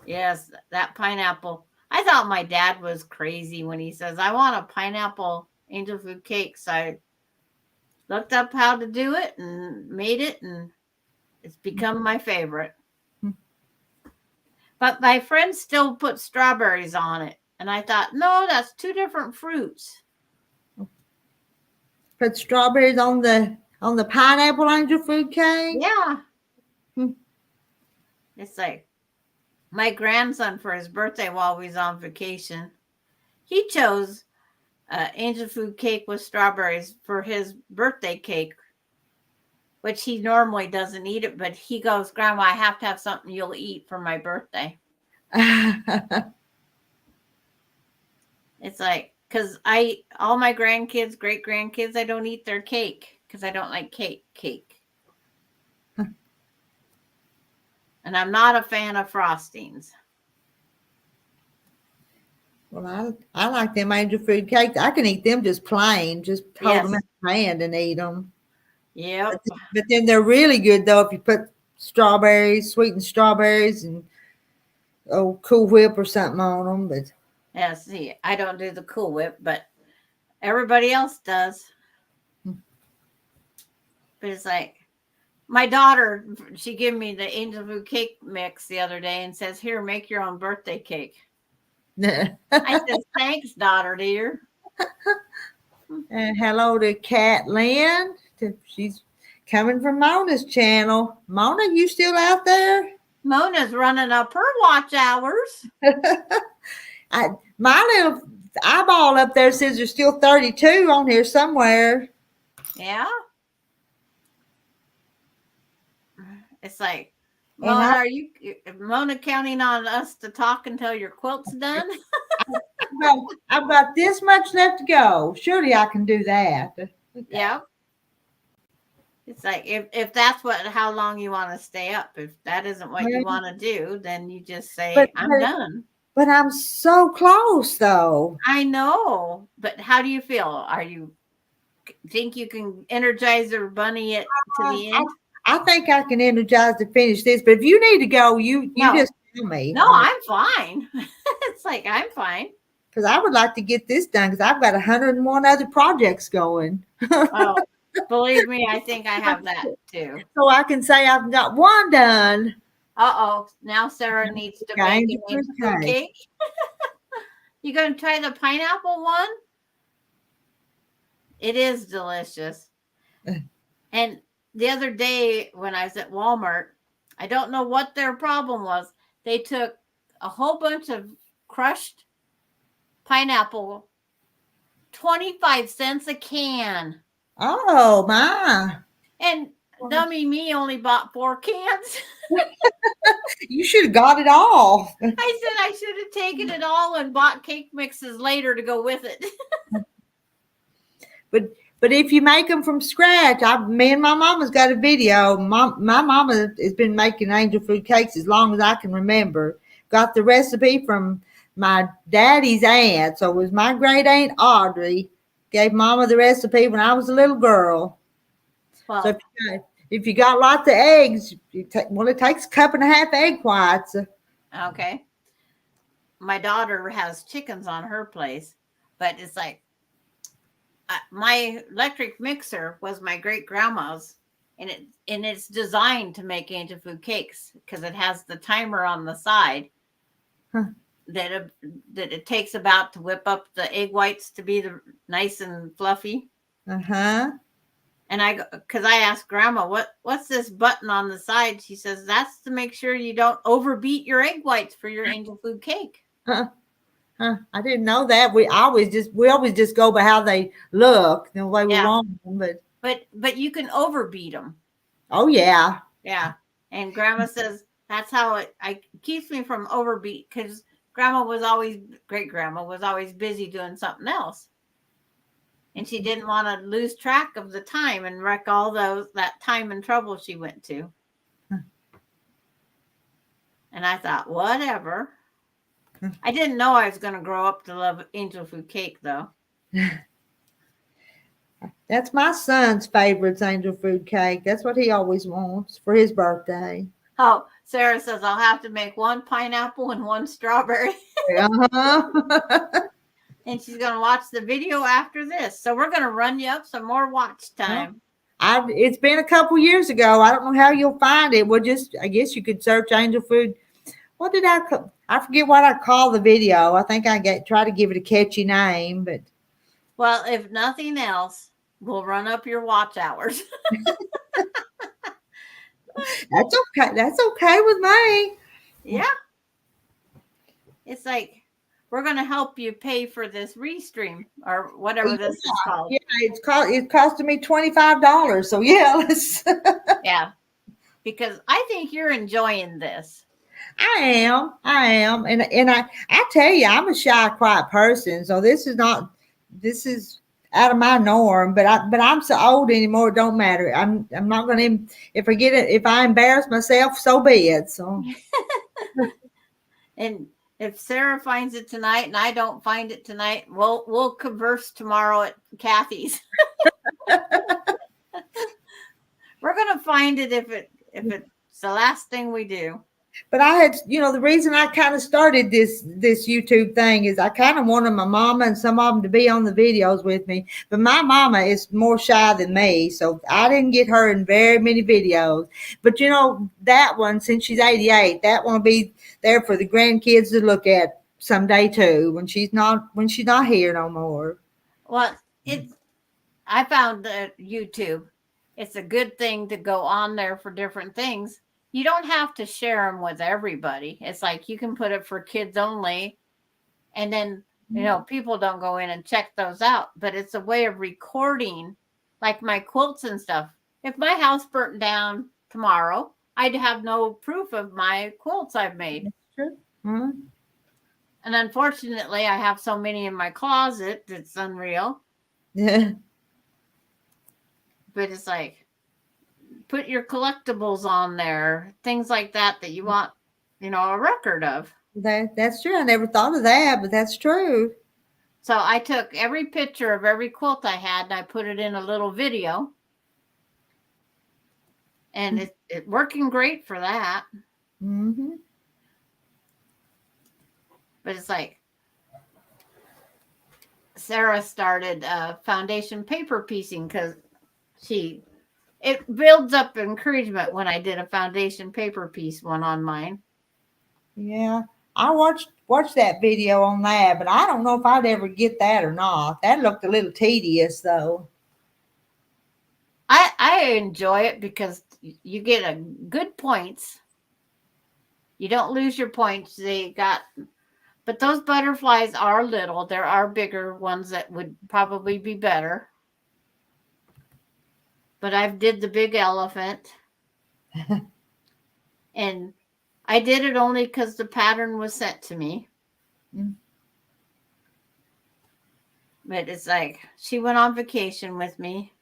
Yes, that pineapple. I thought my dad was crazy when he says, I want a pineapple angel food cake. So I looked up how to do it and made it, and it's become my favorite. But my friends still put strawberries on it. And I thought, no, that's two different fruits. Put strawberries on the pineapple angel food cake? Yeah. It's like my grandson for his birthday while we was on vacation. He chose angel food cake with strawberries for his birthday cake, which he normally doesn't eat it, but he goes, Grandma, I have to have something you'll eat for my birthday. It's like, because all my grandkids, great grandkids, I don't eat their cake because I don't like cake. And I'm not a fan of frostings. Well, I like them angel food cakes. I can eat them just plain, just hold them in my hand and eat them. Yep. But then they're really good, though, if you put strawberries, sweetened strawberries, and Cool Whip or something on them. But yeah, see, I don't do the Cool Whip, but Everybody else does. But it's like, my daughter, she gave me the angel food cake mix the other day and says, here, make your own birthday cake. I said, thanks, daughter dear. And hello to Kat Lynn. She's coming from Mona's channel. Mona, you still out there? Mona's running up her watch hours. My little eyeball up there says there's still 32 on here somewhere. Yeah. It's like, Mona, are you Mona counting on us to talk until your quilt's done? I've got this much left to go. Surely I can do that. Yeah. It's like if that's how long you want to stay up. If that isn't what you want to do, then you just say, I'm done. But I'm so close though. I know. But how do you feel? Are you think you can energize or bunny it to the end? I think I can energize to finish this, but if you need to go, you just tell me. No, I'm fine. It's like I'm fine. Because I would like to get this done because I've got 101 other projects going. Oh, believe me, I think I have that too. So I can say I've got one done. Uh-oh. Now Sarah needs to make an angel food cake. You going to try the pineapple one? It is delicious. And the other day when I was at Walmart, I don't know what their problem was. They took a whole bunch of crushed pineapple, 25 cents a can. Oh, my. And dummy me only bought 4 cans. You should have got it all. I said I should have taken it all and bought cake mixes later to go with it. But if you make them from scratch, me and my mama's got a video. My mama has been making angel food cakes as long as I can remember. Got the recipe from my daddy's aunt. So it was my great aunt Audrey gave mama the recipe when I was a little girl. Well, So if you got lots of eggs, it takes a cup and a half egg whites. okay. My daughter has chickens on her place, but it's like, my electric mixer was my great grandma's, and it's designed to make angel food cakes because it has the timer on the side that it takes about to whip up the egg whites to be nice and fluffy. Uh-huh. And because I asked Grandma, what's this button on the side? She says that's to make sure you don't overbeat your egg whites for your angel food cake. I didn't know that. We always just go by how they look, the way we want them. But you can overbeat them. Oh yeah. Yeah. And Grandma says that's how it keeps me from overbeat because great grandma was always busy doing something else. And she didn't want to lose track of the time and wreck all that time and trouble she went to. And I thought, whatever. I didn't know I was going to grow up to love angel food cake, though. That's my son's favorite angel food cake. That's what he always wants for his birthday. Oh, Sarah says I'll have to make 1 pineapple and 1 strawberry. Uh-huh. And she's going to watch the video after this. So we're going to run you up some more watch time. It's been a couple years ago. I don't know how you'll find it. I guess you could search angel food. What did I forget what I call the video. I think try to give it a catchy name, but. Well, if nothing else, we'll run up your watch hours. That's okay. That's okay with me. Yeah. It's like, we're going to help you pay for this restream or whatever this is called. Yeah, it's costing me $25. So yeah, let's. Yeah. Because I think you're enjoying this. I am. And I tell you, I'm a shy, quiet person. So this is out of my norm, but I'm so old anymore. It don't matter. I'm not going to, if I embarrass myself, so be it. So. And if Sarah finds it tonight and I don't find it tonight, we'll converse tomorrow at Kathy's. We're going to find it if it's the last thing we do. But I had, the reason I kind of started this YouTube thing is I kind of wanted my mama and some of them to be on the videos with me. But my mama is more shy than me, so I didn't get her in very many videos. But that one, since she's 88, that one will be there for the grandkids to look at someday too when she's not here no more. Well, I found that YouTube, it's a good thing to go on there for different things. You don't have to share them with everybody. It's like you can put it for kids only, and then people don't go in and check those out. But it's a way of recording, like my quilts and stuff. If my house burnt down tomorrow, I'd have no proof of my quilts I've made. Sure. Mm-hmm. And unfortunately, I have so many in my closet that's unreal. Yeah. But it's like, put your collectibles on there, things like that you want, a record of. That's true. I never thought of that, but that's true. So I took every picture of every quilt I had and I put it in a little video. And it's working great for that. Mm-hmm. But it's like, Sarah started foundation paper piecing because it builds up encouragement when I did a foundation paper piece one on mine. Yeah, I watched that video on that, but I don't know if I'd ever get that or not. That looked a little tedious, though. I enjoy it because you get a good points. You don't lose your points. But those butterflies are little. There are bigger ones that would probably be better. But I've did the big elephant. And I did it only because the pattern was sent to me. Mm. But it's like, she went on vacation with me.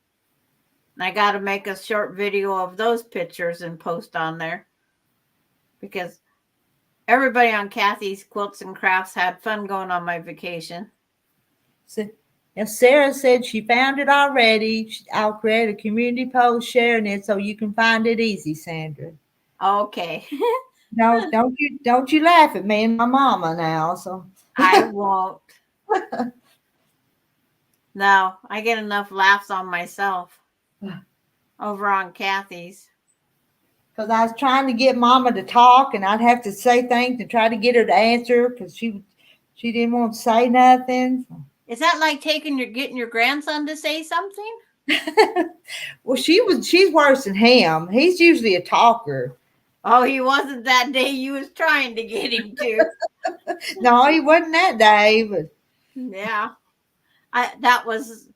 And I got to make a short video of those pictures and post on there. Because everybody on Kathy's Quilts and Crafts had fun going on my vacation. So, if Sarah said she found it already, I'll create a community post sharing it so you can find it easy, Sandra. Okay. No, don't you laugh at me and my mama now. So I won't. No, I get enough laughs on myself over on Kathy's. because I was trying to get Mama to talk, and I'd have to say things to try to get her to answer because she didn't want to say nothing. Is that like getting your grandson to say something? Well, she's worse than him. He's usually a talker. Oh, he wasn't that day you was trying to get him to. No, he wasn't that day, but Yeah. That was,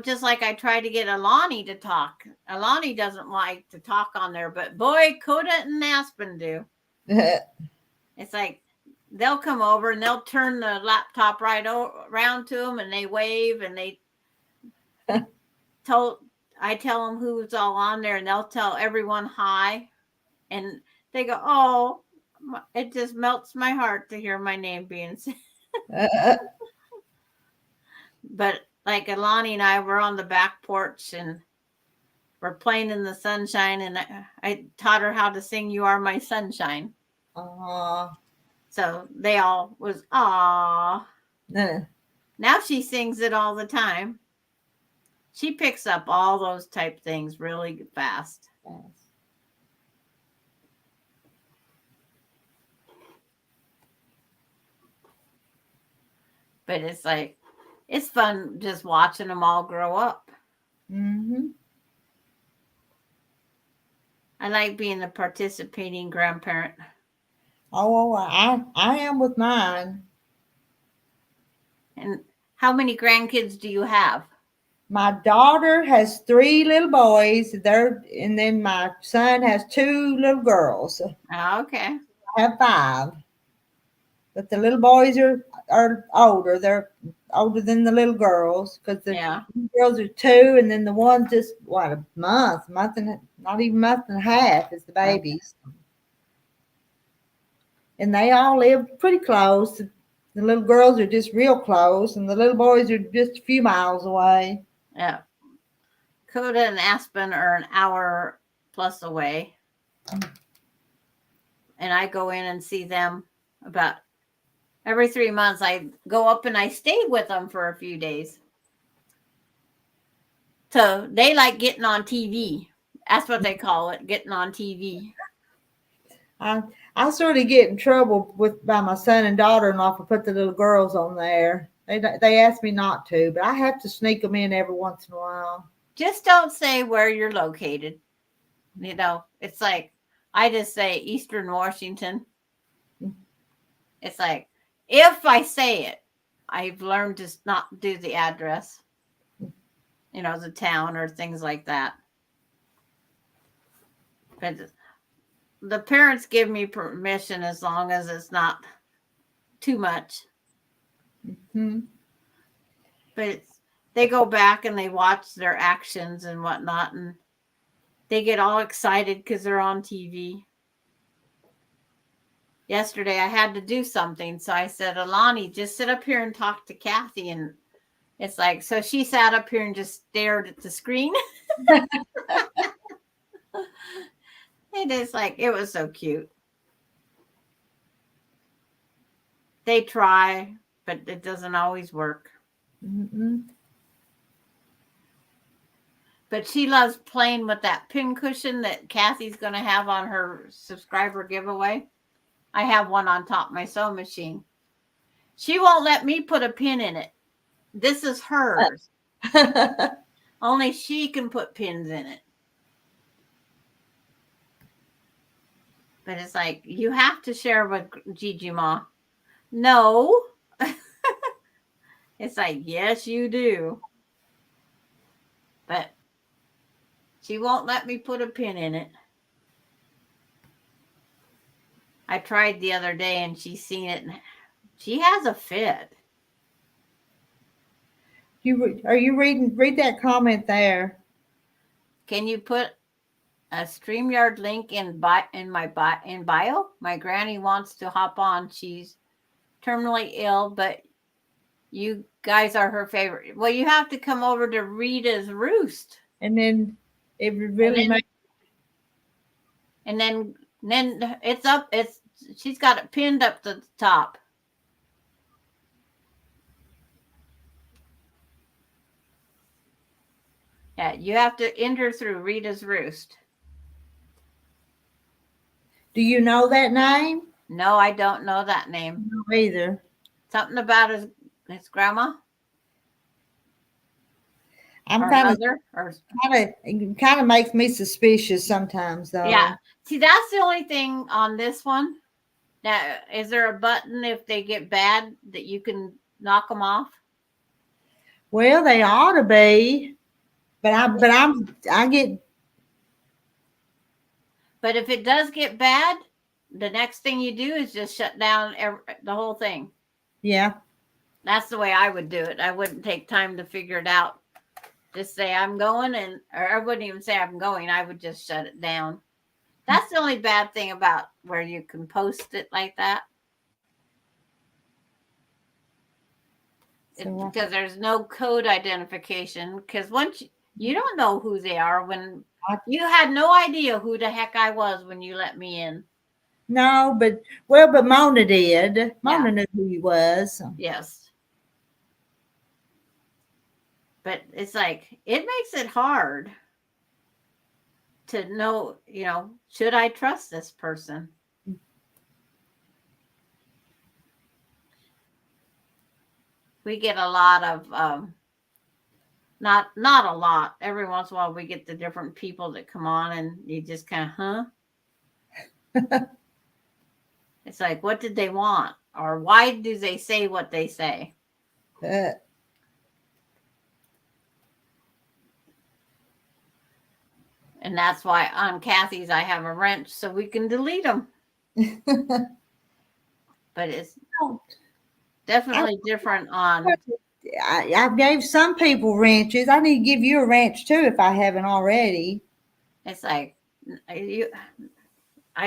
just like I tried to get Alani to talk. Alani doesn't like to talk on there, but boy, Coda and Aspen do. It's like they'll come over and they'll turn the laptop right around to them and they wave and I tell them who's all on there and they'll tell everyone hi. And they go, oh, it just melts my heart to hear my name being said. But like Alani and I were on the back porch and we're playing in the sunshine and I taught her how to sing You Are My Sunshine. So they all was, aw. Now she sings it all the time. She picks up all those type things really fast. But it's like, it's fun just watching them all grow up. Mm-hmm. I like being a participating grandparent. Oh, I am with mine. And how many grandkids do you have? My daughter has 3 little boys. And then my son has 2 little girls. Okay. I have 5. But the little boys are older. They're older than the little girls because the girls are 2, and then the one's just a month and not even a month and a half is the babies. And they all live pretty close. The little girls are just real close, and the little boys are just a few miles away. Yeah. Coda and Aspen are an hour plus away. and I go in and see them about every 3 months. I go up and I stay with them for a few days. So they like getting on TV. That's what they call it, getting on TV. I sort of get in trouble by my son and daughter-in-law for put the little girls on there. They ask me not to, but I have to sneak them in every once in a while. Just don't say where you're located. You know, it's like I just say Eastern Washington. It's like if I say it, I've learned to not do the address. You know, the town or things like that. But the parents give me permission as long as it's not too much. Mm-hmm. But they go back and they watch their actions and whatnot, and they get all excited because they're on TV. Yesterday, I had to do something, so I said, Alani, just sit up here and talk to Kathy. And it's like, so she sat up here and just stared at the screen. It is like, it was so cute. They try, but it doesn't always work. Mm-hmm. But she loves playing with that pin cushion that Kathy's going to have on her subscriber giveaway. I have one on top of my sewing machine. She won't let me put a pin in it. This is hers. Only she can put pins in it. But it's like, you have to share with Gigi Ma. No. It's like, yes, you do. But she won't let me put a pin in it. I tried the other day and she's seen it. And she has a fit. Read that comment there. Can you put a StreamYard link in bio? My granny wants to hop on. She's terminally ill, but you guys are her favorite. Well, you have to come over to Rita's Roost. And then it really makes. And then it's up. She's got it pinned up to the top. Yeah, you have to enter through Rita's Roost. Do you know that name? No, I don't know that name. No, either. Something about his grandma. I'm or kind of mother, or it kind of makes me suspicious sometimes, though. yeah. See, that's the only thing on this one. Now, is there a button if they get bad that you can knock them off? Well, they ought to be, but I get. But if it does get bad, the next thing you do is just shut down the whole thing. Yeah. That's the way I would do it. I wouldn't take time to figure it out. Just say I'm going, or I wouldn't even say I'm going. I would just shut it down. That's the only bad thing about where you can post it like that. Because there's no code identification. Because once you don't know who they are, when you had no idea who the heck I was when you let me in. No, but Mona did. Mona knew who he was. Yes. But it's like, it makes it hard to know, should I trust this person? We get a lot of, not a lot. Every once in a while we get the different people that come on and you just kind of, huh? It's like, what did they want? Or why do they say what they say? And that's why on Kathy's I have a wrench so we can delete them. But it's definitely different on. I gave some people wrenches. I need to give you a wrench too if I haven't already. It's like, I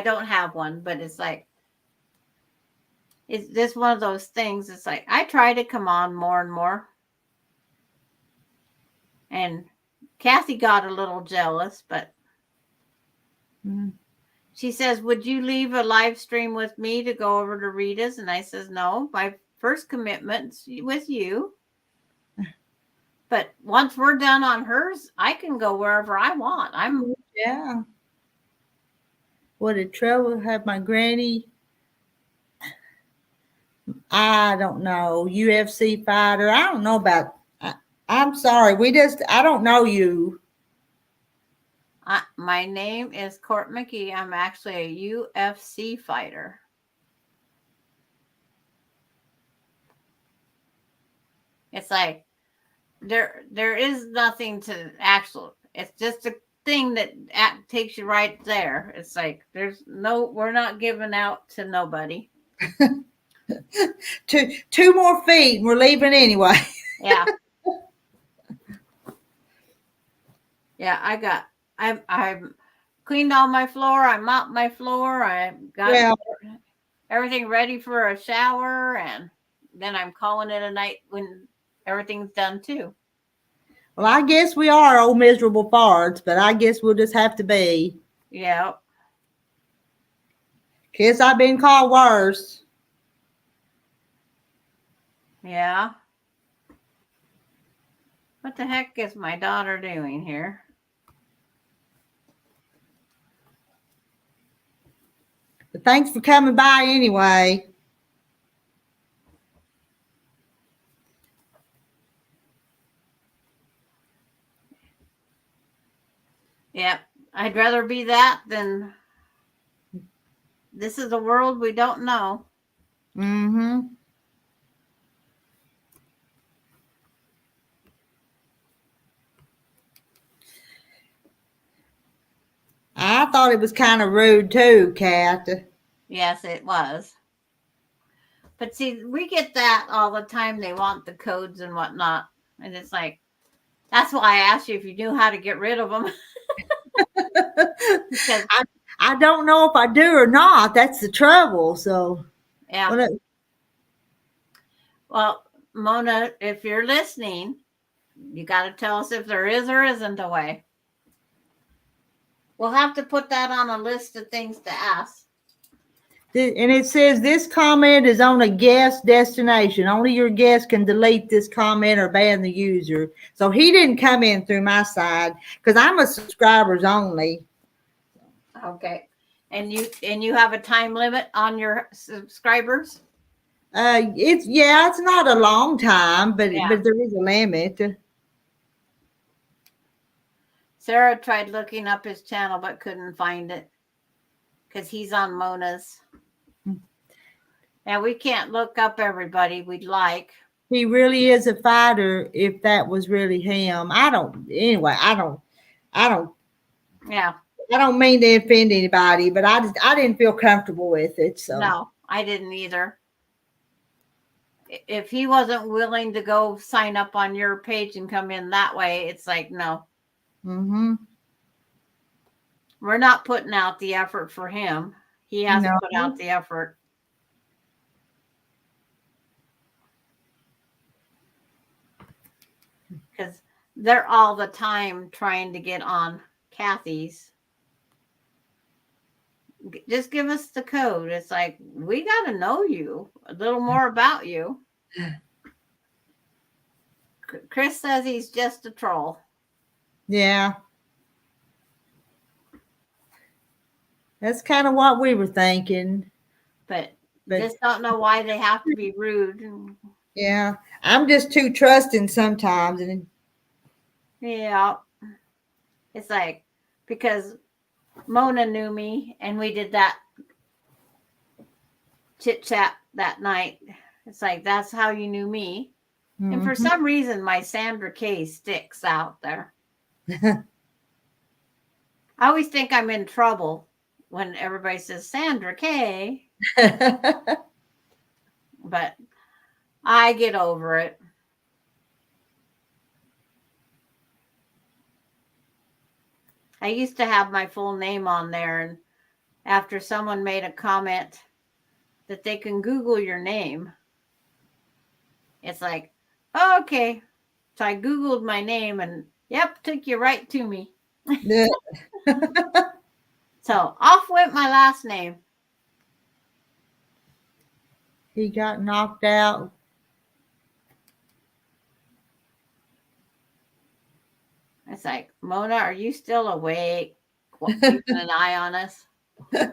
don't have one, but it's like, it's just one of those things. It's like, I try to come on more and more. And Kathy got a little jealous, but she says, would you leave a live stream with me to go over to Rita's? And I says, no, my first commitment's with you. But once we're done on hers, I can go wherever I want. Yeah. What a trouble. Have my granny. I don't know. UFC fighter. I don't know about. I'm sorry. I don't know you. My name is Court McGee. I'm actually a UFC fighter. It's like there is nothing to actual. It's just a thing that takes you right there. It's like we're not giving out to nobody. Two more feet and we're leaving anyway. Yeah. Yeah, I've cleaned all my floor. I mopped my floor. I got everything ready for a shower, and then I'm calling it a night when everything's done too. Well, I guess we are old miserable farts, but I guess we'll just have to be. Yeah. Guess I've been called worse. Yeah. What the heck is my daughter doing here? But thanks for coming by anyway. Yep. I'd rather be that than this is a world we don't know. Mm-hmm. I thought it was kind of rude too, Kat. Yes, it was. But see, we get that all the time. They want the codes and whatnot. And it's like, that's why I asked you if you knew how to get rid of them. Because, I don't know if I do or not. That's the trouble. So, yeah. Well, Mona, if you're listening, you got to tell us if there is or isn't a way. We'll have to put that on a list of things to ask. And it says this comment is on a guest destination. Only your guest can delete this comment or ban the user. So he didn't come in through my side because I'm a subscribers only. Okay. And you have a time limit on your subscribers? It's not a long time, but there is a limit. Sarah tried looking up his channel but couldn't find it because he's on Mona's. And we can't look up everybody we'd like. He really is a fighter if that was really him. I don't Yeah. I don't mean to offend anybody, but I didn't feel comfortable with it. So no, I didn't either. If he wasn't willing to go sign up on your page and come in that way, it's like, no. Mm-hmm. We're not putting out the effort for him. He hasn't put out the effort. Because they're all the time trying to get on Kathy's. Just give us the code. It's like, we got to know you, a little more about you. Chris says he's just a troll. Yeah. That's kind of what we were thinking. But just don't know why they have to be rude. Yeah. I'm just too trusting sometimes. And yeah. It's like, because Mona knew me and we did that chit chat that night. It's like, that's how you knew me. Mm-hmm. And for some reason, my Sandra K sticks out there. I always think I'm in trouble when everybody says Sandra K. But I get over it. I used to have my full name on there, and after someone made a comment that they can Google your name, it's like, oh, okay. So I Googled my name and yep, took you right to me. So So off went my last name. He got knocked out. It's like, Mona, are you still awake? Keeping an eye on us. In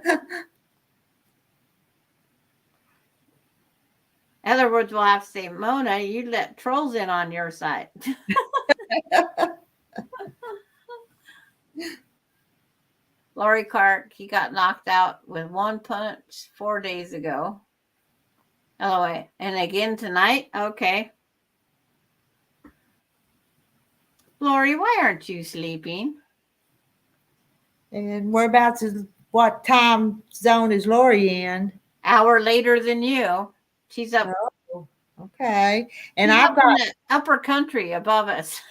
other words, we'll have to say, Mona, you let trolls in on your side. Lori Clark, he got knocked out with one punch 4 days ago. Oh, wait. And again tonight? Okay. Lori, why aren't you sleeping? And whereabouts is what time zone is Lori in? Hour later than you. She's up. Oh, okay. And she's I've up got in the upper country above us.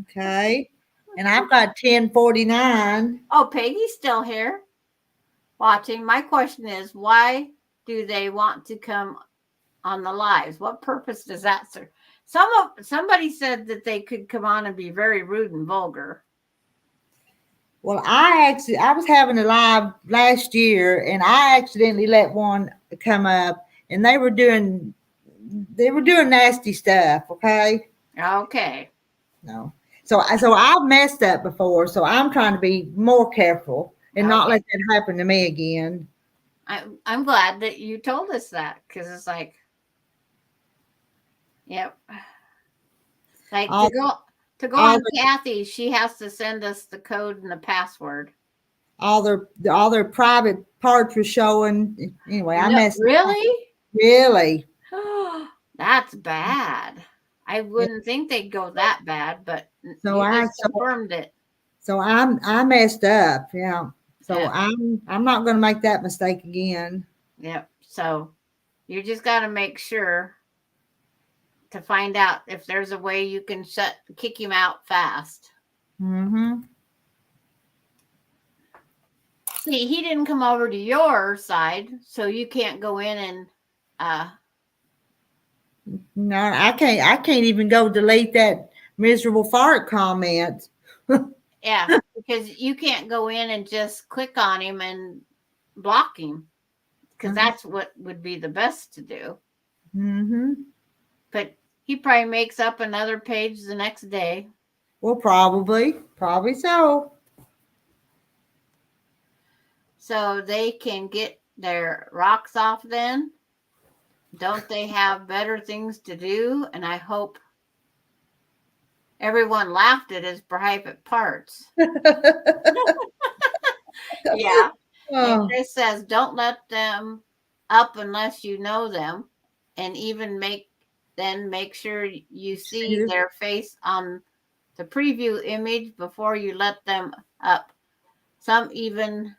okay. And I've got 10:49. Oh, Peggy's still here watching. My question is, why do they want to come on the lives? What purpose does that serve? Somebody said that they could come on and be very rude and vulgar. Well, I was having a live last year, and I accidentally let one come up, and they were doing nasty stuff. Okay. Okay. No. So I've messed up before, so I'm trying to be more careful and not let that happen to me again. I'm glad that you told us that, because it's like, yep. Like to go on Kathy, she has to send us the code and the password. All their private parts were showing. Anyway, I messed really? up. Really? That's bad. I wouldn't think they'd go that bad, but so you just confirmed it. So I messed up. Yeah. So yeah. I'm not going to make that mistake again. Yep. So you just got to make sure to find out if there's a way you can kick him out fast. Mm-hmm. See, he didn't come over to your side, so you can't go in and no, I can't even go delete that miserable fart comment. Yeah, because you can't go in and just click on him and block him, because that's what would be the best to do. Mm-hmm. But he probably makes up another page the next day. Well, probably so. So they can get their rocks off then? Don't they have better things to do? And I hope everyone laughed at his private parts. Yeah. Oh. And Chris says, don't let them up unless you know them. And even make sure you see their face on the preview image before you let them up. Some even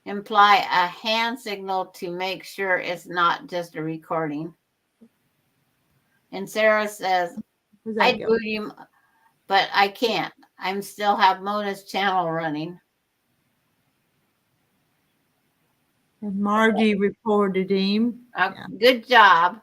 imply a hand signal to make sure it's not just a recording. And Sarah says, I'd boot him, but I can't. I still have Mona's channel running. And Margie reported him. Yeah. Good job.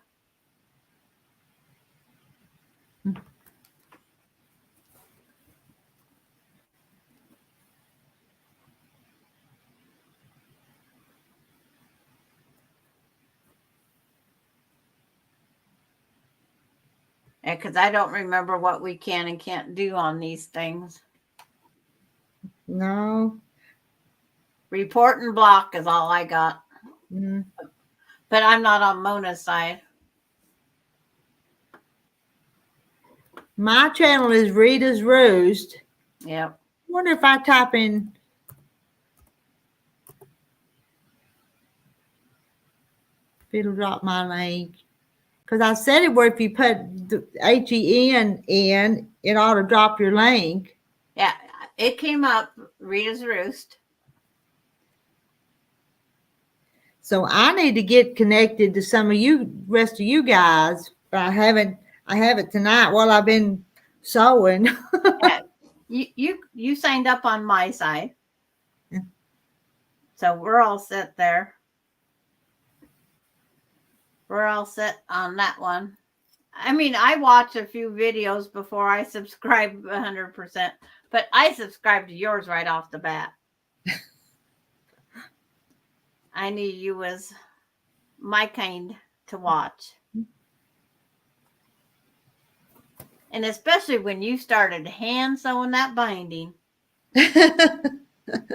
Yeah, because I don't remember what we can and can't do on these things. No. Report and block is all I got. Mm. But I'm not on Mona's side. My channel is Rita's Roost. Yep. I wonder if I type in if it'll drop my link. Because I said it where if you put the HEN in, it ought to drop your link. Yeah, it came up, Rita's Roost. So I need to get connected to some of you, rest of you guys. But I have it tonight while I've been sewing. Yeah, you signed up on my side. Yeah. So we're all set there. We're all set on that one. I mean, I watch a few videos before I subscribe 100%, but I subscribe to yours right off the bat. I knew you was my kind to watch. And especially when you started hand sewing that binding. There's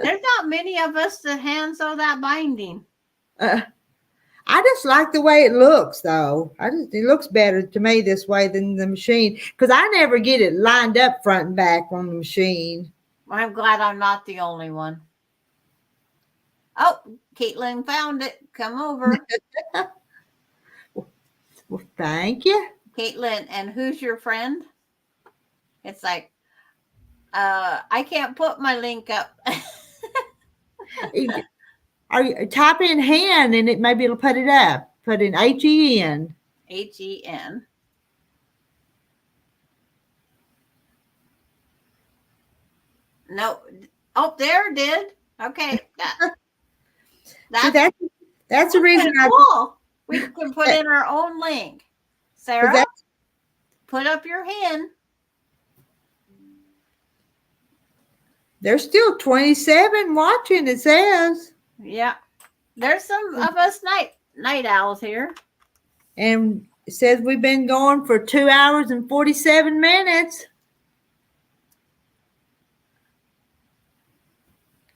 not many of us that hand sew that binding. I just like the way it looks, though. It looks better to me this way than the machine, because I never get it lined up front and back on the machine. I'm glad I'm not the only one. Oh, Caitlin found it. Come over. Well, thank you. Caitlin, and who's your friend? It's like, I can't put my link up. Are you type in hand and maybe it'll put it up. Put in HEN. HEN. No. Oh, there it did. Okay. That's the reason cool. We can put in our own link. Sarah, put up your hand. There's still 27 watching, it says. Yeah. There's some of us night owls here. And it says we've been going for 2 hours and 47 minutes.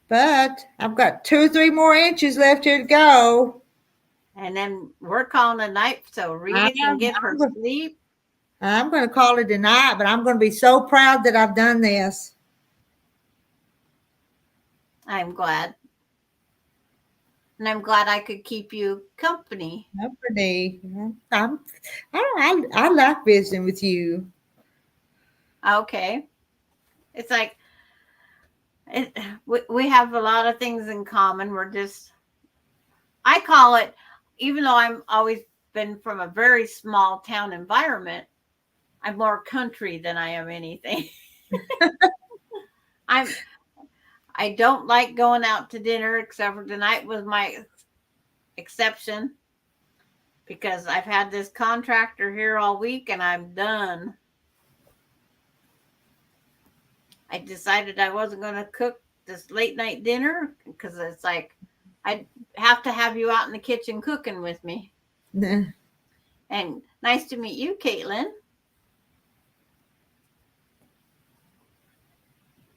But I've got 2 or 3 more inches left here to go. And then we're calling a night so Rita can get her sleep. I'm going to call it a night, but I'm going to be so proud that I've done this. I'm glad. And I'm glad I could keep you company. Company. I like visiting with you. Okay. It's like we have a lot of things in common. I call it, even though I'm always been from a very small town environment, I'm more country than I am anything. I don't like going out to dinner, except for tonight was my exception, because I've had this contractor here all week and I'm done. I decided I wasn't going to cook this late night dinner because it's like I have to have you out in the kitchen cooking with me. Nah. And nice to meet you, Caitlin.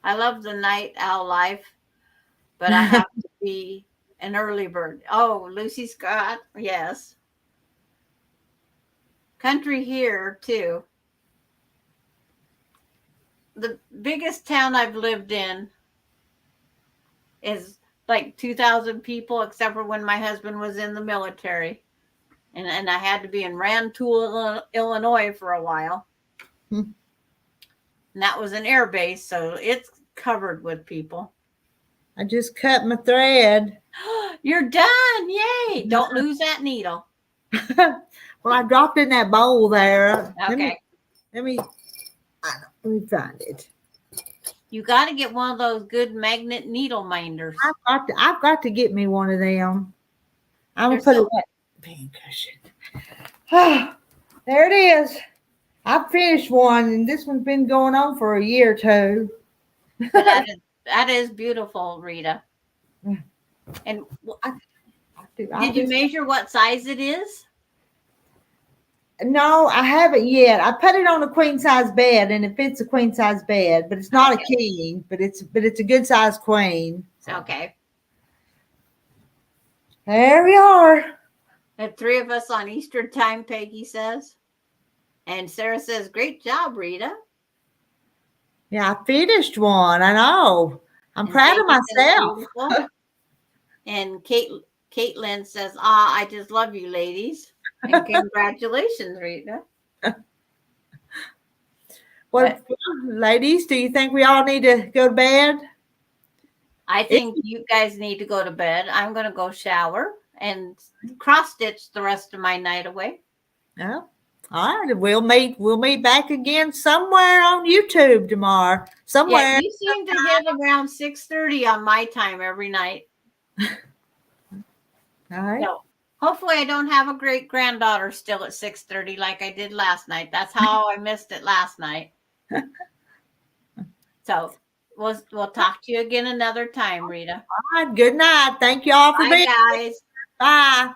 I love the night owl life, but I have to be an early bird. Oh, Lucy Scott, yes. Country here, too. The biggest town I've lived in is like 2,000 people, except for when my husband was in the military. And I had to be in Rantoul, Illinois for a while. And that was an air base, so it's covered with people. I just cut my thread. You're done. Yay. Don't lose that needle. Well, I dropped in that bowl there. Okay. Let me find it. You got to get one of those good magnet needle minders. I've got to get me one of them. I'm going to put it in pincushion. There it is. I finished one, and this one's been going on for a year or two. That is beautiful, Rita. And did you measure what size it is? No, I haven't yet. I put it on a queen size bed, and it fits a queen size bed, but it's not a king. But it's a good size queen. So. Okay. There we are. The 3 of us on Eastern time, Peggy says. And Sarah says, "Great job, Rita." Yeah, I finished one. I know. I'm proud of myself. And Caitlin says, "I just love you, ladies." And congratulations, Rita. Well, ladies, do you think we all need to go to bed? I think you guys need to go to bed. I'm going to go shower and cross stitch the rest of my night away. Oh, all right. We'll meet back again somewhere on YouTube tomorrow. Somewhere. Yeah, you seem to hit around 6:30 on my time every night. All right. So hopefully I don't have a great granddaughter still at 6:30 like I did last night. That's how I missed it last night. So We'll talk to you again another time, Rita. All right. Good night. Thank you all for Bye, being. guys. Bye.